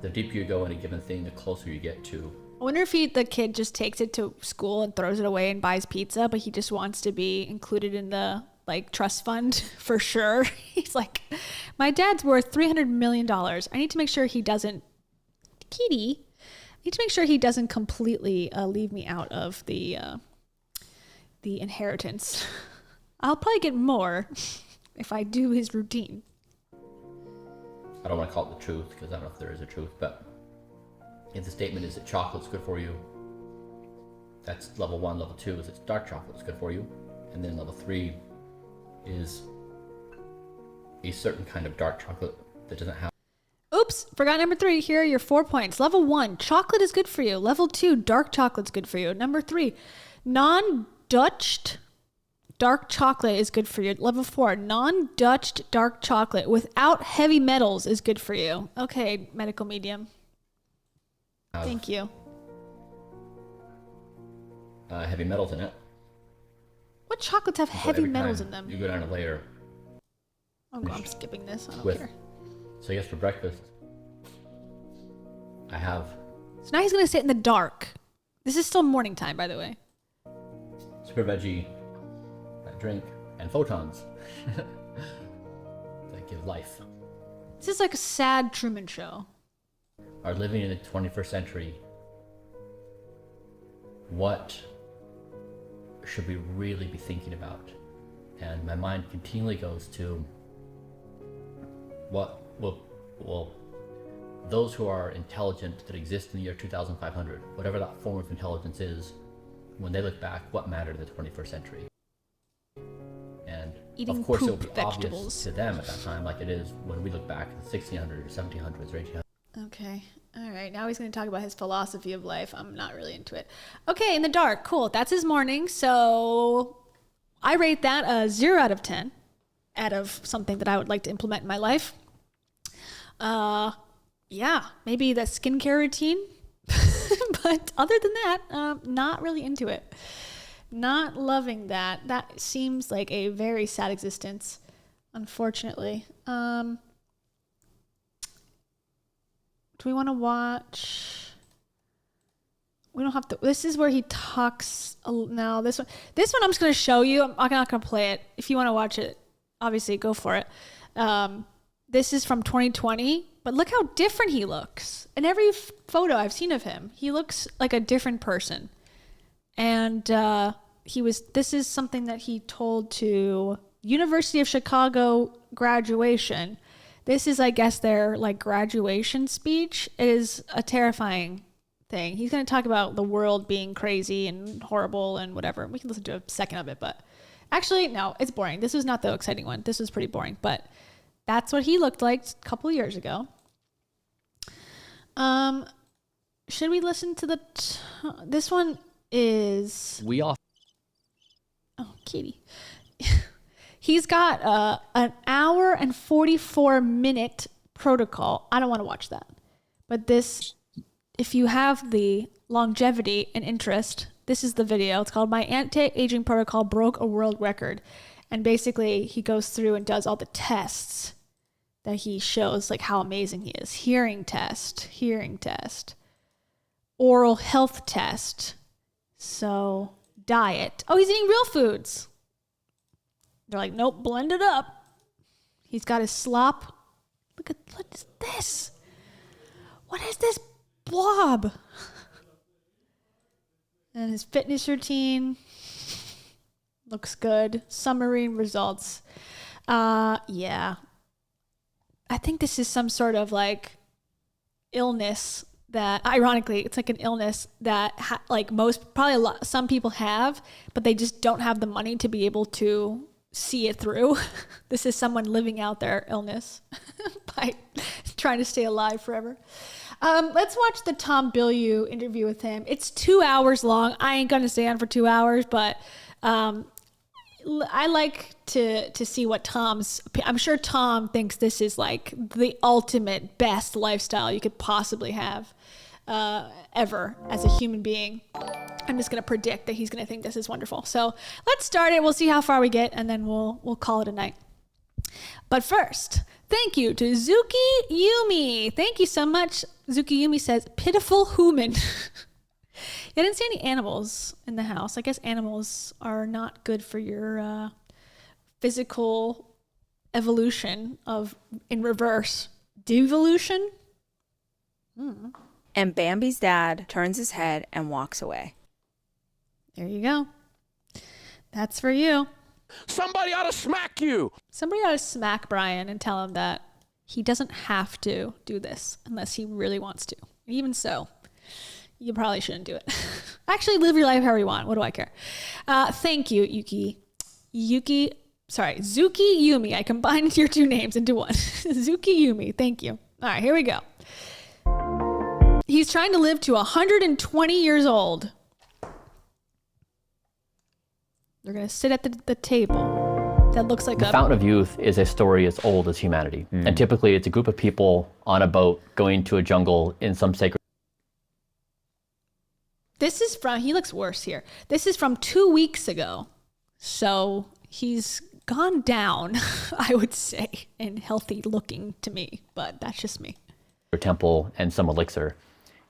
The deeper you go in a given thing, the closer you get to. I wonder if the kid just takes it to school and throws it away and buys pizza, but he just wants to be included in the trust fund for sure. He's like, my dad's worth $300 million. I need to make sure he doesn't, Kitty, I need to make sure he doesn't completely leave me out of the inheritance. I'll probably get more if I do his routine. I don't want to call it the truth because I don't know if there is a truth, but if the statement is that chocolate's good for you, that's level 1. Level 2 is that dark chocolate's good for you. And then level 3 is a certain kind of dark chocolate that doesn't have. Oops, forgot number 3. Here are your 4 points. Level 1, chocolate is good for you. Level 2, dark chocolate's good for you. Number 3, non-Dutched dark chocolate is good for you. Level 4, non-Dutched dark chocolate without heavy metals is good for you. Okay, medical medium. Thank you. Heavy metals in it. What chocolates have heavy metals in them? You go down a layer. Oh, I'm skipping this. I don't care. So I guess for breakfast, I have. So now he's going to sit in the dark. This is still morning time, by the way. Super veggie, drink, and photons that give life. This is like a sad Truman Show. Are living in the 21st century. What should we really be thinking about? And my mind continually goes to what will those who are intelligent that exist in the year 2500, whatever that form of intelligence is, when they look back, what mattered in the 21st century? And eating of course, it'll be vegetables. obvious to them at that time, like it is when we look back in the 1600s or 1700s or 1800s. Okay. All right. Now he's going to talk about his philosophy of life. I'm not really into it. Okay. In the dark. Cool. That's his morning. So I rate that a 0 out of 10 out of something that I would like to implement in my life. Yeah, maybe the skincare routine. But other than that, not really into it. Not loving that. That seems like a very sad existence, unfortunately. Do we want to watch? We don't have to. This is where he talks. No, this one I'm just going to show you. I'm not going to play it. If you want to watch it, obviously go for it. This is from 2020, but look how different he looks. In every photo I've seen of him, he looks like a different person. And this is something that he told to University of Chicago graduation. This is, I guess, their graduation speech. It is a terrifying thing. He's going to talk about the world being crazy and horrible and whatever. We can listen to a second of it, but actually, no, it's boring. This was not the exciting one. This was pretty boring, but that's what he looked like a couple of years ago. Should we listen to this one is... Oh, Katie. He's got an hour and 44-minute protocol. I don't want to watch that. But this, if you have the longevity and interest, this is the video. It's called My Anti-Aging Protocol Broke a World Record. And basically, he goes through and does all the tests that he shows, like how amazing he is. Hearing test, oral health test. So, diet. Oh, he's eating real foods. They're like, nope, blend it up. He's got his slop. What is this? What is this blob? And his fitness routine looks good. Summary results. Yeah. I think this is some sort of like illness that, ironically, it's like an illness that some people have, but they just don't have the money to be able to see it through. This is someone living out their illness by trying to stay alive forever. Let's watch the Tom Bilyeu interview with him. It's 2 hours long. I ain't gonna stay on for 2 hours, but I like to see what I'm sure Tom thinks this is like the ultimate best lifestyle you could possibly have ever as a human being. I'm just going to predict that he's going to think this is wonderful. So let's start it. We'll see how far we get, and then we'll call it a night. But first, thank you to Zuki Yumi. Thank you so much. Zuki Yumi says, pitiful human. I didn't see any animals in the house. I guess animals are not good for your physical evolution in reverse. Devolution? And Bambi's dad turns his head and walks away. There you go. That's for you. Somebody ought to smack you. Somebody ought to smack Brian and tell him that he doesn't have to do this unless he really wants to. Even so, you probably shouldn't do it. Actually, live your life however you want. What do I care? Thank you, Zuki Yumi. I combined your two names into one. Zuki Yumi. Thank you. All right, here we go. He's trying to live to 120 years old. They're going to sit at the table. That looks like The Fountain of Youth is a story as old as humanity. And typically it's a group of people on a boat going to a jungle in some sacred... This is from, he looks worse here. This is from 2 weeks ago. So he's gone down, I would say, and healthy looking to me, but that's just me. temple and some elixir.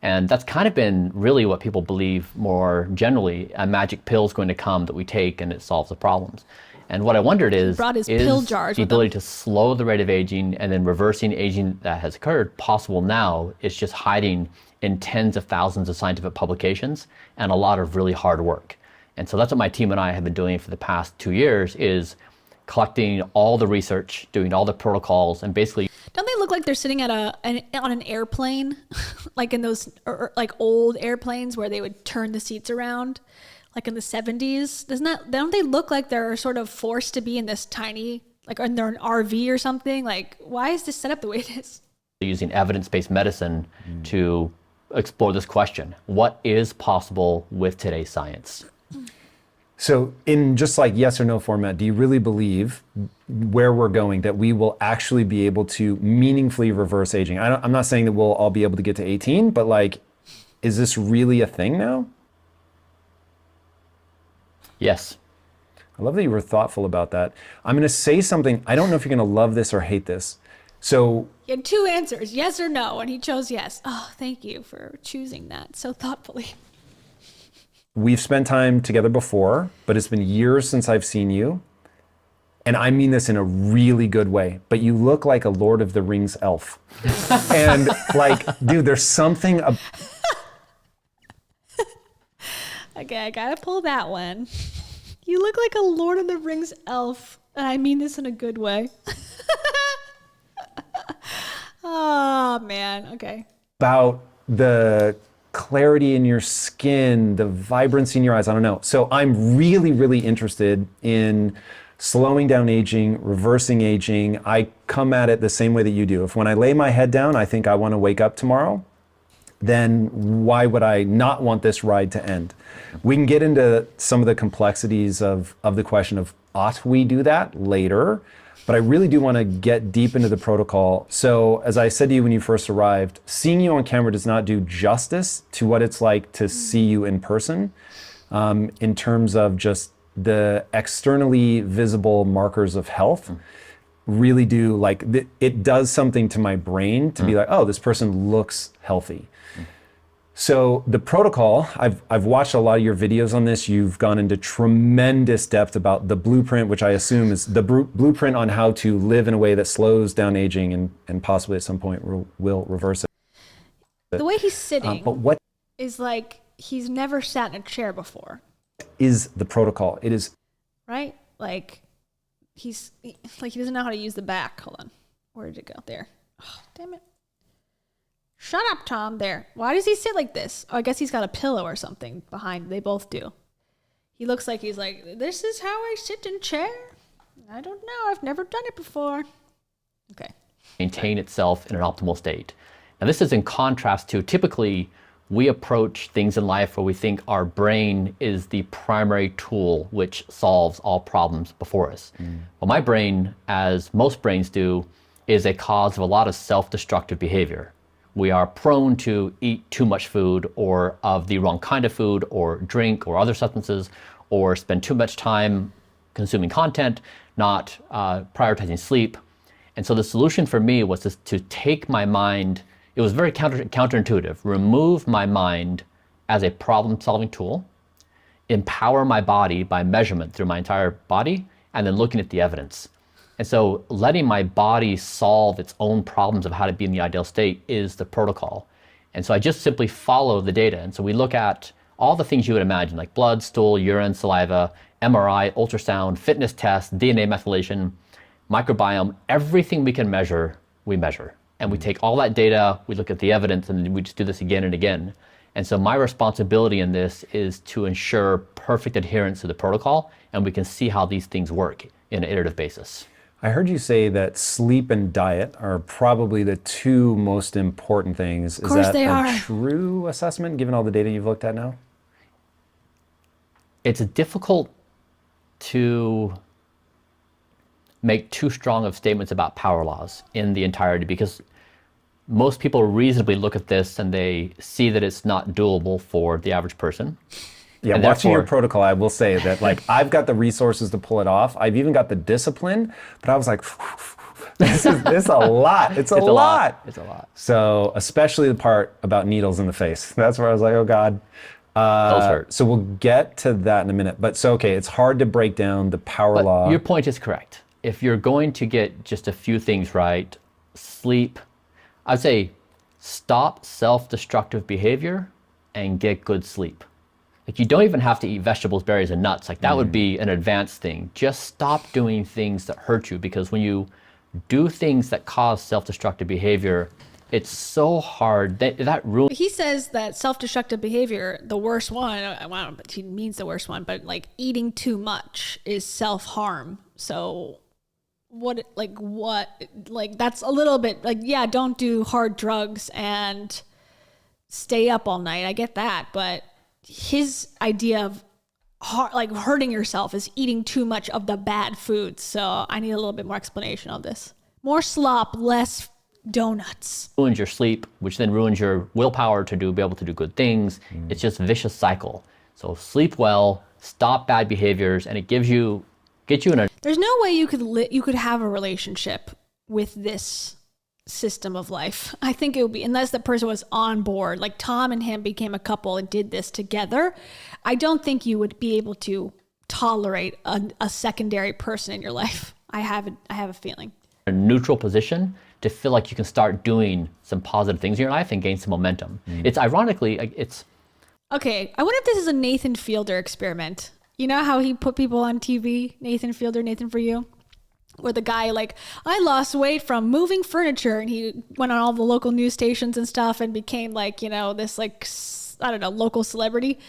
And that's kind of been really what people believe more generally. A magic pill is going to come that we take and it solves the problems. And what I wondered is the ability to slow the rate of aging and then reversing aging that has occurred possible now? It's just hiding in tens of thousands of scientific publications and a lot of really hard work. And so that's what my team and I have been doing for the past 2 years, is collecting all the research, doing all the protocols, and basically... Don't they look like they're sitting at on an airplane, like in those like old airplanes where they would turn the seats around, like in the 70s? Don't they look like they're sort of forced to be in this tiny, like, and they're an RV or something? Like, why is this set up the way it is? Using evidence-based medicine to explore this question: what is possible with today's science? So in just like yes or no format, do you really believe where we're going, that we will actually be able to meaningfully reverse aging? I'm not saying that we'll all be able to get to 18, but like, is this really a thing now? Yes. I love that you were thoughtful about that. I'm going to say something. I don't know if you're going to love this or hate this. So he had two answers, yes or no, and he chose yes. Oh, thank you for choosing that so thoughtfully. We've spent time together before, but it's been years since I've seen you. And I mean this in a really good way, but you look like a Lord of the Rings elf. And like, dude, there's something... Okay, I gotta pull that one. You look like a Lord of the Rings elf, and I mean this in a good way. Oh, man, okay. About the clarity in your skin, the vibrancy in your eyes, I don't know. So I'm really, really interested in slowing down aging, reversing aging. I come at it the same way that you do. If when I lay my head down, I think I want to wake up tomorrow, then why would I not want this ride to end? We can get into some of the complexities of the question of ought we do that later, but I really do want to get deep into the protocol. So as I said to you when you first arrived, seeing you on camera does not do justice to what it's like to see you in person, in terms of just the externally visible markers of health. Really do, like, it does something to my brain to be like, oh, this person looks healthy. So the protocol, I've watched a lot of your videos on this. You've gone into tremendous depth about the blueprint, which I assume is the blueprint on how to live in a way that slows down aging and possibly at some point will reverse it. The way he's sitting but what is like he's never sat in a chair before. is the protocol? It is Right? Like he doesn't know how to use the back. Hold on. Where did it go? There. Oh, damn it. Shut up, Tom. There. Why does he sit like this? Oh, I guess he's got a pillow or something behind. They both do. He looks like he's like, this is how I sit in chair. I don't know. I've never done it before. Okay. Maintain itself in an optimal state. Now, this is in contrast to typically we approach things in life where we think our brain is the primary tool which solves all problems before us. Well, my brain, as most brains do, is a cause of a lot of self-destructive behavior. We are prone to eat too much food or of the wrong kind of food or drink or other substances or spend too much time consuming content, not prioritizing sleep. And so the solution for me was to take my mind, it was very counterintuitive, remove my mind as a problem-solving tool, empower my body by measurement through my entire body, and then looking at the evidence. And so letting my body solve its own problems of how to be in the ideal state is the protocol. And so I just simply follow the data. And so we look at all the things you would imagine, like blood, stool, urine, saliva, MRI, ultrasound, fitness tests, DNA methylation, microbiome, everything we can measure, we measure. And we take all that data, we look at the evidence, and we just do this again and again. And so my responsibility in this is to ensure perfect adherence to the protocol, and we can see how these things work in an iterative basis. I heard you say that sleep and diet are probably the two most important things. Of course Is that they a are. true assessment given all the data you've looked at now? It's difficult to make too strong of statements about power laws in the entirety because most people reasonably look at this and they see that it's not doable for the average person. Yeah, and watching your therefore- protocol, I will say that like I've got the resources to pull it off. I've even got the discipline, but I was like, this is a lot. It's a lot. It's a lot. So especially the part about needles in the face. That's where I was like, oh God. Those hurt. So we'll get to that in a minute. But so, okay, it's hard to break down the power law. Your point is correct. If you're going to get just a few things right, sleep, I'd say stop self-destructive behavior and get good sleep. Like you don't even have to eat vegetables, berries, and nuts. Like that would be an advanced thing. Just stop doing things that hurt you because when you do things that cause self-destructive behavior, it's so hard that ruins. He says that self-destructive behavior, the worst one, well, he means the worst one, but like eating too much is self-harm. So what, that's a little bit like, yeah, don't do hard drugs and stay up all night. I get that. But his idea of hurting yourself is eating too much of the bad foods. So I need a little bit more explanation of this. More slop, less donuts. Ruins your sleep, which then ruins your willpower to be able to do good things. It's just a vicious cycle. So sleep well, stop bad behaviors, and it gets you in a. There's no way you could have a relationship with this system of life. I think it would be, unless the person was on board, like Tom and him became a couple and did this together. I don't think you would be able to tolerate a secondary person in your life. I have a feeling. A neutral position to feel like you can start doing some positive things in your life and gain some momentum. It's ironically, it's. Okay, I wonder if this is a Nathan Fielder experiment. You know how he put people on TV? Nathan Fielder, Nathan For You? Where the guy I lost weight from moving furniture, and he went on all the local news stations and stuff and became this I don't know, local celebrity.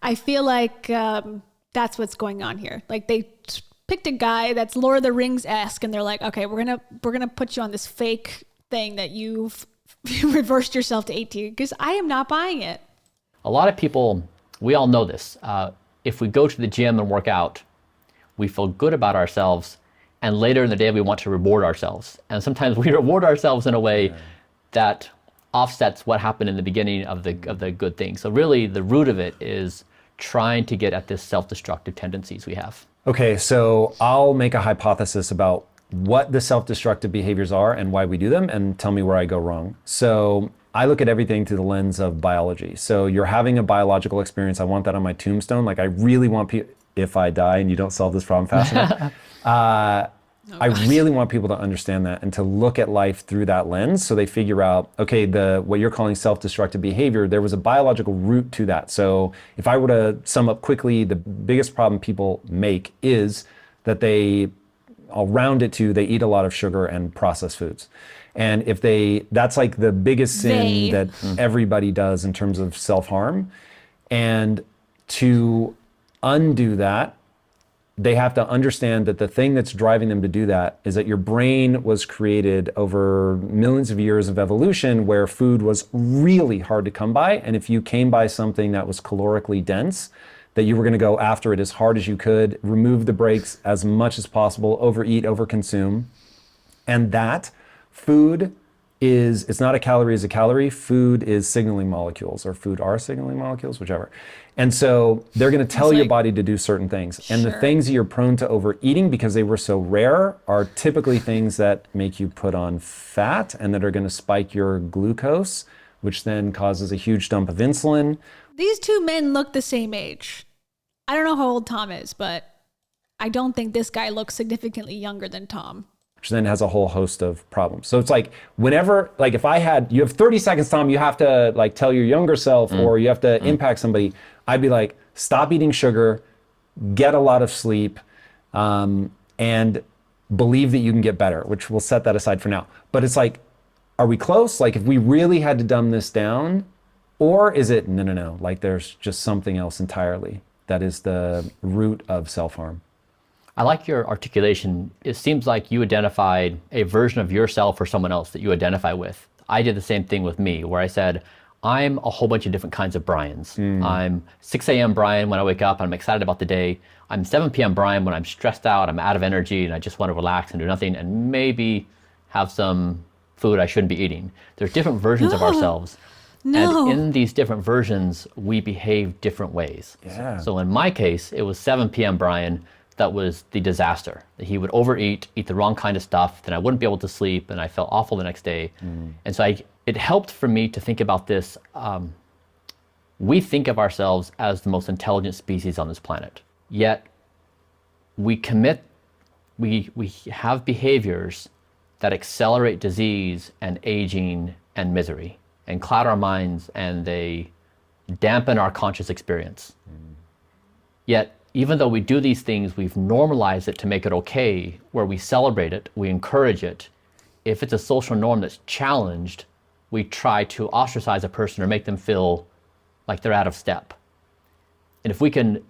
I feel like that's what's going on here. Like they picked a guy that's Lord of the Rings-esque, and they're like, okay, we're gonna put you on this fake thing that you've reversed yourself to 18, because I am not buying it. A lot of people, we all know this. If we go to the gym and work out, we feel good about ourselves, and later in the day we want to reward ourselves. And sometimes we reward ourselves in a way that offsets what happened in the beginning of the good thing. So really the root of it is trying to get at this self-destructive tendencies we have. Okay, so I'll make a hypothesis about what the self-destructive behaviors are and why we do them, and tell me where I go wrong. So I look at everything through the lens of biology. So you're having a biological experience. I want that on my tombstone. Like I really want people, if I die and you don't solve this problem fast enough, I really want people to understand that and to look at life through that lens so they figure out, okay, what you're calling self-destructive behavior, there was a biological root to that. So if I were to sum up quickly, the biggest problem people make is that I'll round it to, they eat a lot of sugar and processed foods. And that's like the biggest sin that everybody does in terms of self-harm. And to undo that, they have to understand that the thing that's driving them to do that is that your brain was created over millions of years of evolution where food was really hard to come by. And if you came by something that was calorically dense, that you were going to go after it as hard as you could, remove the brakes as much as possible, overeat, overconsume. And that food it's not a calorie is a calorie. Food is signaling molecules, or food are signaling molecules, whichever. And so they're going to tell your body to do certain things. And the things that you're prone to overeating because they were so rare are typically things that make you put on fat and that are going to spike your glucose, which then causes a huge dump of insulin. These two men look the same age. I don't know how old Tom is, but I don't think this guy looks significantly younger than Tom. Which then has a whole host of problems. So it's like whenever, like if you have 30 seconds, Tom, you have to like tell your younger self or you have to impact somebody, I'd be like, stop eating sugar, get a lot of sleep, and believe that you can get better, which we'll set that aside for now. But it's like, are we close? Like if we really had to dumb this down, or is it, no, like there's just something else entirely that is the root of self-harm? I like your articulation. It seems like you identified a version of yourself or someone else that you identify with. I did the same thing with me, where I said, I'm a whole bunch of different kinds of Brians. I'm 6 a.m. Brian when I wake up and I'm excited about the day. I'm 7 p.m. Brian when I'm stressed out, I'm out of energy, and I just want to relax and do nothing and maybe have some food I shouldn't be eating. There's different versions of ourselves. And in these different versions, we behave different ways. Yeah. So in my case, it was 7 p.m. Brian that was the disaster. He would overeat, eat the wrong kind of stuff, then I wouldn't be able to sleep, and I felt awful the next day. And so it helped for me to think about this. We think of ourselves as the most intelligent species on this planet, yet we have behaviors that accelerate disease and aging and misery, and cloud our minds, and they dampen our conscious experience. Yet, even though we do these things, we've normalized it to make it okay, where we celebrate it, we encourage it. If it's a social norm that's challenged, we try to ostracize a person or make them feel like they're out of step. And if we can...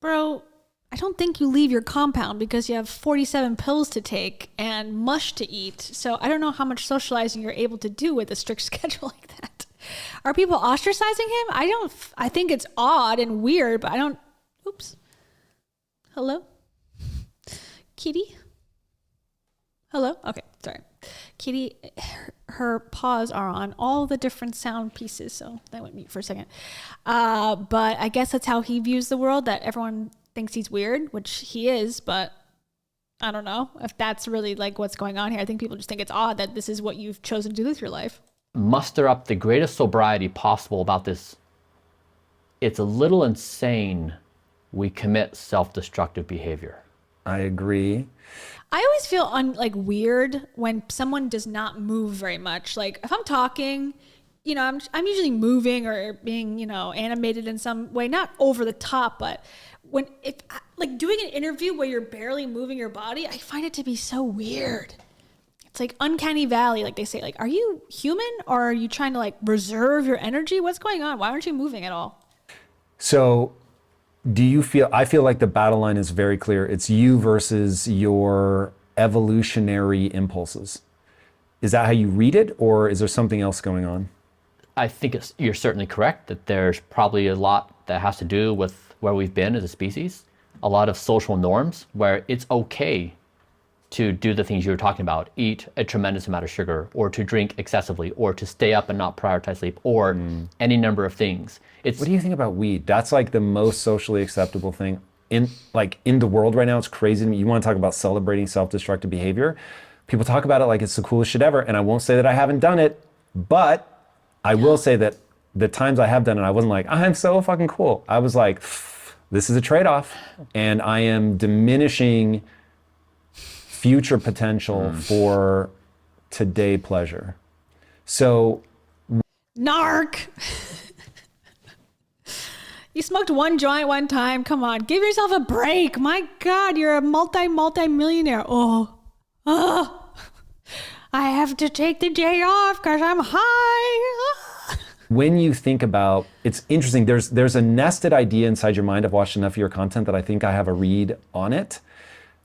Bro, I don't think you leave your compound because you have 47 pills to take and mush to eat. So I don't know how much socializing you're able to do with a strict schedule like that. Are people ostracizing him? I think it's odd and weird, but I don't... Oops. Hello? Kitty? Hello? Okay, sorry. Kitty, her paws are on all the different sound pieces, so that went mute for a second. But I guess that's how he views the world, that everyone thinks he's weird, which he is, but I don't know if that's really like what's going on here. I think people just think it's odd that this is what you've chosen to do with your life. Muster up the greatest sobriety possible about this. It's a little insane we commit self-destructive behavior. I agree. I always feel weird when someone does not move very much. Like if I'm talking, I'm usually moving or being, animated in some way, not over the top, but if doing an interview where you're barely moving your body, I find it to be so weird. It's like uncanny valley, like they say, like, are you human or are you trying to reserve your energy? What's going on? Why aren't you moving at all? So I feel like the battle line is very clear. It's you versus your evolutionary impulses. Is that how you read it, or is there something else going on? I think you're certainly correct that there's probably a lot that has to do with where we've been as a species. A lot of social norms where it's okay to do the things you were talking about, eat a tremendous amount of sugar, or to drink excessively, or to stay up and not prioritize sleep, or any number of things. What do you think about weed? That's like the most socially acceptable thing in the world right now. It's crazy to me. You want to talk about celebrating self-destructive behavior? People talk about it like it's the coolest shit ever, and I won't say that I haven't done it, But I will say that the times I have done it, I wasn't like, I'm so fucking cool. I was like, this is a trade-off, and I am diminishing future potential for today pleasure. So, narc. You smoked one joint one time. Come on, give yourself a break. My God, you're a multi-millionaire. I have to take the day off because I'm high. when you think about, it's interesting, there's a nested idea inside your mind. I've watched enough of your content that I think I have a read on it.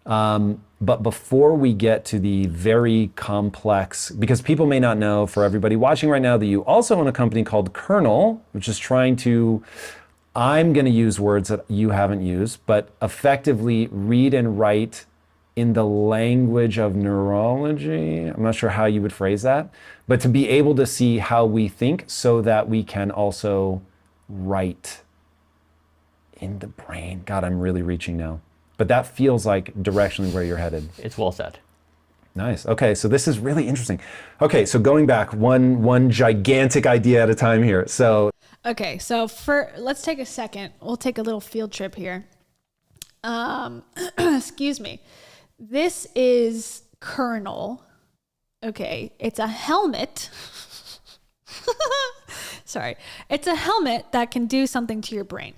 But before we get to the very complex, because people may not know, for everybody watching right now, that you also own a company called Kernel, which is trying to, I'm going to use words that you haven't used, but effectively read and write in the language of neurology. I'm not sure how you would phrase that, but to be able to see how we think so that we can also write in the brain. God, I'm really reaching now. But that feels like directionally where you're headed. It's well said. Nice. Okay, so this is really interesting. Okay, so going back, one gigantic idea at a time here. So okay, so let's take a second. We'll take a little field trip here. Excuse me. This is Kernel. Okay, it's a helmet. Sorry. It's a helmet that can do something to your brain.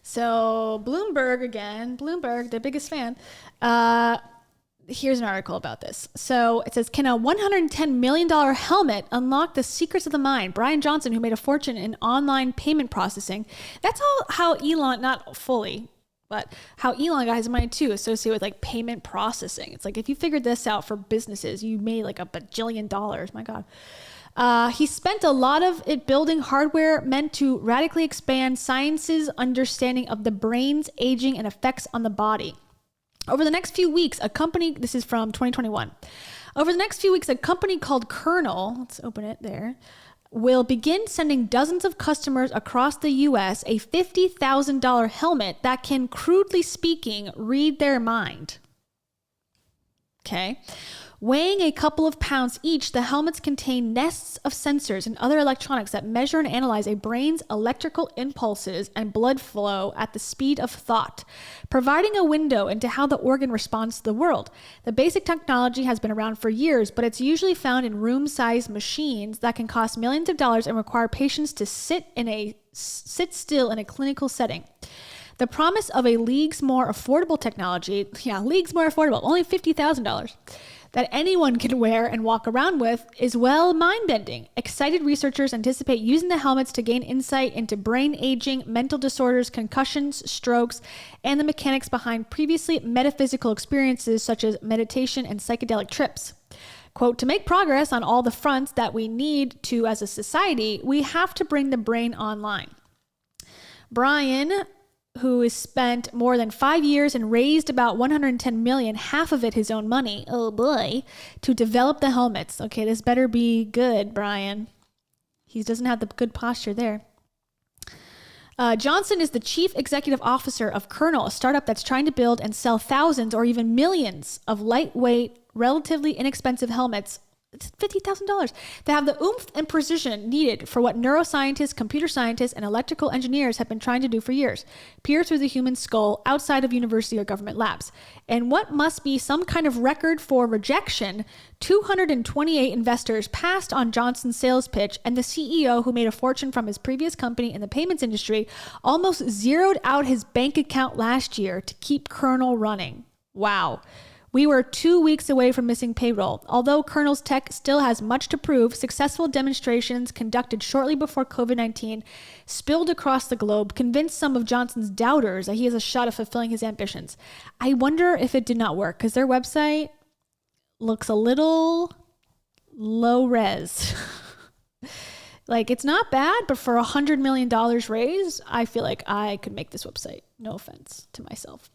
So Bloomberg again, the biggest fan. Here's an article about this. So it says, can a $110 million helmet unlock the secrets of the mind? Brian Johnson, who made a fortune in online payment processing. That's all how Elon, not fully, but how Elon got his money too, associated with like payment processing. It's like, if you figured this out for businesses, you made like $1 bajillion. My God. He spent a lot of it building hardware meant to radically expand science's understanding of the brain's aging and effects on the body. Over the next few weeks, this is from 2021. Over the next few weeks, a company called Kernel, let's open it there, will begin sending dozens of customers across the US a $50,000 helmet that can, crudely speaking, read their mind. Okay. Weighing a couple of pounds each, the helmets contain nests of sensors and other electronics that measure and analyze a brain's electrical impulses and blood flow at the speed of thought, providing a window into how the organ responds to the world. The basic technology has been around for years, but it's usually found in room-sized machines that can cost millions of dollars and require patients to sit still in a clinical setting. The promise of a leagues more affordable technology, only $50,000, that anyone can wear and walk around with is, well, mind-bending. Excited researchers anticipate using the helmets to gain insight into brain aging, mental disorders, concussions, strokes, and the mechanics behind previously metaphysical experiences such as meditation and psychedelic trips. Quote, to make progress on all the fronts that we need to as a society, we have to bring the brain online. Brian, who has spent more than 5 years and raised about $110 million, half of it his own money, oh boy, to develop the helmets. Okay, this better be good, Brian. He doesn't have the good posture there. Johnson is the chief executive officer of Kernel, a startup that's trying to build and sell thousands or even millions of lightweight, relatively inexpensive helmets. It's $50,000. They have the oomph and precision needed for what neuroscientists, computer scientists, and electrical engineers have been trying to do for years. Peer through the human skull outside of university or government labs. And what must be some kind of record for rejection, 228 investors passed on Johnson's sales pitch, and the CEO, who made a fortune from his previous company in the payments industry, almost zeroed out his bank account last year to keep Kernel running. Wow. We were 2 weeks away from missing payroll. Although Kernel's tech still has much to prove, successful demonstrations conducted shortly before COVID-19 spilled across the globe convinced some of Johnson's doubters that he has a shot of fulfilling his ambitions. I wonder if it did not work, because their website looks a little low res. Like, it's not bad, but for $100 million raised, I feel like I could make this website. No offense to myself.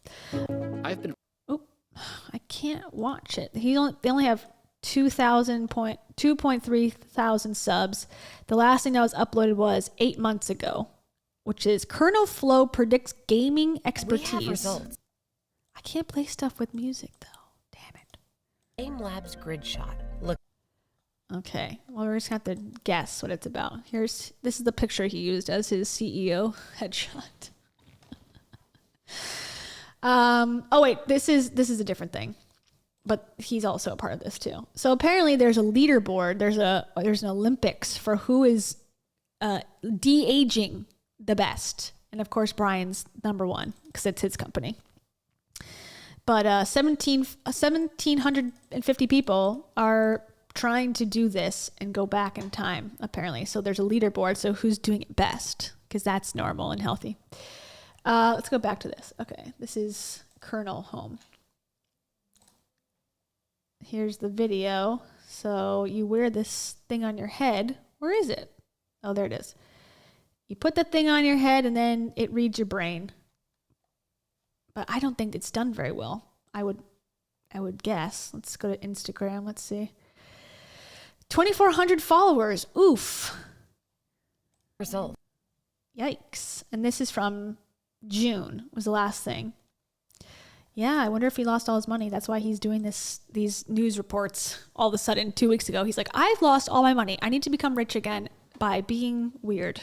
I can't watch it. They only have 2.3 thousand subs. The last thing that was uploaded was 8 months ago, which is Kernel Flow predicts gaming expertise. We have results. I can't play stuff with music though. Damn it. Aim Labs grid shot. Look. Okay, well, we're just gonna have to guess what it's about. This is the picture he used as his CEO headshot. Oh wait, this is a different thing, but he's also a part of this too. So apparently there's a leaderboard. There's an Olympics for who is de-aging the best, and of course Brian's number one because it's his company. But 1,750 people are trying to do this and go back in time, apparently. So there's a leaderboard. So who's doing it best? Because that's normal and healthy. Let's go back to this. Okay, this is Colonel Home. Here's the video. So you wear this thing on your head. Where is it? Oh, there it is. You put the thing on your head and then it reads your brain. But I don't think it's done very well. I would guess. Let's go to Instagram. Let's see. 2,400 followers. Oof. Result. Yikes. And this is from June was the last thing. Yeah, I wonder if he lost all his money. That's why he's doing these news reports all of a sudden 2 weeks ago. He's like, I've lost all my money. I need to become rich again by being weird.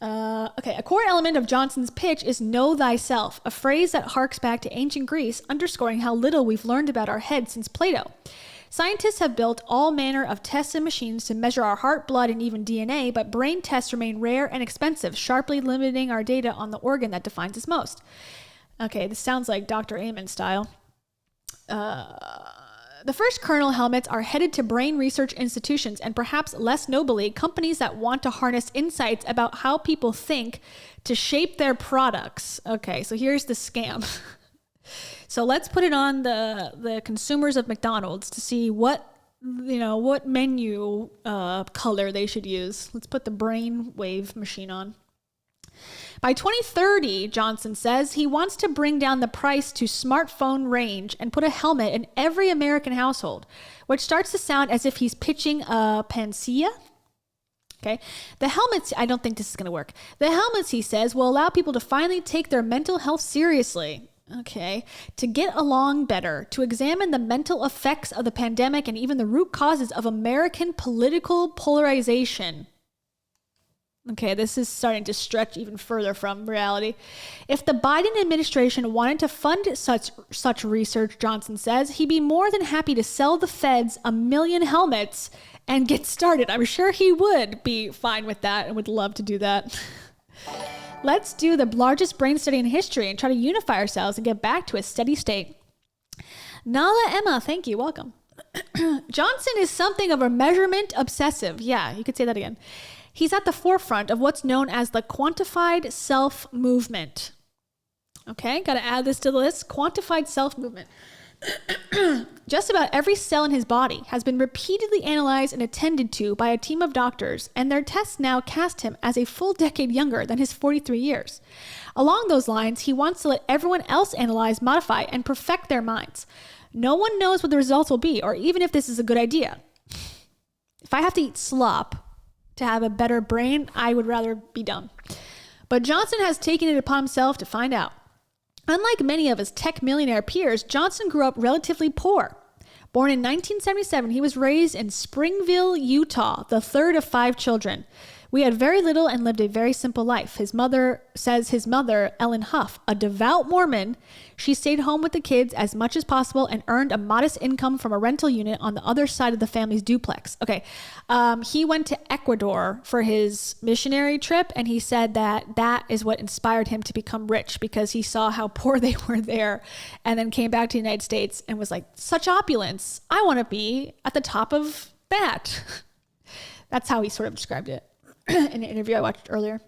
Okay, a core element of Johnson's pitch is know thyself, a phrase that harks back to ancient Greece, underscoring how little we've learned about our head since Plato. Scientists have built all manner of tests and machines to measure our heart, blood, and even DNA, but brain tests remain rare and expensive, sharply limiting our data on the organ that defines us most. Okay, this sounds like Dr. Amen style. The first Colonel helmets are headed to brain research institutions and perhaps less nobly, companies that want to harness insights about how people think to shape their products. Okay, so here's the scam. So let's put it on the consumers of McDonald's to see what menu color they should use. Let's put the brainwave machine on. By 2030, Johnson says he wants to bring down the price to smartphone range and put a helmet in every American household, which starts to sound as if he's pitching a panacea. Okay. The helmets, I don't think this is going to work. The helmets, he says, will allow people to finally take their mental health seriously. Okay. To get along better, to examine the mental effects of the pandemic and even the root causes of American political polarization. Okay, this is starting to stretch even further from reality. If the Biden administration wanted to fund such research, Johnson says, he'd be more than happy to sell the feds 1 million helmets and get started. I'm sure he would be fine with that and would love to do that. Let's do the largest brain study in history and try to unify ourselves and get back to a steady state. Nala Emma, thank you. Welcome. Johnson is something of a measurement obsessive. Yeah, you could say that again. He's at the forefront of what's known as the quantified self movement. Okay, got to add this to the list. Quantified self movement. Just about every cell in his body has been repeatedly analyzed and attended to by a team of doctors, and their tests now cast him as a full decade younger than his 43 years. Along those lines, he wants to let everyone else analyze, modify, and perfect their minds. No one knows what the results will be, or even if this is a good idea. If I have to eat slop to have a better brain, I would rather be dumb. But Johnson has taken it upon himself to find out. Unlike many of his tech millionaire peers, Johnson grew up relatively poor. Born in 1977, he was raised in Springville, Utah, the third of 5 children. We had very little and lived a very simple life. His mother, Ellen Huff, a devout Mormon, she stayed home with the kids as much as possible and earned a modest income from a rental unit on the other side of the family's duplex. Okay, he went to Ecuador for his missionary trip, and he said that is what inspired him to become rich because he saw how poor they were there and then came back to the United States and was like, such opulence. I want to be at the top of that. That's how he sort of described it. In an interview I watched earlier.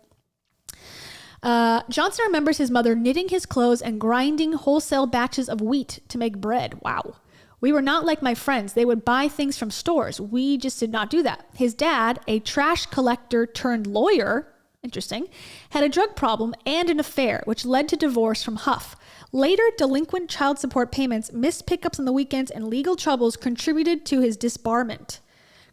Johnson remembers his mother knitting his clothes and grinding wholesale batches of wheat to make bread. Wow. We were not like my friends. They would buy things from stores. We just did not do that. His dad, a trash collector turned lawyer, interesting, had a drug problem and an affair, which led to divorce from Huff. Later, delinquent child support payments, missed pickups on the weekends, and legal troubles contributed to his disbarment.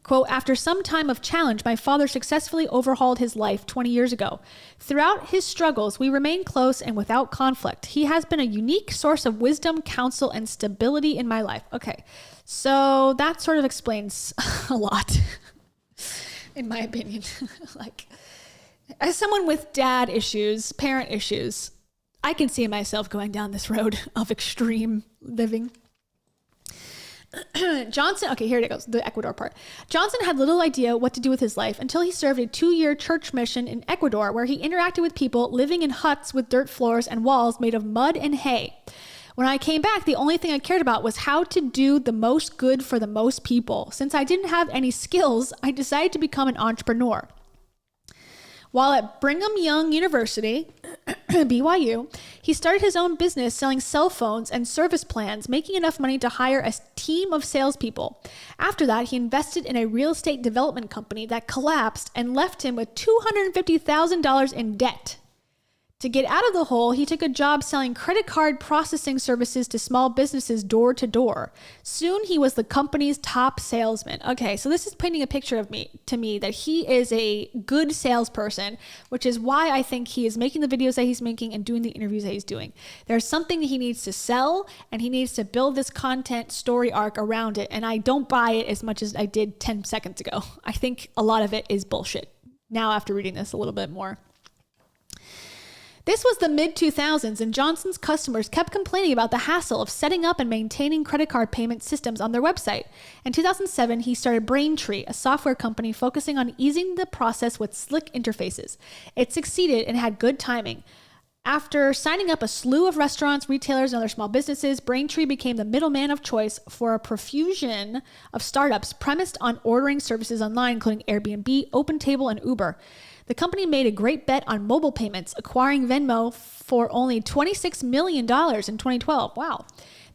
Quote, after some time of challenge, my father successfully overhauled his life 20 years ago. Throughout his struggles, we remain close and without conflict. He has been a unique source of wisdom, counsel, and stability in my life. Okay, so that sort of explains a lot, in my opinion. Like, as someone with dad issues, parent issues, I can see myself going down this road of extreme living. Johnson, okay, here it goes, the Ecuador part. Johnson had little idea what to do with his life until he served a 2-year church mission in Ecuador, where he interacted with people living in huts with dirt floors and walls made of mud and hay. When I came back, the only thing I cared about was how to do the most good for the most people. Since I didn't have any skills, I decided to become an entrepreneur. While at Brigham Young University, BYU, he started his own business selling cell phones and service plans, making enough money to hire a team of salespeople. After that, he invested in a real estate development company that collapsed and left him with $250,000 in debt. To get out of the hole, he took a job selling credit card processing services to small businesses door to door. Soon, he was the company's top salesman. Okay, so this is painting a picture of to me that he is a good salesperson, which is why I think he is making the videos that he's making and doing the interviews that he's doing. There's something that he needs to sell, and he needs to build this content story arc around it, and I don't buy it as much as I did 10 seconds ago. I think a lot of it is bullshit, now after reading this a little bit more. This was the mid-2000s, and Johnson's customers kept complaining about the hassle of setting up and maintaining credit card payment systems on their website. In 2007, he started Braintree, a software company focusing on easing the process with slick interfaces. It succeeded and had good timing. After signing up a slew of restaurants, retailers, and other small businesses, Braintree became the middleman of choice for a profusion of startups premised on ordering services online, including Airbnb, OpenTable, and Uber. The company made a great bet on mobile payments, acquiring Venmo for only $26 million in 2012. Wow.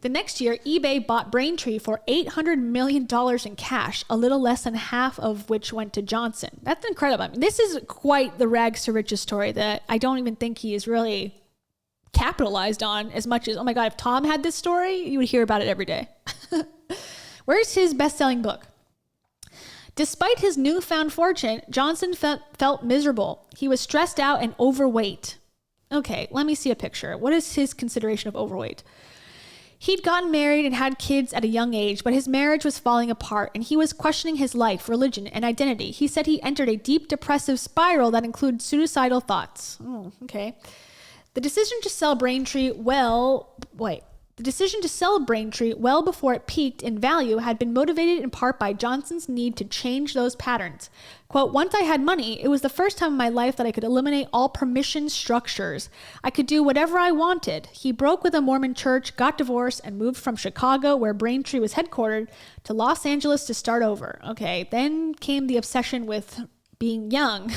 The next year, eBay bought Braintree for $800 million in cash, a little less than half of which went to Johnson. That's incredible. I mean, this is quite the rags to riches story that I don't even think he is really capitalized on as much as, oh my God, if Tom had this story, you would hear about it every day. Where's his best-selling book? Despite his newfound fortune, Johnson felt miserable. He was stressed out and overweight. Okay, let me see a picture. What is his consideration of overweight? He'd gotten married and had kids at a young age, but his marriage was falling apart, and he was questioning his life, religion, and identity. He said he entered a deep depressive spiral that included suicidal thoughts. Oh, okay. The decision to sell Braintree well before it peaked in value had been motivated in part by Johnson's need to change those patterns. Quote, once I had money, it was the first time in my life that I could eliminate all permission structures. I could do whatever I wanted. He broke with a Mormon church, got divorced, and moved from Chicago, where Braintree was headquartered, to Los Angeles to start over. Okay, then came the obsession with being young,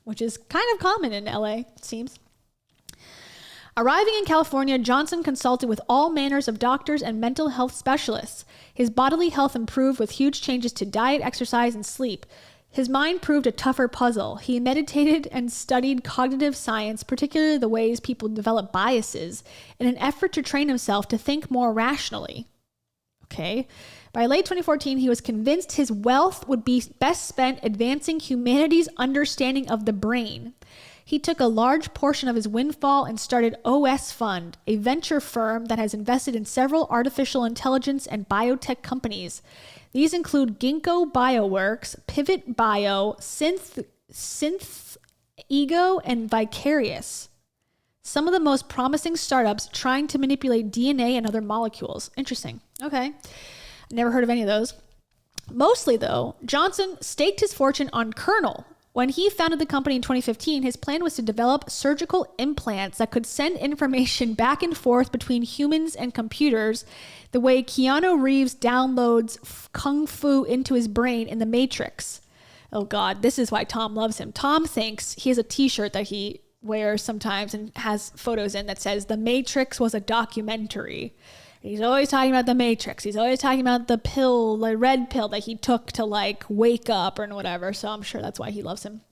which is kind of common in LA, it seems. Arriving in California, Johnson consulted with all manners of doctors and mental health specialists. His bodily health improved with huge changes to diet, exercise, and sleep. His mind proved a tougher puzzle. He meditated and studied cognitive science, particularly the ways people develop biases, in an effort to train himself to think more rationally. Okay. By late 2014, he was convinced his wealth would be best spent advancing humanity's understanding of the brain. He took a large portion of his windfall and started OS Fund, a venture firm that has invested in several artificial intelligence and biotech companies. These include Ginkgo Bioworks, Pivot Bio, Synth Ego, and Vicarious. Some of the most promising startups trying to manipulate DNA and other molecules. Interesting. Okay. Never heard of any of those. Mostly, though, Johnson staked his fortune on Kernel. When he founded the company in 2015, his plan was to develop surgical implants that could send information back and forth between humans and computers, the way Keanu Reeves downloads kung fu into his brain in The Matrix. Oh God, this is why Tom loves him. Tom thinks he has a t-shirt that he wears sometimes and has photos in that says The Matrix was a documentary. He's always talking about The Matrix. He's always talking about the pill, the red pill that he took to like wake up or whatever. So I'm sure that's why he loves him.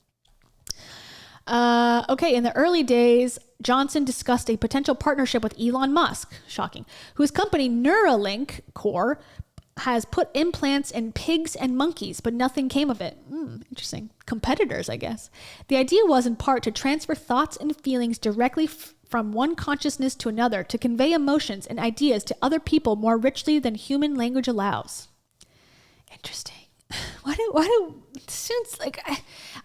Okay, in the early days, Johnson discussed a potential partnership with Elon Musk, shocking, whose company Neuralink Corp has put implants in pigs and monkeys, but nothing came of it. Interesting. Competitors, I guess. The idea was in part to transfer thoughts and feelings directly from one consciousness to another, to convey emotions and ideas to other people more richly than human language allows. Interesting. Why do since like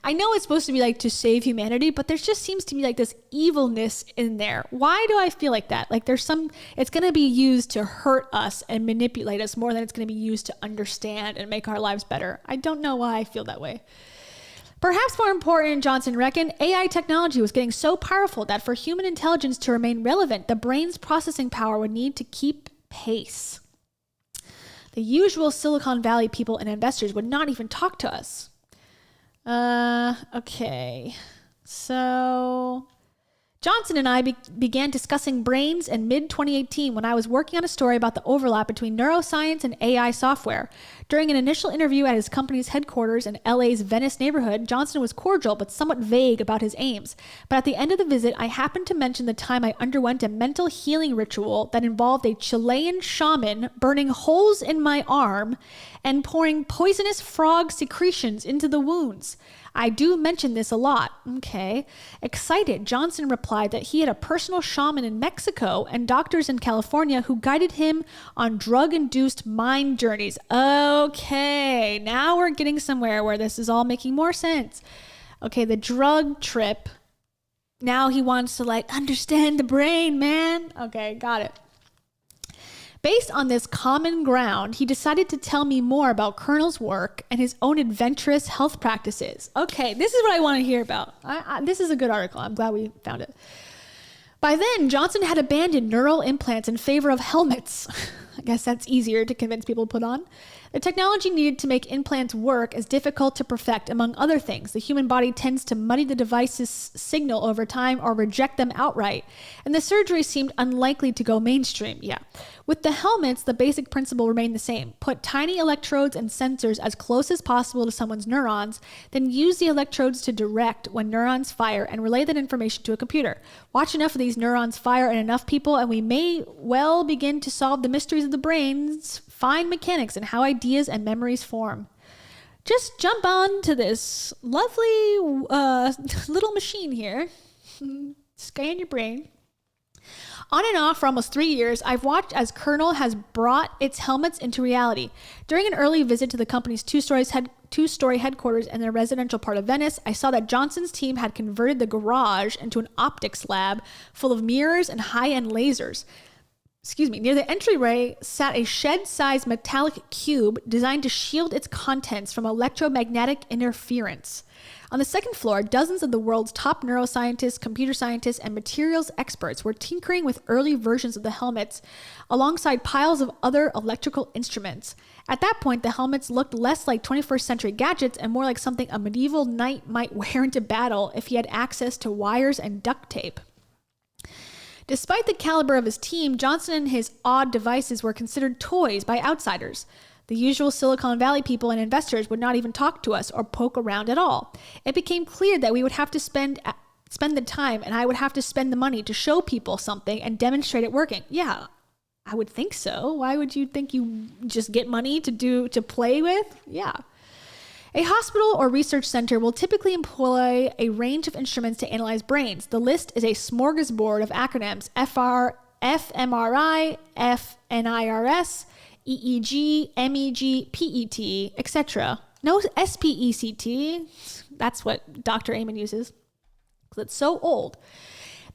I know it's supposed to be like to save humanity, but there just seems to be like this evilness in there. Why do I feel like that? Like it's going to be used to hurt us and manipulate us more than it's going to be used to understand and make our lives better. I don't know why I feel that way. Perhaps more important, Johnson reckoned, AI technology was getting so powerful that for human intelligence to remain relevant, the brain's processing power would need to keep pace. The usual Silicon Valley people and investors would not even talk to us. Okay. So Johnson and I began discussing brains in mid-2018 when I was working on a story about the overlap between neuroscience and AI software. During an initial interview at his company's headquarters in LA's Venice neighborhood, Johnson was cordial but somewhat vague about his aims. But at the end of the visit, I happened to mention the time I underwent a mental healing ritual that involved a Chilean shaman burning holes in my arm and pouring poisonous frog secretions into the wounds. I do mention this a lot. Okay. Excited, Johnson replied that he had a personal shaman in Mexico and doctors in California who guided him on drug-induced mind journeys. Okay, now we're getting somewhere where this is all making more sense. Okay, the drug trip. Now he wants to like understand the brain, man. Okay, got it. Based on this common ground, he decided to tell me more about Colonel's work and his own adventurous health practices. Okay, this is what I want to hear about. This is a good article. I'm glad we found it. By then, Johnson had abandoned neural implants in favor of helmets. I guess that's easier to convince people to put on. The technology needed to make implants work is difficult to perfect, among other things. The human body tends to muddy the device's signal over time or reject them outright, and the surgery seemed unlikely to go mainstream. Yeah. With the helmets, the basic principle remained the same. Put tiny electrodes and sensors as close as possible to someone's neurons, then use the electrodes to direct when neurons fire and relay that information to a computer. Watch enough of these neurons fire in enough people, and we may well begin to solve the mysteries of the brain's fine mechanics and how ideas and memories form. Just jump on to this lovely little machine here. Scan your brain. On and off for almost 3 years, I've watched as Colonel has brought its helmets into reality. During an early visit to the company's two-story headquarters in their residential part of Venice, I saw that Johnson's team had converted the garage into an optics lab full of mirrors and high-end lasers. Near the entryway sat a shed-sized metallic cube designed to shield its contents from electromagnetic interference. On the second floor, dozens of the world's top neuroscientists, computer scientists, and materials experts were tinkering with early versions of the helmets alongside piles of other electrical instruments. At that point, the helmets looked less like 21st century gadgets and more like something a medieval knight might wear into battle if he had access to wires and duct tape. Despite the caliber of his team, Johnson and his odd devices were considered toys by outsiders. The usual Silicon Valley people and investors would not even talk to us or poke around at all. It became clear that we would have to spend the time and I would have to spend the money to show people something and demonstrate it working. Yeah, I would think so. Why would you think you just get money to play with? Yeah. A hospital or research center will typically employ a range of instruments to analyze brains. The list is a smorgasbord of acronyms: fMRI, FNIRS, EEG, MEG, PET, etc. No SPECT. That's what Dr. Amen uses, because it's so old.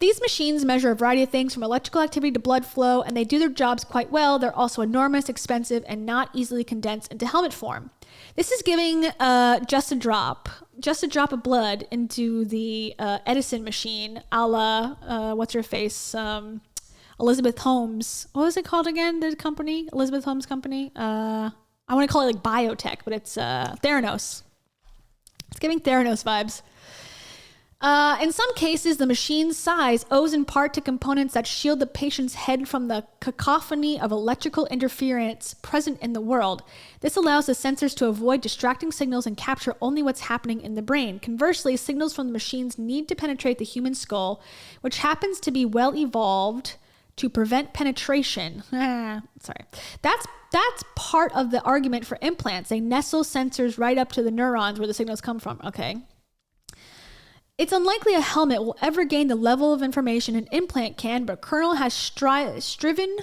These machines measure a variety of things from electrical activity to blood flow, and they do their jobs quite well. They're also enormous, expensive, and not easily condensed into helmet form. This is giving just a drop of blood into the Edison machine, a la, what's-her-face, Elizabeth Holmes. What was it called again, the company? Elizabeth Holmes Company? I want to call it like biotech, but it's Theranos. It's giving Theranos vibes. In some cases, the machine's size owes in part to components that shield the patient's head from the cacophony of electrical interference present in the world. This allows the sensors to avoid distracting signals and capture only what's happening in the brain. Conversely, signals from the machines need to penetrate the human skull, which happens to be well evolved to prevent penetration. Sorry. That's part of the argument for implants. They nestle sensors right up to the neurons where the signals come from. Okay. It's unlikely a helmet will ever gain the level of information an implant can, but Colonel has striven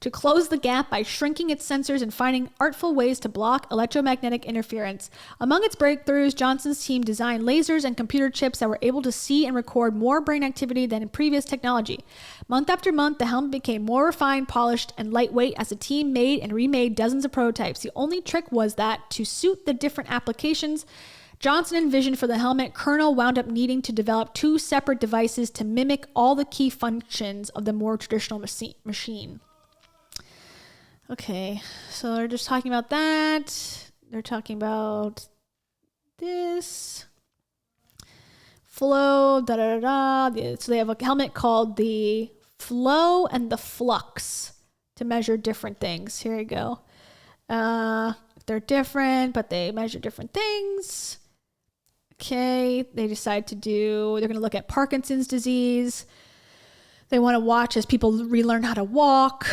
to close the gap by shrinking its sensors and finding artful ways to block electromagnetic interference. Among its breakthroughs, Johnson's team designed lasers and computer chips that were able to see and record more brain activity than in previous technology. Month after month, the helmet became more refined, polished, and lightweight as the team made and remade dozens of prototypes. The only trick was that, to suit the different applications Johnson envisioned for the helmet, Colonel wound up needing to develop 2 separate devices to mimic all the key functions of the more traditional machine. Okay, so they're just talking about that. They're talking about this. Flow, da-da-da-da. So they have a helmet called the Flow and the Flux to measure different things. Here you go. They're different, but they measure different things. Okay, they decide they're going to look at Parkinson's disease. They want to watch as people relearn how to walk,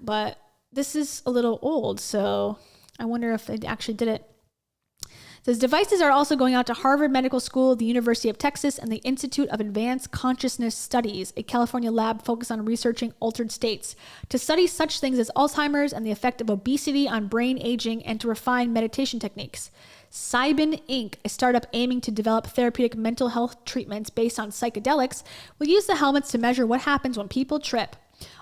but this is a little old, so I wonder if they actually did it. It says devices are also going out to Harvard Medical School, the University of Texas, and the Institute of Advanced Consciousness Studies, a California lab focused on researching altered states, to study such things as Alzheimer's and the effect of obesity on brain aging, and to refine meditation techniques. Cybin Inc., a startup aiming to develop therapeutic mental health treatments based on psychedelics, will use the helmets to measure what happens when people trip.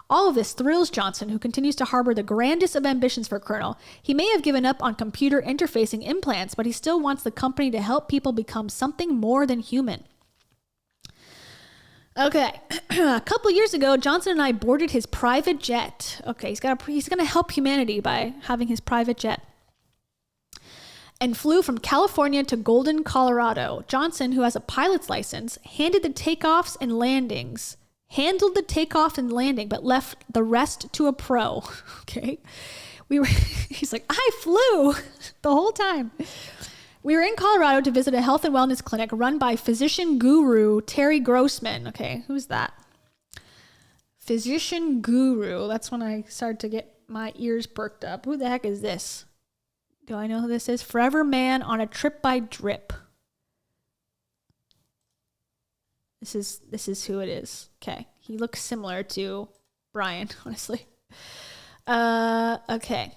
All of this thrills Johnson, who continues to harbor the grandest of ambitions for Colonel. He may have given up on computer interfacing implants, but he still wants the company to help people become something more than human. Okay, a couple years ago, Johnson and I boarded his private jet. Okay, he's going to help humanity by having his private jet. And flew from California to Golden, Colorado. Johnson, who has a pilot's license, handled the takeoff and landing, but left the rest to a pro. Okay. He's like, I flew the whole time. We were in Colorado to visit a health and wellness clinic run by physician guru Terry Grossman. Okay. Who's that? Physician guru. That's when I started to get my ears perked up. Who the heck is this? Do I know who this is? Forever Man on a Trip by Drip. This is who it is. Okay. He looks similar to Brian, honestly. Okay.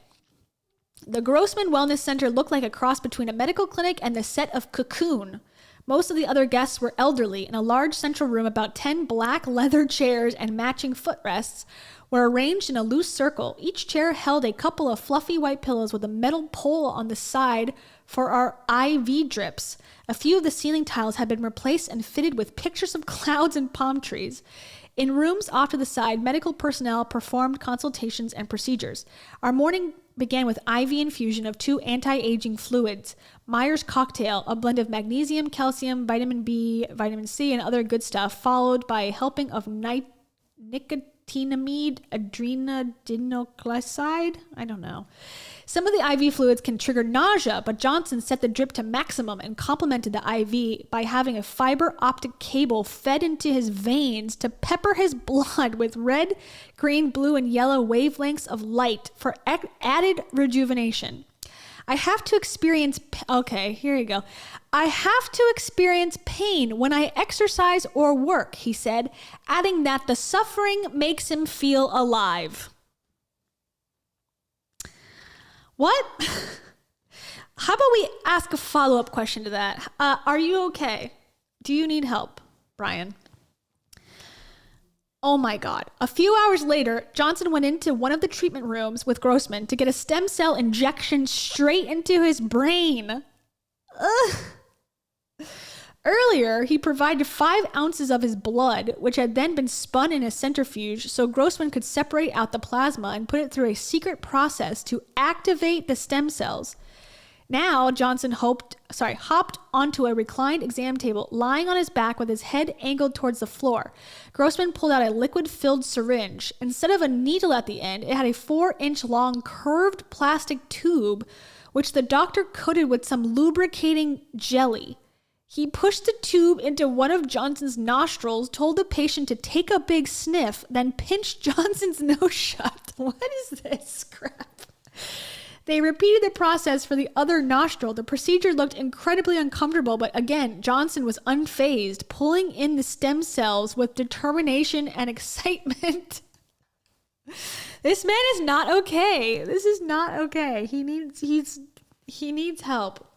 The Grossman Wellness Center looked like a cross between a medical clinic and the set of Cocoon. Most of the other guests were elderly. In a large central room, about 10 black leather chairs and matching footrests were arranged in a loose circle. Each chair held a couple of fluffy white pillows with a metal pole on the side for our IV drips. A few of the ceiling tiles had been replaced and fitted with pictures of clouds and palm trees. In rooms off to the side, medical personnel performed consultations and procedures. Our morning began with IV infusion of 2 anti-aging fluids, Myers cocktail, a blend of magnesium, calcium, vitamin B, vitamin C, and other good stuff, followed by a helping of nicotinamide adrenoglycoside. I don't know. Some of the IV fluids can trigger nausea, but Johnson set the drip to maximum and complemented the IV by having a fiber optic cable fed into his veins to pepper his blood with red, green, blue, and yellow wavelengths of light for added rejuvenation. I have to experience pain when I exercise or work, he said, adding that the suffering makes him feel alive. What? How about we ask a follow-up question to that? Are you okay? Do you need help, Brian? Oh my God. A few hours later, Johnson went into one of the treatment rooms with Grossman to get a stem cell injection straight into his brain. Ugh. Earlier, he provided 5 ounces of his blood, which had then been spun in a centrifuge so Grossman could separate out the plasma and put it through a secret process to activate the stem cells. Now, Johnson hopped onto a reclined exam table, lying on his back with his head angled towards the floor. Grossman pulled out a liquid-filled syringe. Instead of a needle at the end, it had a 4-inch long curved plastic tube, which the doctor coated with some lubricating jelly. He pushed the tube into one of Johnson's nostrils, told the patient to take a big sniff, then pinched Johnson's nose shut. What is this crap? They repeated the process for the other nostril. The procedure looked incredibly uncomfortable, but again, Johnson was unfazed, pulling in the stem cells with determination and excitement. This man is not okay. This is not okay. He needs help.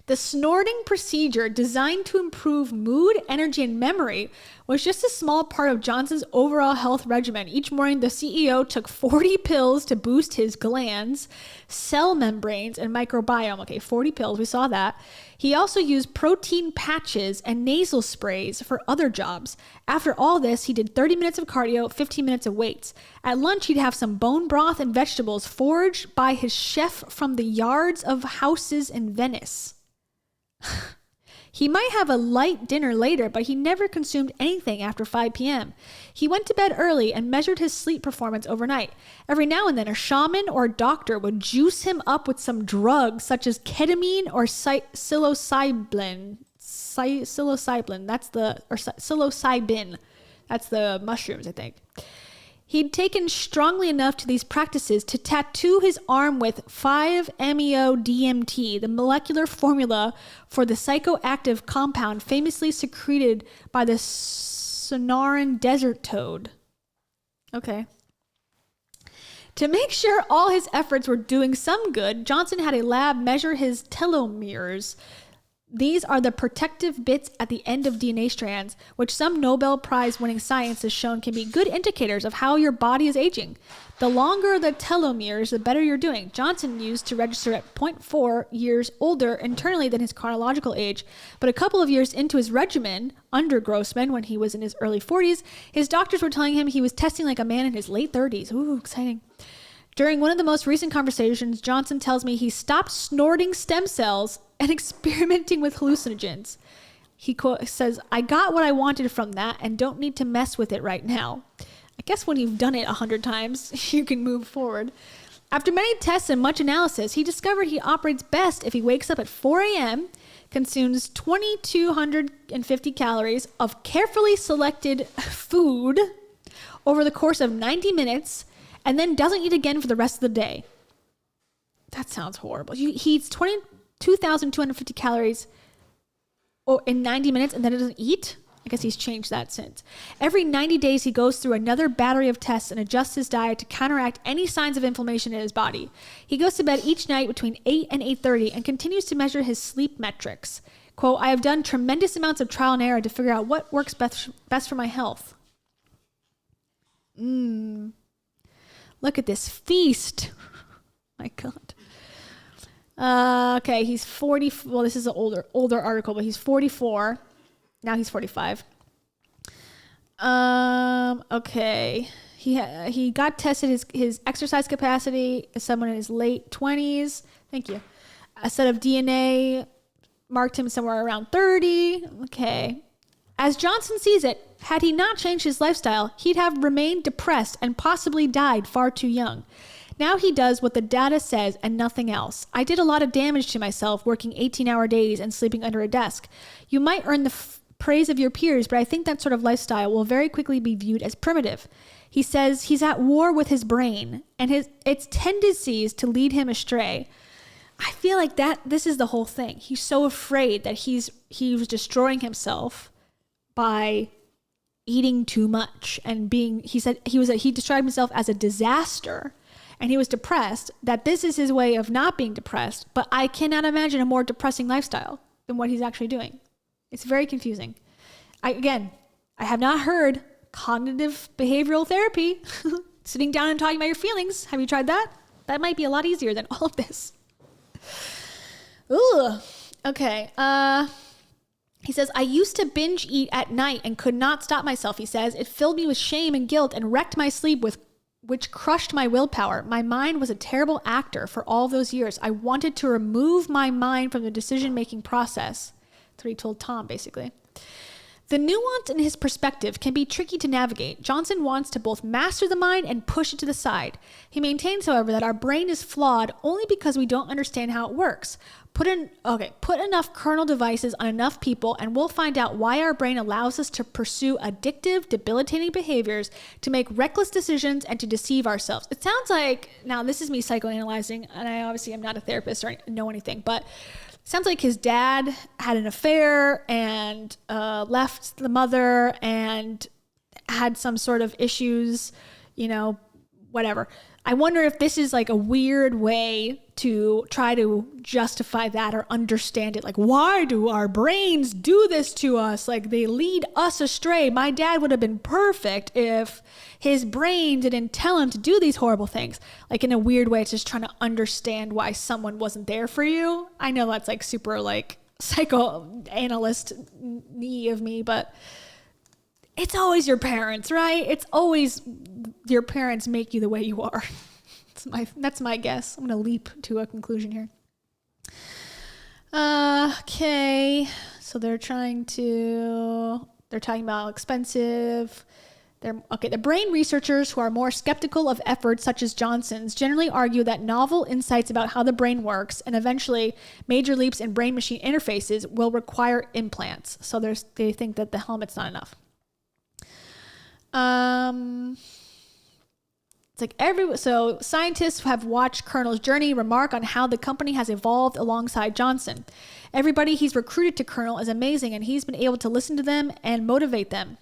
The snorting procedure, designed to improve mood, energy, and memory, was just a small part of Johnson's overall health regimen. Each morning, the CEO took 40 pills to boost his glands, cell membranes, and microbiome. Okay, 40 pills, we saw that. He also used protein patches and nasal sprays for other jobs. After all this, he did 30 minutes of cardio, 15 minutes of weights. At lunch, he'd have some bone broth and vegetables foraged by his chef from the yards of houses in Venice. He might have a light dinner later, but he never consumed anything after 5 p.m. He went to bed early and measured his sleep performance overnight. Every now and then, a shaman or a doctor would juice him up with some drugs such as ketamine or psilocybin. Psilocybin. That's the mushrooms, I think. He'd taken strongly enough to these practices to tattoo his arm with 5-MeO-DMT, the molecular formula for the psychoactive compound famously secreted by the Sonoran desert toad. Okay. To make sure all his efforts were doing some good, Johnson had a lab measure his telomeres. These are the protective bits at the end of DNA strands, which some Nobel Prize winning science has shown can be good indicators of how your body is aging. The longer the telomeres, the better you're doing. Johnson used to register at 0.4 years older internally than his chronological age, but a couple of years into his regimen, under Grossman, when he was in his early 40s, his doctors were telling him he was testing like a man in his late 30s. Ooh, exciting. During one of the most recent conversations, Johnson tells me he stopped snorting stem cells and experimenting with hallucinogens. He says, "I got what I wanted from that and don't need to mess with it right now." I guess when you've done it 100 times, you can move forward. After many tests and much analysis, he discovered he operates best if he wakes up at 4 a.m., consumes 2,250 calories of carefully selected food over the course of 90 minutes, and then doesn't eat again for the rest of the day. That sounds horrible. He eats 2,250 calories in 90 minutes and then it doesn't eat? I guess he's changed that since. Every 90 days, he goes through another battery of tests and adjusts his diet to counteract any signs of inflammation in his body. He goes to bed each night between 8 and 8:30 and continues to measure his sleep metrics. Quote, "I have done tremendous amounts of trial and error to figure out what works best for my health." Look at this feast. My God. Okay, he's 40. Well, this is an older article, but he's 44. Now he's 45. Okay. He got tested his exercise capacity as someone in his late 20s. Thank you. A set of DNA marked him somewhere around 30. Okay. As Johnson sees it, had he not changed his lifestyle, he'd have remained depressed and possibly died far too young. Now he does what the data says and nothing else. I did a lot of damage to myself working 18-hour days and sleeping under a desk. You might earn the praise of your peers, but I think that sort of lifestyle will very quickly be viewed as primitive. He says he's at war with his brain and its tendencies to lead him astray. I feel like this is the whole thing. He's so afraid that he was destroying himself by eating too much and he described himself as a disaster. And he was depressed, that this is his way of not being depressed, but I cannot imagine a more depressing lifestyle than what he's actually doing. It's very confusing. I have not heard cognitive behavioral therapy, sitting down and talking about your feelings. Have you tried that? That might be a lot easier than all of this. Ooh, okay. He says, I used to binge eat at night and could not stop myself, he says. It filled me with shame and guilt and wrecked my sleep which crushed my willpower. My mind was a terrible actor for all those years. I wanted to remove my mind from the decision-making process. That's what he told Tom, basically. The nuance in his perspective can be tricky to navigate. Johnson wants to both master the mind and push it to the side. He maintains, however, that our brain is flawed only because we don't understand how it works. Put enough kernel devices on enough people and we'll find out why our brain allows us to pursue addictive, debilitating behaviors, to make reckless decisions, and to deceive ourselves. It sounds like, now this is me psychoanalyzing, and I obviously am not a therapist or know anything, but it sounds like his dad had an affair and left the mother and had some sort of issues, whatever. I wonder if this is like a weird way to try to justify that or understand it. Like, why do our brains do this to us? Like, they lead us astray. My dad would have been perfect if his brain didn't tell him to do these horrible things. Like, in a weird way, it's just trying to understand why someone wasn't there for you. I know that's like super like psychoanalyst-y of me, but it's always your parents, right? It's always your parents make you the way you are. That's my guess. I'm going to leap to a conclusion here. Okay. So they're talking about expensive. The brain researchers who are more skeptical of efforts such as Johnson's generally argue that novel insights about how the brain works and eventually major leaps in brain-machine interfaces will require implants. So they think that the helmet's not enough. So scientists who have watched Colonel's journey remark on how the company has evolved alongside Johnson. Everybody he's recruited to Colonel is amazing, and he's been able to listen to them and motivate them.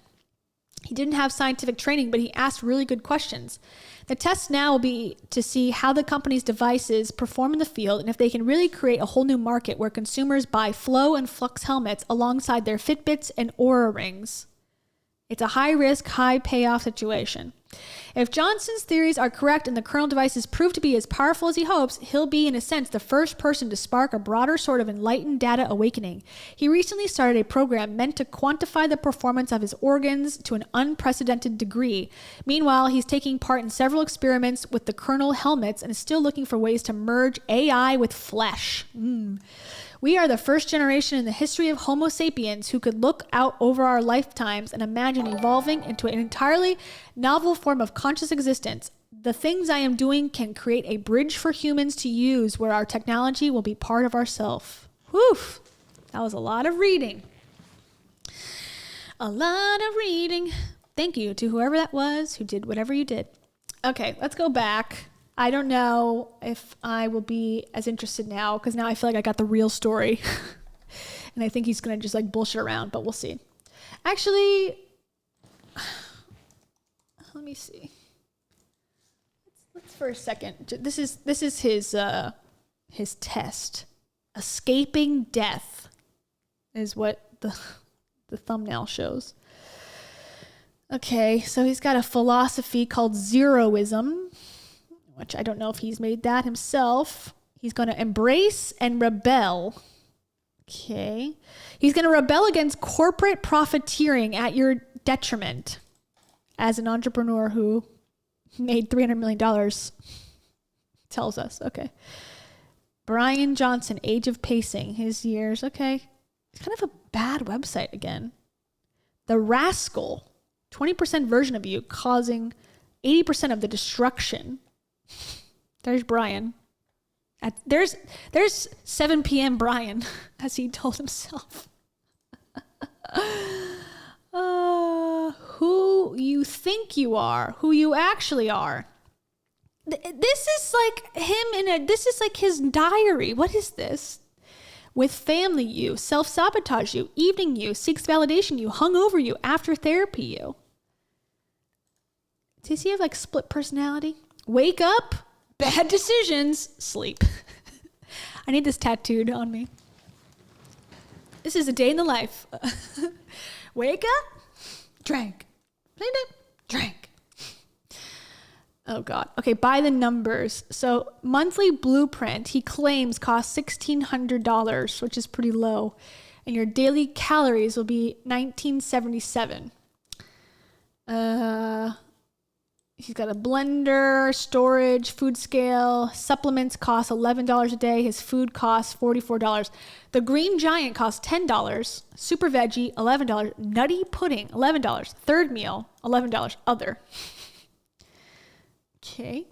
He didn't have scientific training, but he asked really good questions. The test now will be to see how the company's devices perform in the field and if they can really create a whole new market where consumers buy Flow and Flux helmets alongside their Fitbits and Oura rings. It's a high-risk, high-payoff situation. If Johnson's theories are correct and the Colonel devices prove to be as powerful as he hopes, he'll be, in a sense, the first person to spark a broader sort of enlightened data awakening. He recently started a program meant to quantify the performance of his organs to an unprecedented degree. Meanwhile, he's taking part in several experiments with the Colonel helmets and is still looking for ways to merge AI with flesh. We are the first generation in the history of Homo sapiens who could look out over our lifetimes and imagine evolving into an entirely novel form of conscious existence. The things I am doing can create a bridge for humans to use where our technology will be part of ourself. Whew, that was a lot of reading. A lot of reading. Thank you to whoever that was who did whatever you did. Okay, let's go back. I don't know if I will be as interested now because now I feel like I got the real story. And I think he's going to just like bullshit around, but we'll see. Actually, let me see. Let's for a second. This is his test. Escaping death is what the thumbnail shows. Okay, so he's got a philosophy called zeroism, which I don't know if he's made that himself. He's going to embrace and rebel. Okay. He's going to rebel against corporate profiteering at your detriment. As an entrepreneur who made $300 million tells us. Okay. Brian Johnson, Age of Pacing, his years. Okay. It's kind of a bad website again. The Rascal, 20% version of you causing 80% of the destruction. There's Brian. There's 7 p.m. Brian, as he told himself. Who you think you are, who you actually are. This is like him this is like his diary. What is this? With family you, self-sabotage you, evening you, seeks validation you, hungover you, after therapy you. Does he have like split personality? Wake up, bad decisions, sleep. I need this tattooed on me. This is a day in the life. Wake up, drank, cleaned up, drank. Oh God. Okay, by the numbers. So monthly blueprint, he claims costs $1,600, which is pretty low. And your daily calories will be 1977. He's got a blender, storage, food scale, supplements cost $11 a day. His food costs $44. The Green Giant costs $10. Super Veggie, $11. Nutty Pudding, $11. Third meal, $11. Other. Okay.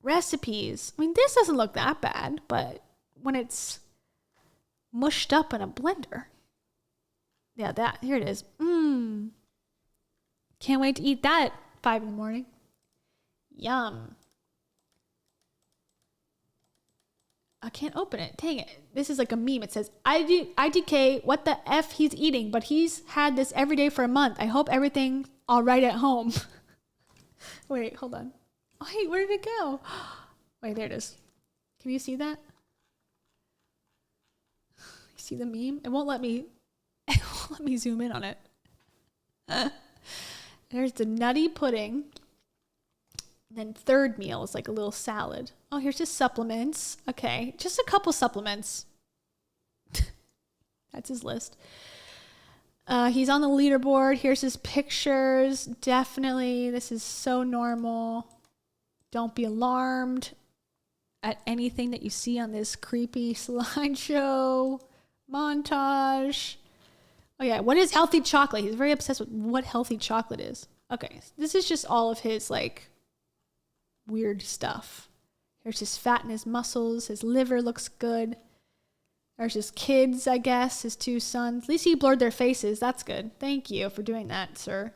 recipes. I mean, this doesn't look that bad, but when it's mushed up in a blender. Yeah, here it is. Can't wait to eat that at 5 in the morning. Yum. I can't open it. Dang it. This is like a meme. It says, IDK, what the F he's eating, but he's had this every day for a month. I hope everything's all right at home. Wait, hold on. Wait, where did it go? Wait, there it is. Can you see that? You see the meme? It won't let me zoom in on it. There's the nutty pudding. Then third meal is like a little salad. Oh, here's his supplements. Okay, just a couple supplements. That's his list. He's on the leaderboard. Here's his pictures. Definitely, this is so normal. Don't be alarmed at anything that you see on this creepy slideshow montage. Oh yeah, what is healthy chocolate? He's very obsessed with what healthy chocolate is. Okay, this is just all of his like weird stuff. Here's his fat and his muscles. His liver looks good. There's his kids, I guess, his 2 sons. At least he blurred their faces. That's good. Thank you for doing that, sir.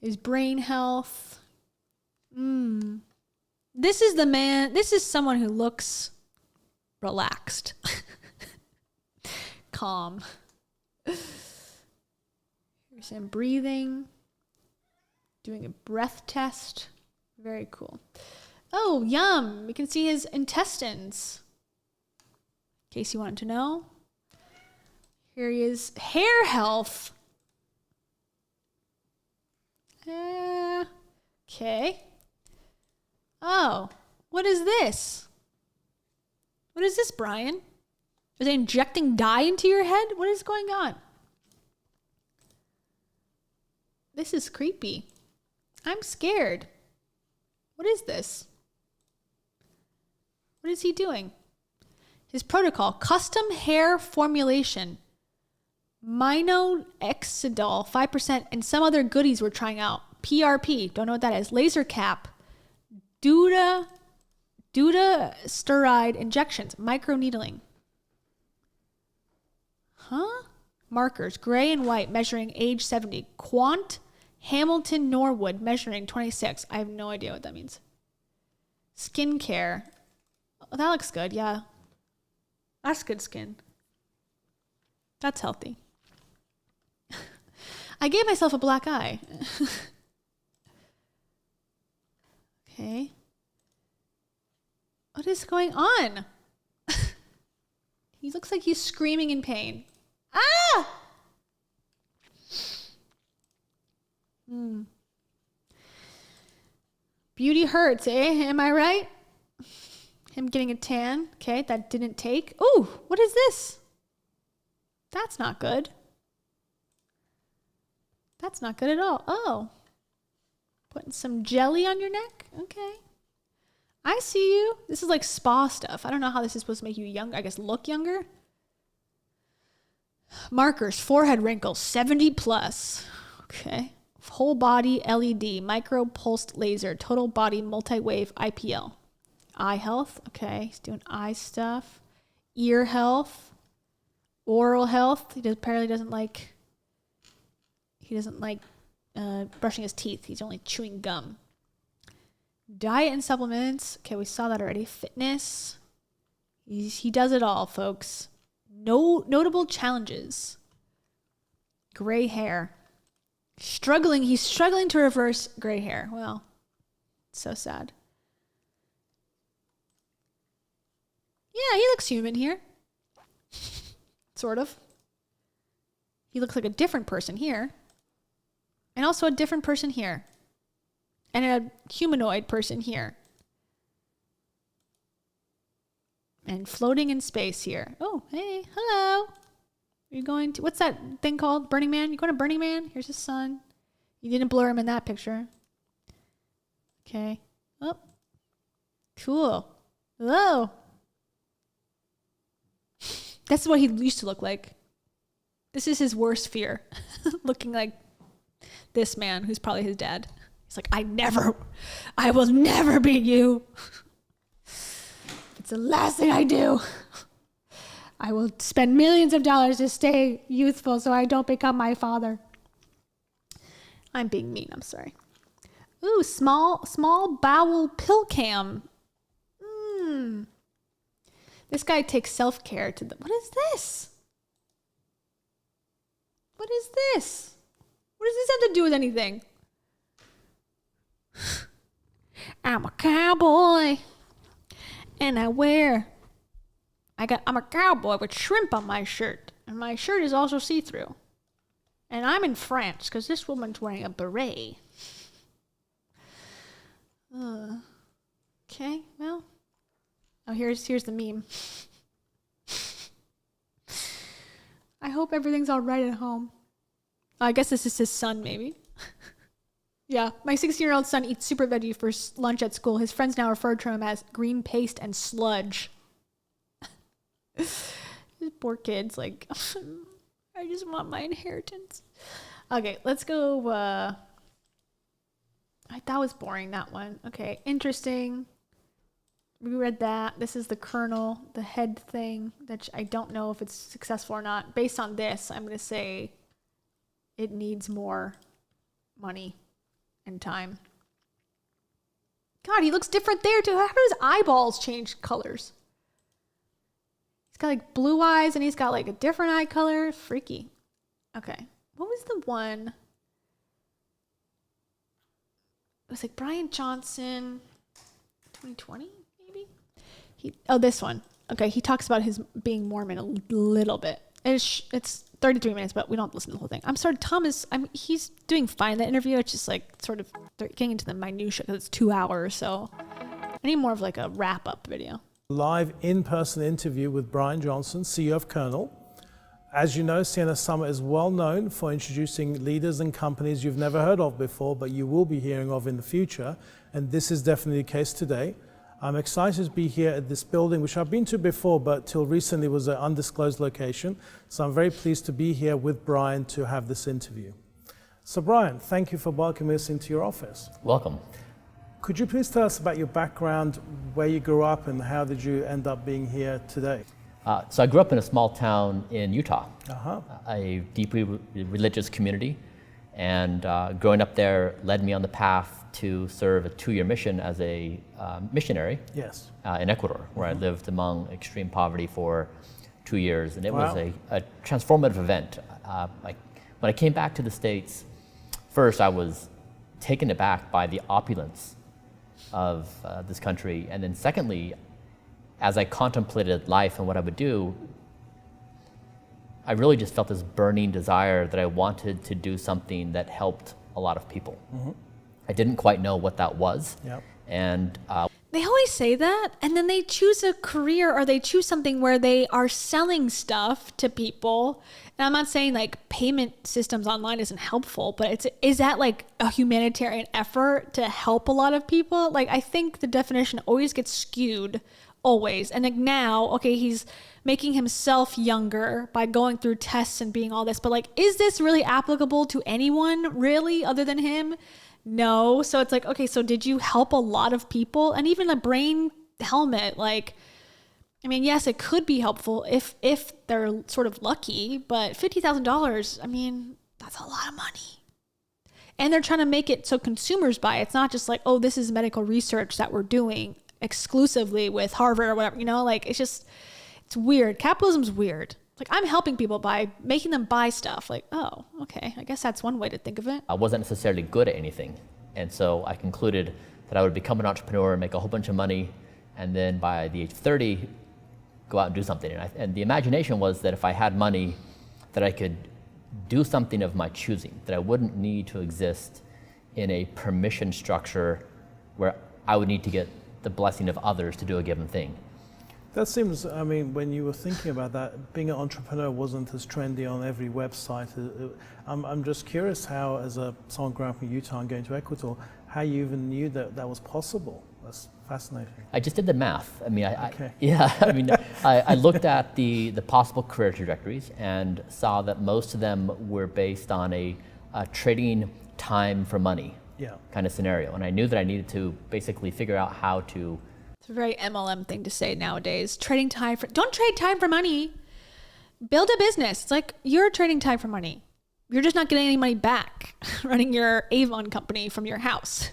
His brain health. This is the man. This is someone who looks relaxed. Calm. Here's him breathing. Doing a breath test. Very cool. Oh, yum. We can see his intestines. In case you wanted to know. Here he is. Hair health. Okay. Oh, what is this? What is this, Brian? Are they injecting dye into your head? What is going on? This is creepy. I'm scared. What is this? What is he doing? His protocol, custom hair formulation, minoxidil, 5%, and some other goodies we're trying out. PRP, don't know what that is. Laser cap, dutasteride injections, microneedling. Huh? Markers, gray and white, measuring age 70. Quant, Hamilton, Norwood, measuring 26. I have no idea what that means. Skincare. Oh, that looks good, yeah. That's good skin. That's healthy. I gave myself a black eye. Okay. What is going on? He looks like he's screaming in pain. Ah! Beauty hurts, eh? Am I right? Him getting a tan. Okay, that didn't take. Ooh, what is this? That's not good. That's not good at all. Oh. Putting some jelly on your neck? Okay. I see you. This is like spa stuff. I don't know how this is supposed to make you young. I guess look younger. Markers, forehead wrinkles, 70 plus. Okay. Whole body LED, micro pulsed laser, total body multi-wave IPL. Eye health. Okay. He's doing eye stuff. Ear health. Oral health. He apparently doesn't like brushing his teeth. He's only chewing gum. Diet and supplements. Okay, we saw that already. Fitness. He does it all, folks. No notable challenges. Gray hair. He's struggling to reverse gray hair. Well, so sad. Yeah, he looks human here. Sort of. He looks like a different person here. And also a different person here. And a humanoid person here. And floating in space here. Oh, hey, hello. Are you going to, what's that thing called? Burning Man? You going to Burning Man? Here's his son. You didn't blur him in that picture. Okay. Oh. Cool. Hello. That's what he used to look like. This is his worst fear. Looking like this man, who's probably his dad. He's like, I will never beat you. It's the last thing I do. I will spend millions of dollars to stay youthful so I don't become my father. I'm being mean, I'm sorry. Ooh, small bowel pill cam. This guy takes self-care to the... What is this? What is this? What does this have to do with anything? I'm a cowboy. And I'm a cowboy with shrimp on my shirt. And my shirt is also see-through. And I'm in France because this woman's wearing a beret. Okay, well. Oh, here's the meme. I hope everything's all right at home. I guess this is his son, maybe. Yeah, my 16-year-old son eats super veggie for lunch at school. His friends now refer to him as green paste and sludge. These poor kids, like, I just want my inheritance. Okay, let's go. That was boring, that one. Okay, interesting. We read that. This is the kernel, the head thing, that I don't know if it's successful or not. Based on this, I'm going to say it needs more money and time. God, he looks different there too. How do his eyeballs change colors? He's got like blue eyes and he's got like a different eye color. Freaky. Okay. What was the one? It was like Brian Johnson, 2020 maybe? This one. Okay, he talks about his being Mormon a little bit. It's 33 minutes, but we don't listen to the whole thing. I'm sorry, Thomas, he's doing fine in the interview. It's just like sort of getting into the minutia because it's 2 hours, so I need more of like a wrap-up video. Live in-person interview with Brian Johnson, CEO of Kernel. As you know, CNS Summit is well known for introducing leaders and companies you've never heard of before, but you will be hearing of in the future, and this is definitely the case today. I'm excited to be here at this building, which I've been to before, but till recently was an undisclosed location. So I'm very pleased to be here with Brian to have this interview. So Brian, thank you for welcoming us into your office. Welcome. Could you please tell us about your background, where you grew up, and how did you end up being here today? So I grew up in a small town in Utah, a deeply religious community, and growing up there led me on the path to serve a 2-year mission as a missionary in Ecuador, where I lived among extreme poverty for 2 years, and it was a transformative event. When I came back to the States, first I was taken aback by the opulence of this country, and then secondly, as I contemplated life and what I would do, I really just felt this burning desire that I wanted to do something that helped a lot of people. I didn't quite know what that was. And they always say that, and then they choose a career or they choose something where they are selling stuff to people. And I'm not saying like payment systems online isn't helpful, but is that like a humanitarian effort to help a lot of people? Like, I think the definition always gets skewed. Always. And like now, okay, he's making himself younger by going through tests and being all this, but like, is this really applicable to anyone really other than him? No. So it's like, okay, so did you help a lot of people? And even a brain helmet, like, I mean, yes, it could be helpful if they're sort of lucky, but $50,000, I mean, that's a lot of money. And they're trying to make it so consumers buy it. It's not just like, oh, this is medical research that we're doing exclusively with Harvard or whatever, you know, like it's weird. Capitalism's weird. Like, I'm helping people by making them buy stuff. Like, oh, okay, I guess that's one way to think of it. I wasn't necessarily good at anything. And so I concluded that I would become an entrepreneur and make a whole bunch of money. And then by the age of 30, go out and do something. And the imagination was that if I had money, that I could do something of my choosing, that I wouldn't need to exist in a permission structure where I would need to get the blessing of others to do a given thing. That seems, I mean, when you were thinking about that, being an entrepreneur wasn't as trendy on every website. I'm just curious how, as someone growing up in Utah and going to Ecuador, how you even knew that that was possible. That's fascinating. I just did the math. I mean, I looked at the possible career trajectories and saw that most of them were based on a trading time for money. kind of scenario. And I knew that I needed to basically figure out how to. It's a very MLM thing to say nowadays. Trading time for, don't trade time for money. Build a business. It's like you're trading time for money. You're just not getting any money back running your Avon company from your house.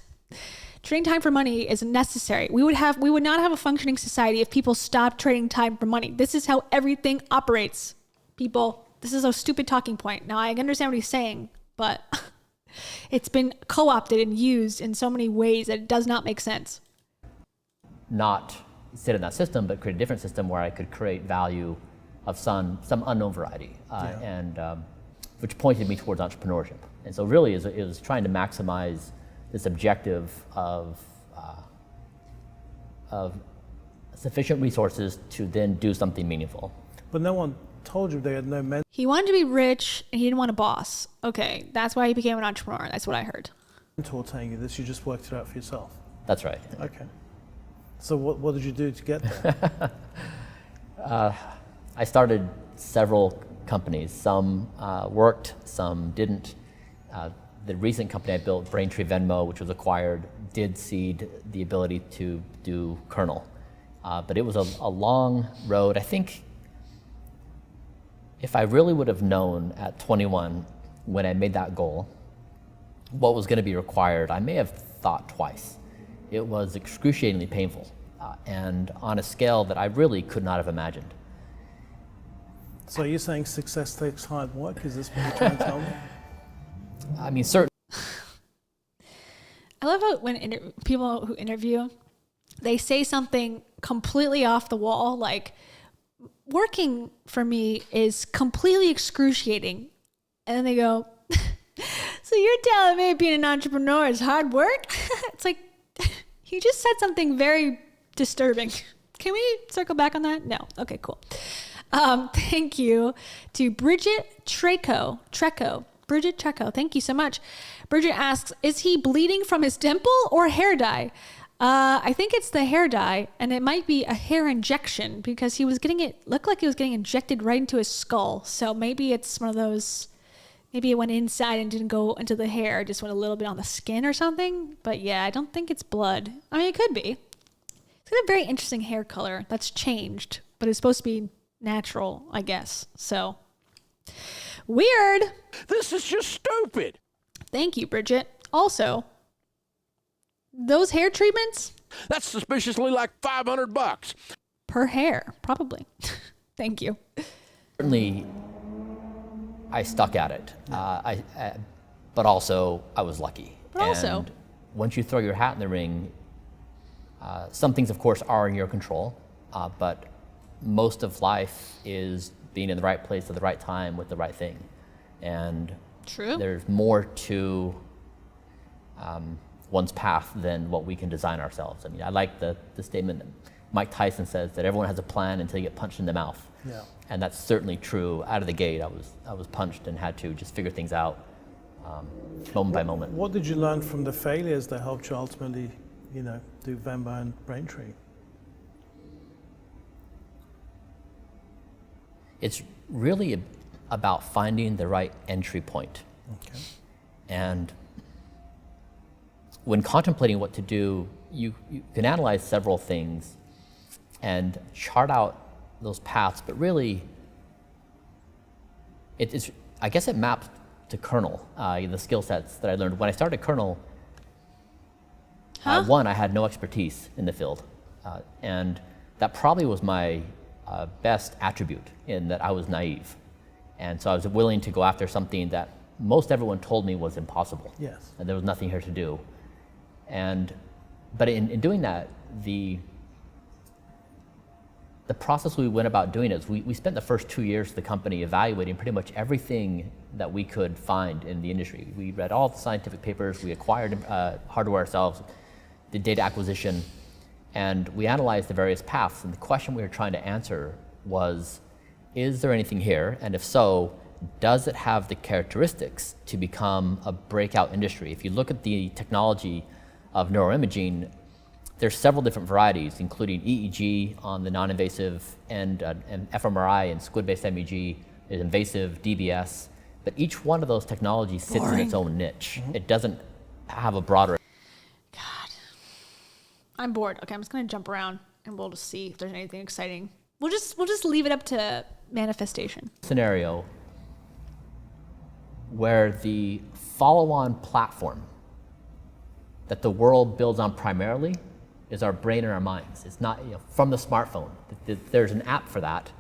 Trading time for money is necessary. We would not have a functioning society if people stopped trading time for money. This is how everything operates. People, this is a stupid talking point. Now I understand what he's saying, but it's been co-opted and used in so many ways that it does not make sense. Not sit in that system, but create a different system where I could create value of some unknown variety, and which pointed me towards entrepreneurship. And so really it was trying to maximize this objective of sufficient resources to then do something meaningful. But no one told you they had no mentor. He wanted to be rich and he didn't want a boss. Okay, that's why he became an entrepreneur. That's what I heard. Mentor telling you this, you just worked it out for yourself. That's right. Okay. So what did you do to get there? I started several companies. Some worked, some didn't. The recent company I built, Braintree Venmo, which was acquired, did seed the ability to do kernel. But it was a long road. I think if I really would have known at 21 when I made that goal what was going to be required, I may have thought twice. It was excruciatingly painful and on a scale that I really could not have imagined. So you're saying success takes hard work? Is this what you're trying to tell me? I mean, certainly. I love how when people who interview, they say something completely off the wall, like, working for me is completely excruciating. And then they go, so you're telling me being an entrepreneur is hard work? It's like, you just said something very disturbing. Can we circle back on that? No. Okay, cool. Thank you to Bridget Treco. Bridget Treco, thank you so much. Bridget asks, is he bleeding from his dimple or hair dye? I think it's the hair dye, and it might be a hair injection because he was looked like he was getting injected right into his skull. So maybe it's one of those, maybe it went inside and didn't go into the hair, just went a little bit on the skin or something. But yeah, I don't think it's blood. I mean, it could be. It's got a very interesting hair color that's changed, but it's supposed to be natural, I guess. So weird. This is just stupid. Thank you, Bridget. Also, those hair treatments? That's suspiciously like $500 per hair, probably. Thank you. Certainly, I stuck at it. But also I was lucky. But also, and once you throw your hat in the ring, some things, of course, are in your control. But most of life is being in the right place at the right time with the right thing. And true. There's more to one's path than what we can design ourselves. I mean, I like the statement that Mike Tyson says that everyone has a plan until you get punched in the mouth. Yeah. And that's certainly true. Out of the gate, I was punched and had to just figure things out moment by moment. What did you learn from the failures that helped you ultimately, do Venmo and Braintree? It's really about finding the right entry point. Okay. And when contemplating what to do, you can analyze several things and chart out those paths, but really, I guess it maps to kernel, the skill sets that I learned. When I started kernel, one, I had no expertise in the field, and that probably was my best attribute, in that I was naive. And so I was willing to go after something that most everyone told me was impossible. Yes. And there was nothing here to do. But in doing that, the process we went about doing is we spent the first 2 years of the company evaluating pretty much everything that we could find in the industry. We read all the scientific papers, we acquired hardware ourselves, did data acquisition, and we analyzed the various paths. And the question we were trying to answer was, is there anything here? And if so, does it have the characteristics to become a breakout industry? If you look at the technology of neuroimaging, there's several different varieties, including EEG on the non-invasive and fMRI and squid-based MEG is invasive, DBS. But each one of those technologies sits in its own niche. Mm-hmm. It doesn't have a broader. I'm bored. Okay, I'm just gonna jump around and we'll just see if there's anything exciting. We'll just leave it up to manifestation. Scenario where the follow-on platform that the world builds on primarily is our brain and our minds. It's not from the smartphone. There's an app for that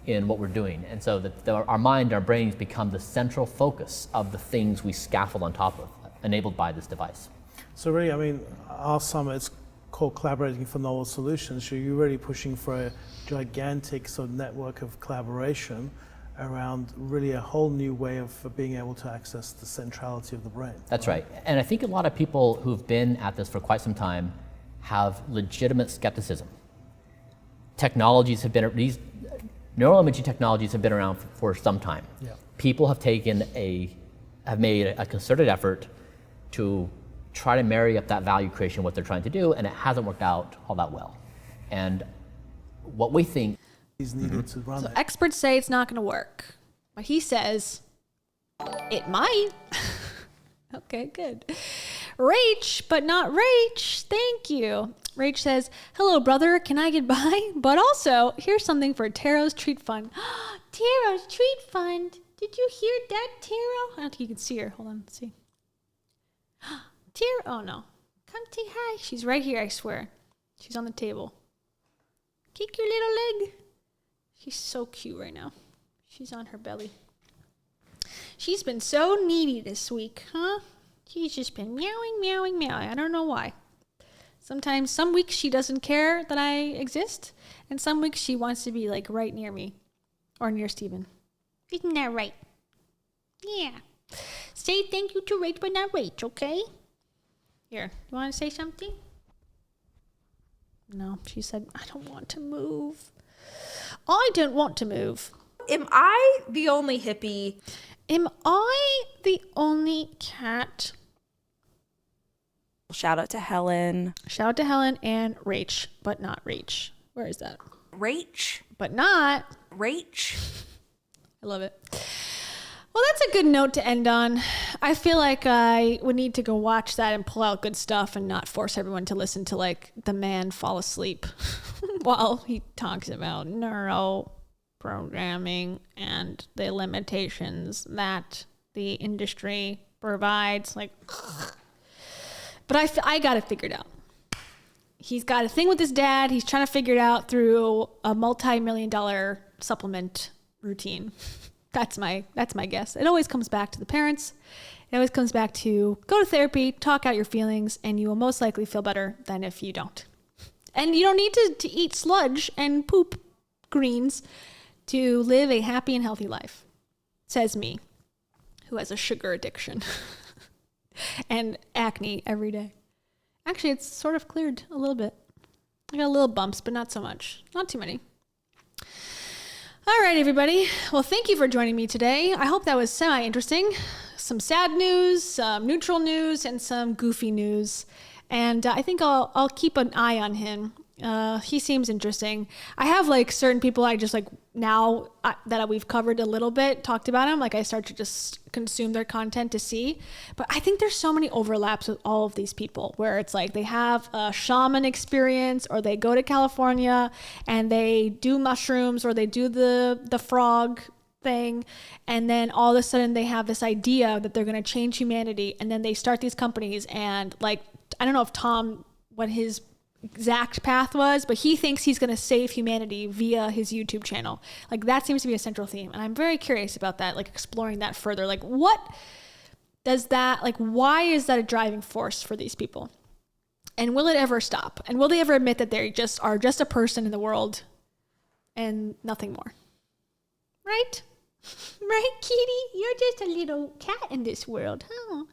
in what we're doing. And so our mind, our brains become the central focus of the things we scaffold on top of, enabled by this device. So really, I mean, our summit's called Collaborating for Novel Solutions. So you're really pushing for a gigantic sort of network of collaboration around really a whole new way of being able to access the centrality of the brain. That's right. And I think a lot of people who've been at this for quite some time have legitimate skepticism. These neuroimaging technologies have been around for some time. Yeah. People have made a concerted effort to try to marry up that value creation, what they're trying to do, and it hasn't worked out all that well. And what we think is needed to run it. Experts say it's not going to work, but he says it might. Okay, good. Rach, but not Rach. Thank you. Rach says, hello, brother. Can I get by? But also, here's something for Taro's Treat Fund. Taro's Treat Fund. Did you hear that, Taro? I don't think you can see her. Hold on. Let's see. Taro. Oh, no. Come say hi. She's right here, I swear. She's on the table. Kick your little leg. She's so cute right now. She's on her belly. She's been so needy this week, huh? She's just been meowing, meowing, meowing. I don't know why. Some weeks she doesn't care that I exist, and some weeks she wants to be like right near me or near Steven. Isn't that right? Yeah. Say thank you to Rach, but not Rach, okay? Here, you want to say something? No, she said, I don't want to move. I don't want to move. Am I the only hippie? Am I the only cat? Shout out to Helen. Shout out to Helen and Rach, but not Rach. Where is that? Rach. But not Rach. I love it. Well, that's a good note to end on. I feel like I would need to go watch that and pull out good stuff and not force everyone to listen to like the man fall asleep while he talks about neuro programming and the limitations that the industry provides. Like, but I got it figured out. He's got a thing with his dad. He's trying to figure it out through a multi-million-dollar supplement routine. That's my guess. It always comes back to the parents. It always comes back to go to therapy, talk out your feelings, and you will most likely feel better than if you don't. And you don't need to eat sludge and poop greens to live a happy and healthy life, says me, who has a sugar addiction and acne every day. Actually, it's sort of cleared a little bit. I got little bumps, but not so much. Not too many. All right, everybody. Well, thank you for joining me today. I hope that was semi-interesting. Some sad news, some neutral news, and some goofy news. And I think I'll keep an eye on him. He seems interesting. I have like certain people I just like now that we've covered a little bit, talked about him. Like I start to just consume their content to see. But I think there's so many overlaps with all of these people where it's like they have a shaman experience or they go to California and they do mushrooms or they do the frog thing. And then all of a sudden they have this idea that they're going to change humanity. And then they start these companies and like, I don't know if Tom, what his exact path was, but he thinks he's going to save humanity via his YouTube channel. Like that seems to be a central theme. And I'm very curious about that, like exploring that further. Like what does that, like why is that a driving force for these people? And will it ever stop? And will they ever admit that they are just a person in the world and nothing more? Right? Right, kitty? You're just a little cat in this world, huh?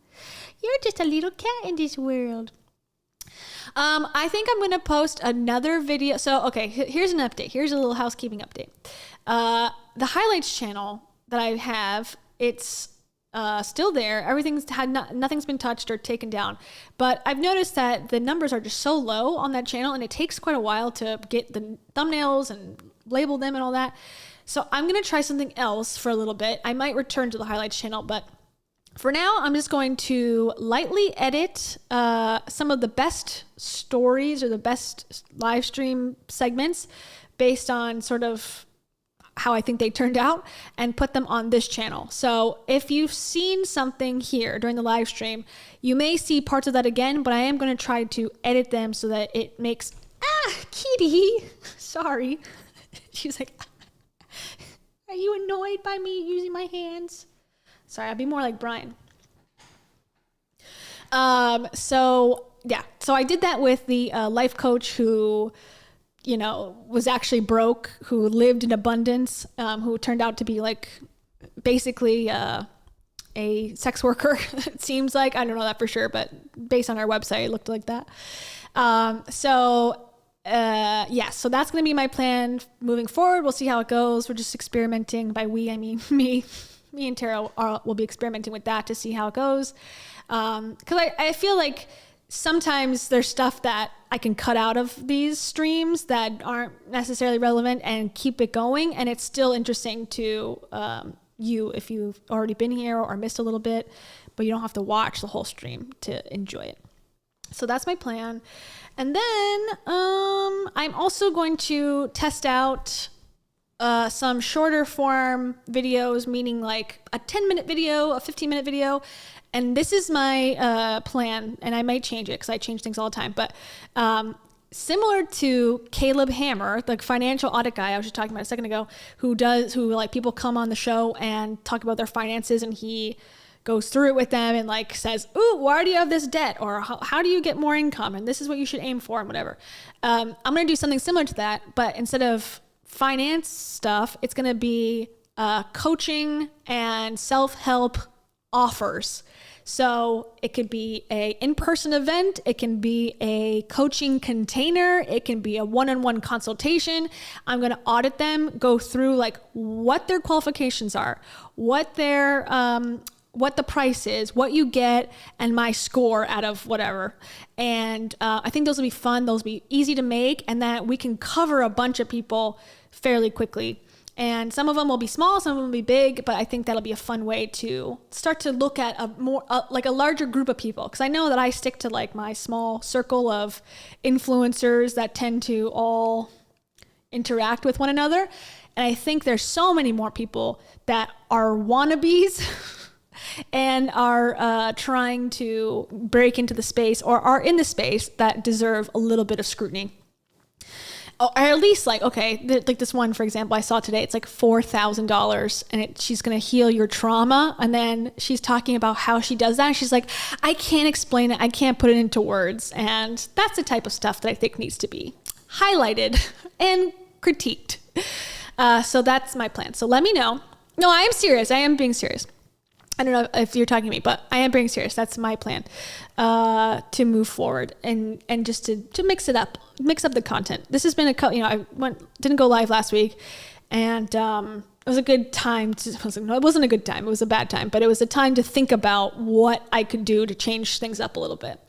You're just a little cat in this world. I think I'm going to post another video. So, okay, here's an update. Here's a little housekeeping update. The highlights channel that I have, it's still there. Nothing's been touched or taken down. But I've noticed that the numbers are just so low on that channel, and it takes quite a while to get the thumbnails and label them and all that. So I'm going to try something else for a little bit. I might return to the highlights channel, but for now, I'm just going to lightly edit some of the best stories or the best live stream segments based on sort of how I think they turned out and put them on this channel. So if you've seen something here during the live stream, you may see parts of that again, but I am going to try to edit them so that it makes, Kitty, sorry. She's like, are you annoyed by me using my hands? Sorry, I'll be more like Brian. So I did that with the life coach who, you know, was actually broke, who lived in abundance, who turned out to be like basically a sex worker. It seems like, I don't know that for sure, but based on our website, it looked like that. So that's going to be my plan moving forward. We'll see how it goes. We're just experimenting. By we, I mean me and Tara will be experimenting with that to see how it goes. Because I feel like sometimes there's stuff that I can cut out of these streams that aren't necessarily relevant and keep it going. And it's still interesting to you if you've already been here or missed a little bit, but you don't have to watch the whole stream to enjoy it. So that's my plan. And then I'm also going to test out some shorter form videos, meaning like a 10-minute video, a 15-minute video. And this is my plan, and I might change it because I change things all the time. But similar to Caleb Hammer, the financial audit guy I was just talking about a second ago, who like people come on the show and talk about their finances, and he goes through it with them and like says, ooh, why do you have this debt? Or how do you get more income? And this is what you should aim for and whatever. I'm going to do something similar to that, but instead of finance stuff, it's going to be coaching and self-help offers. So it could be a in-person event. It can be a coaching container. It can be a one-on-one consultation. I'm going to audit them, go through like what their qualifications are, what the price is, what you get, and my score out of whatever. And I think those will be fun. Those will be easy to make, and that we can cover a bunch of people fairly quickly. And some of them will be small, some of them will be big, but I think that'll be a fun way to start to look at like a larger group of people. Because I know that I stick to like my small circle of influencers that tend to all interact with one another. And I think there's so many more people that are wannabes and are trying to break into the space or are in the space that deserve a little bit of scrutiny. Or at least like, okay, like this one, for example, I saw today, it's like $4,000 and she's going to heal your trauma. And then she's talking about how she does that. And she's like, I can't explain it. I can't put it into words. And that's the type of stuff that I think needs to be highlighted and critiqued. So that's my plan. So let me know. No, I am serious. I am being serious. I don't know if you're talking to me, but I am being serious. That's my plan to move forward and just to mix it up, mix up the content. This has been didn't go live last week, and it was a good time. It wasn't a good time. It was a bad time, but it was a time to think about what I could do to change things up a little bit.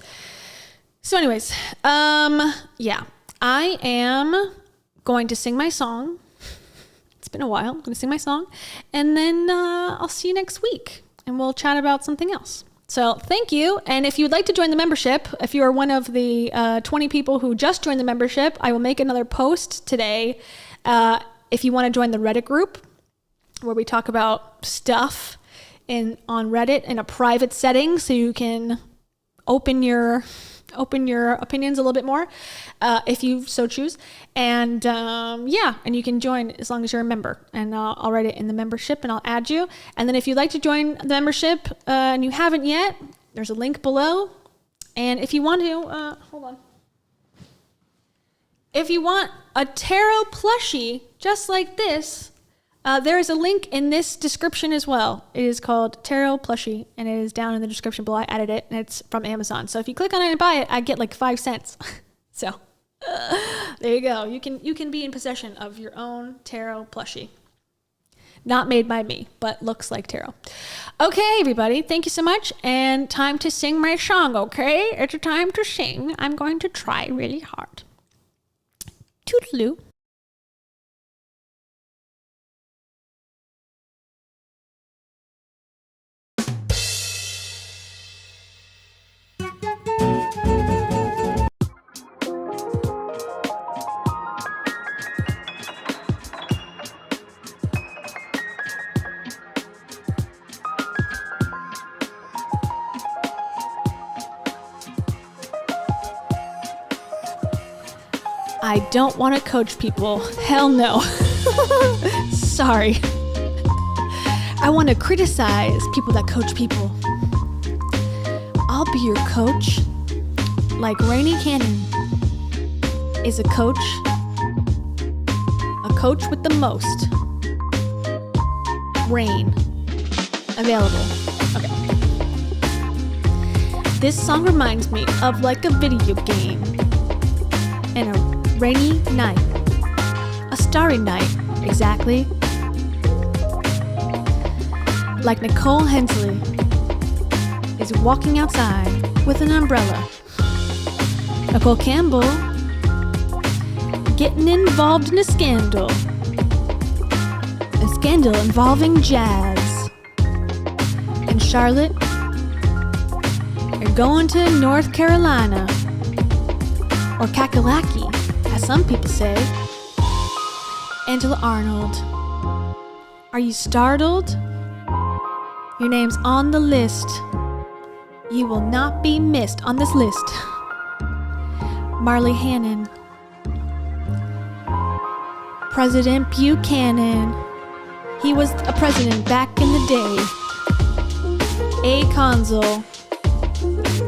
So anyways, I am going to sing my song. It's been a while. I'm going to sing my song, and then I'll see you next week. And we'll chat about something else. So thank you. And if you'd like to join the membership, if you are one of the 20 people who just joined the membership, I will make another post today. If you want to join the Reddit group where we talk about stuff on Reddit in a private setting, so you can open your opinions a little bit more, if you so choose. And and you can join as long as you're a member, and I'll write it in the membership and I'll add you. And then if you'd like to join the membership and you haven't yet, there's a link below. And if you want to, hold on. If you want a tarot plushie just like this, there is a link in this description as well. It is called Tarot Plushie, and it is down in the description below. I added it, and it's from Amazon. So if you click on it and buy it, I get like 5 cents. So there you go. You can be in possession of your own tarot plushie. Not made by me, but looks like tarot. Okay, everybody. Thank you so much. And time to sing my song, okay? It's a time to sing. I'm going to try really hard. Toodaloo. I don't want to coach people. Hell no. Sorry. I want to criticize people that coach people. I'll be your coach. Like Rainy Cannon is a coach with the most rain available. Okay. This song reminds me of like a video game and a rainy night. A starry night, exactly. Like Nicole Hensley is walking outside with an umbrella. Nicole Campbell getting involved in a scandal. A scandal involving jazz. And Charlotte, you're going to North Carolina. Or Kakalaki, as some people say. Angela Arnold, are you startled? Your name's on the list. You will not be missed on this list. Marley Hannon, President Buchanan. He was a president back in the day. A Consul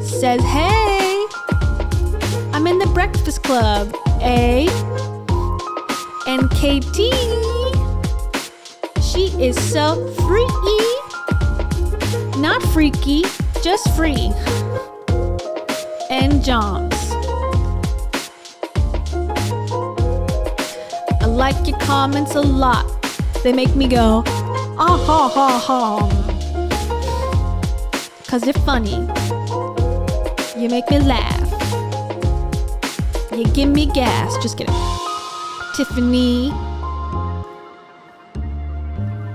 says, hey, I'm in the Breakfast Club. A. And KT, she is so free. Not freaky, just free. And Johns. I like your comments a lot. They make me go, ah ha ha ha. 'Cause they're funny. You make me laugh. You give me gas. Just kidding. Tiffany.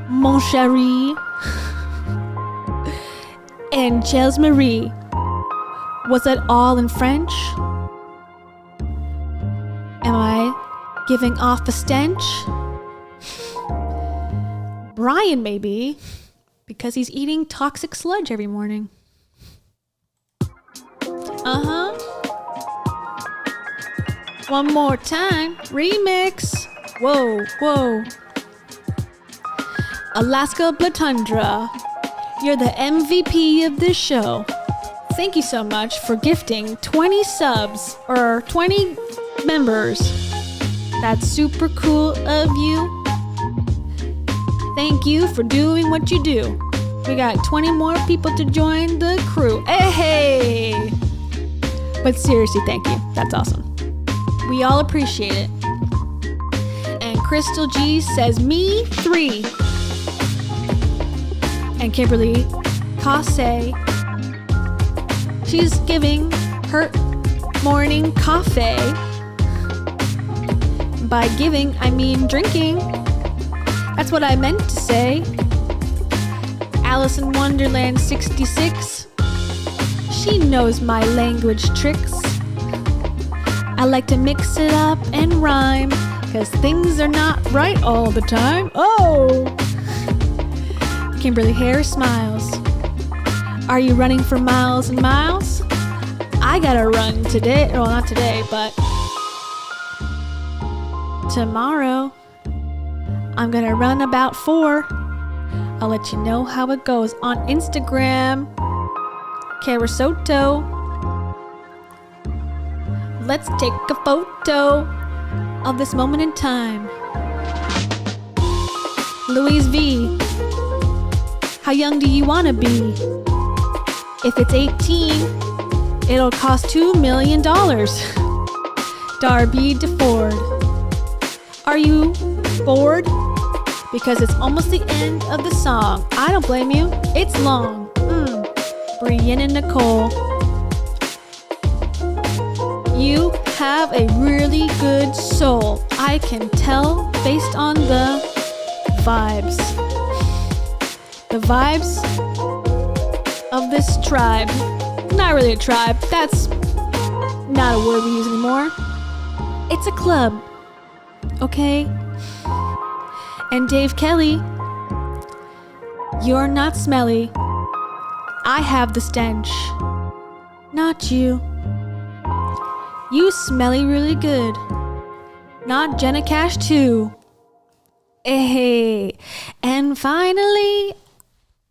Mon chéri. And Chels Marie. Was that all in French? Am I giving off a stench? Brian, maybe, because he's eating toxic sludge every morning. Uh-huh. One more time. Remix. Whoa, whoa. Alaska Blatundra, you're the MVP of this show. Thank you so much for gifting 20 subs, or 20 members. That's super cool of you. Thank you for doing what you do. We got 20 more people to join the crew. Hey! But seriously, thank you. That's awesome. We all appreciate it. And Crystal G says, me 3. And Kimberly Casse, she's giving her morning coffee. By giving, I mean drinking. That's what I meant to say. Alice in Wonderland 66, she knows my language tricks. I like to mix it up and rhyme, 'cause things are not right all the time. Oh! Kimberly Hare smiles. Are you running for miles and miles? I gotta run today. Well, not today, but tomorrow. I'm gonna run about 4. I'll let you know how it goes on Instagram. Carasoto. Let's take a photo of this moment in time. Louise V. How young do you wanna be? If it's 18, it'll cost $2 million. Darby DeFord. Are you bored? Because it's almost the end of the song. I don't blame you. It's long. Brienne and Nicole. You have a really good soul. I can tell based on the vibes. The vibes of this tribe. Not really a tribe. That's not a word we use anymore. It's a club. Okay? And Dave Kelly, you're not smelly. I have the stench. Not you. You smelly really good. Not Jenna Cash 2. Hey. And finally,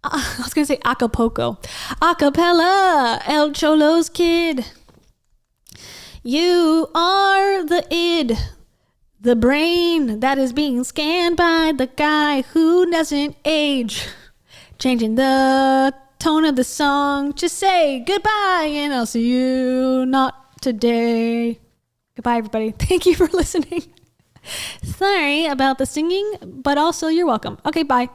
I was going to say Acapulco. Acapella, El Cholo's kid. You are the id, the brain that is being scanned by the guy who doesn't age. Changing the tone of the song. Just say goodbye and I'll see you not today. Goodbye, everybody. Thank you for listening. Sorry about the singing, but also you're welcome. Okay, bye.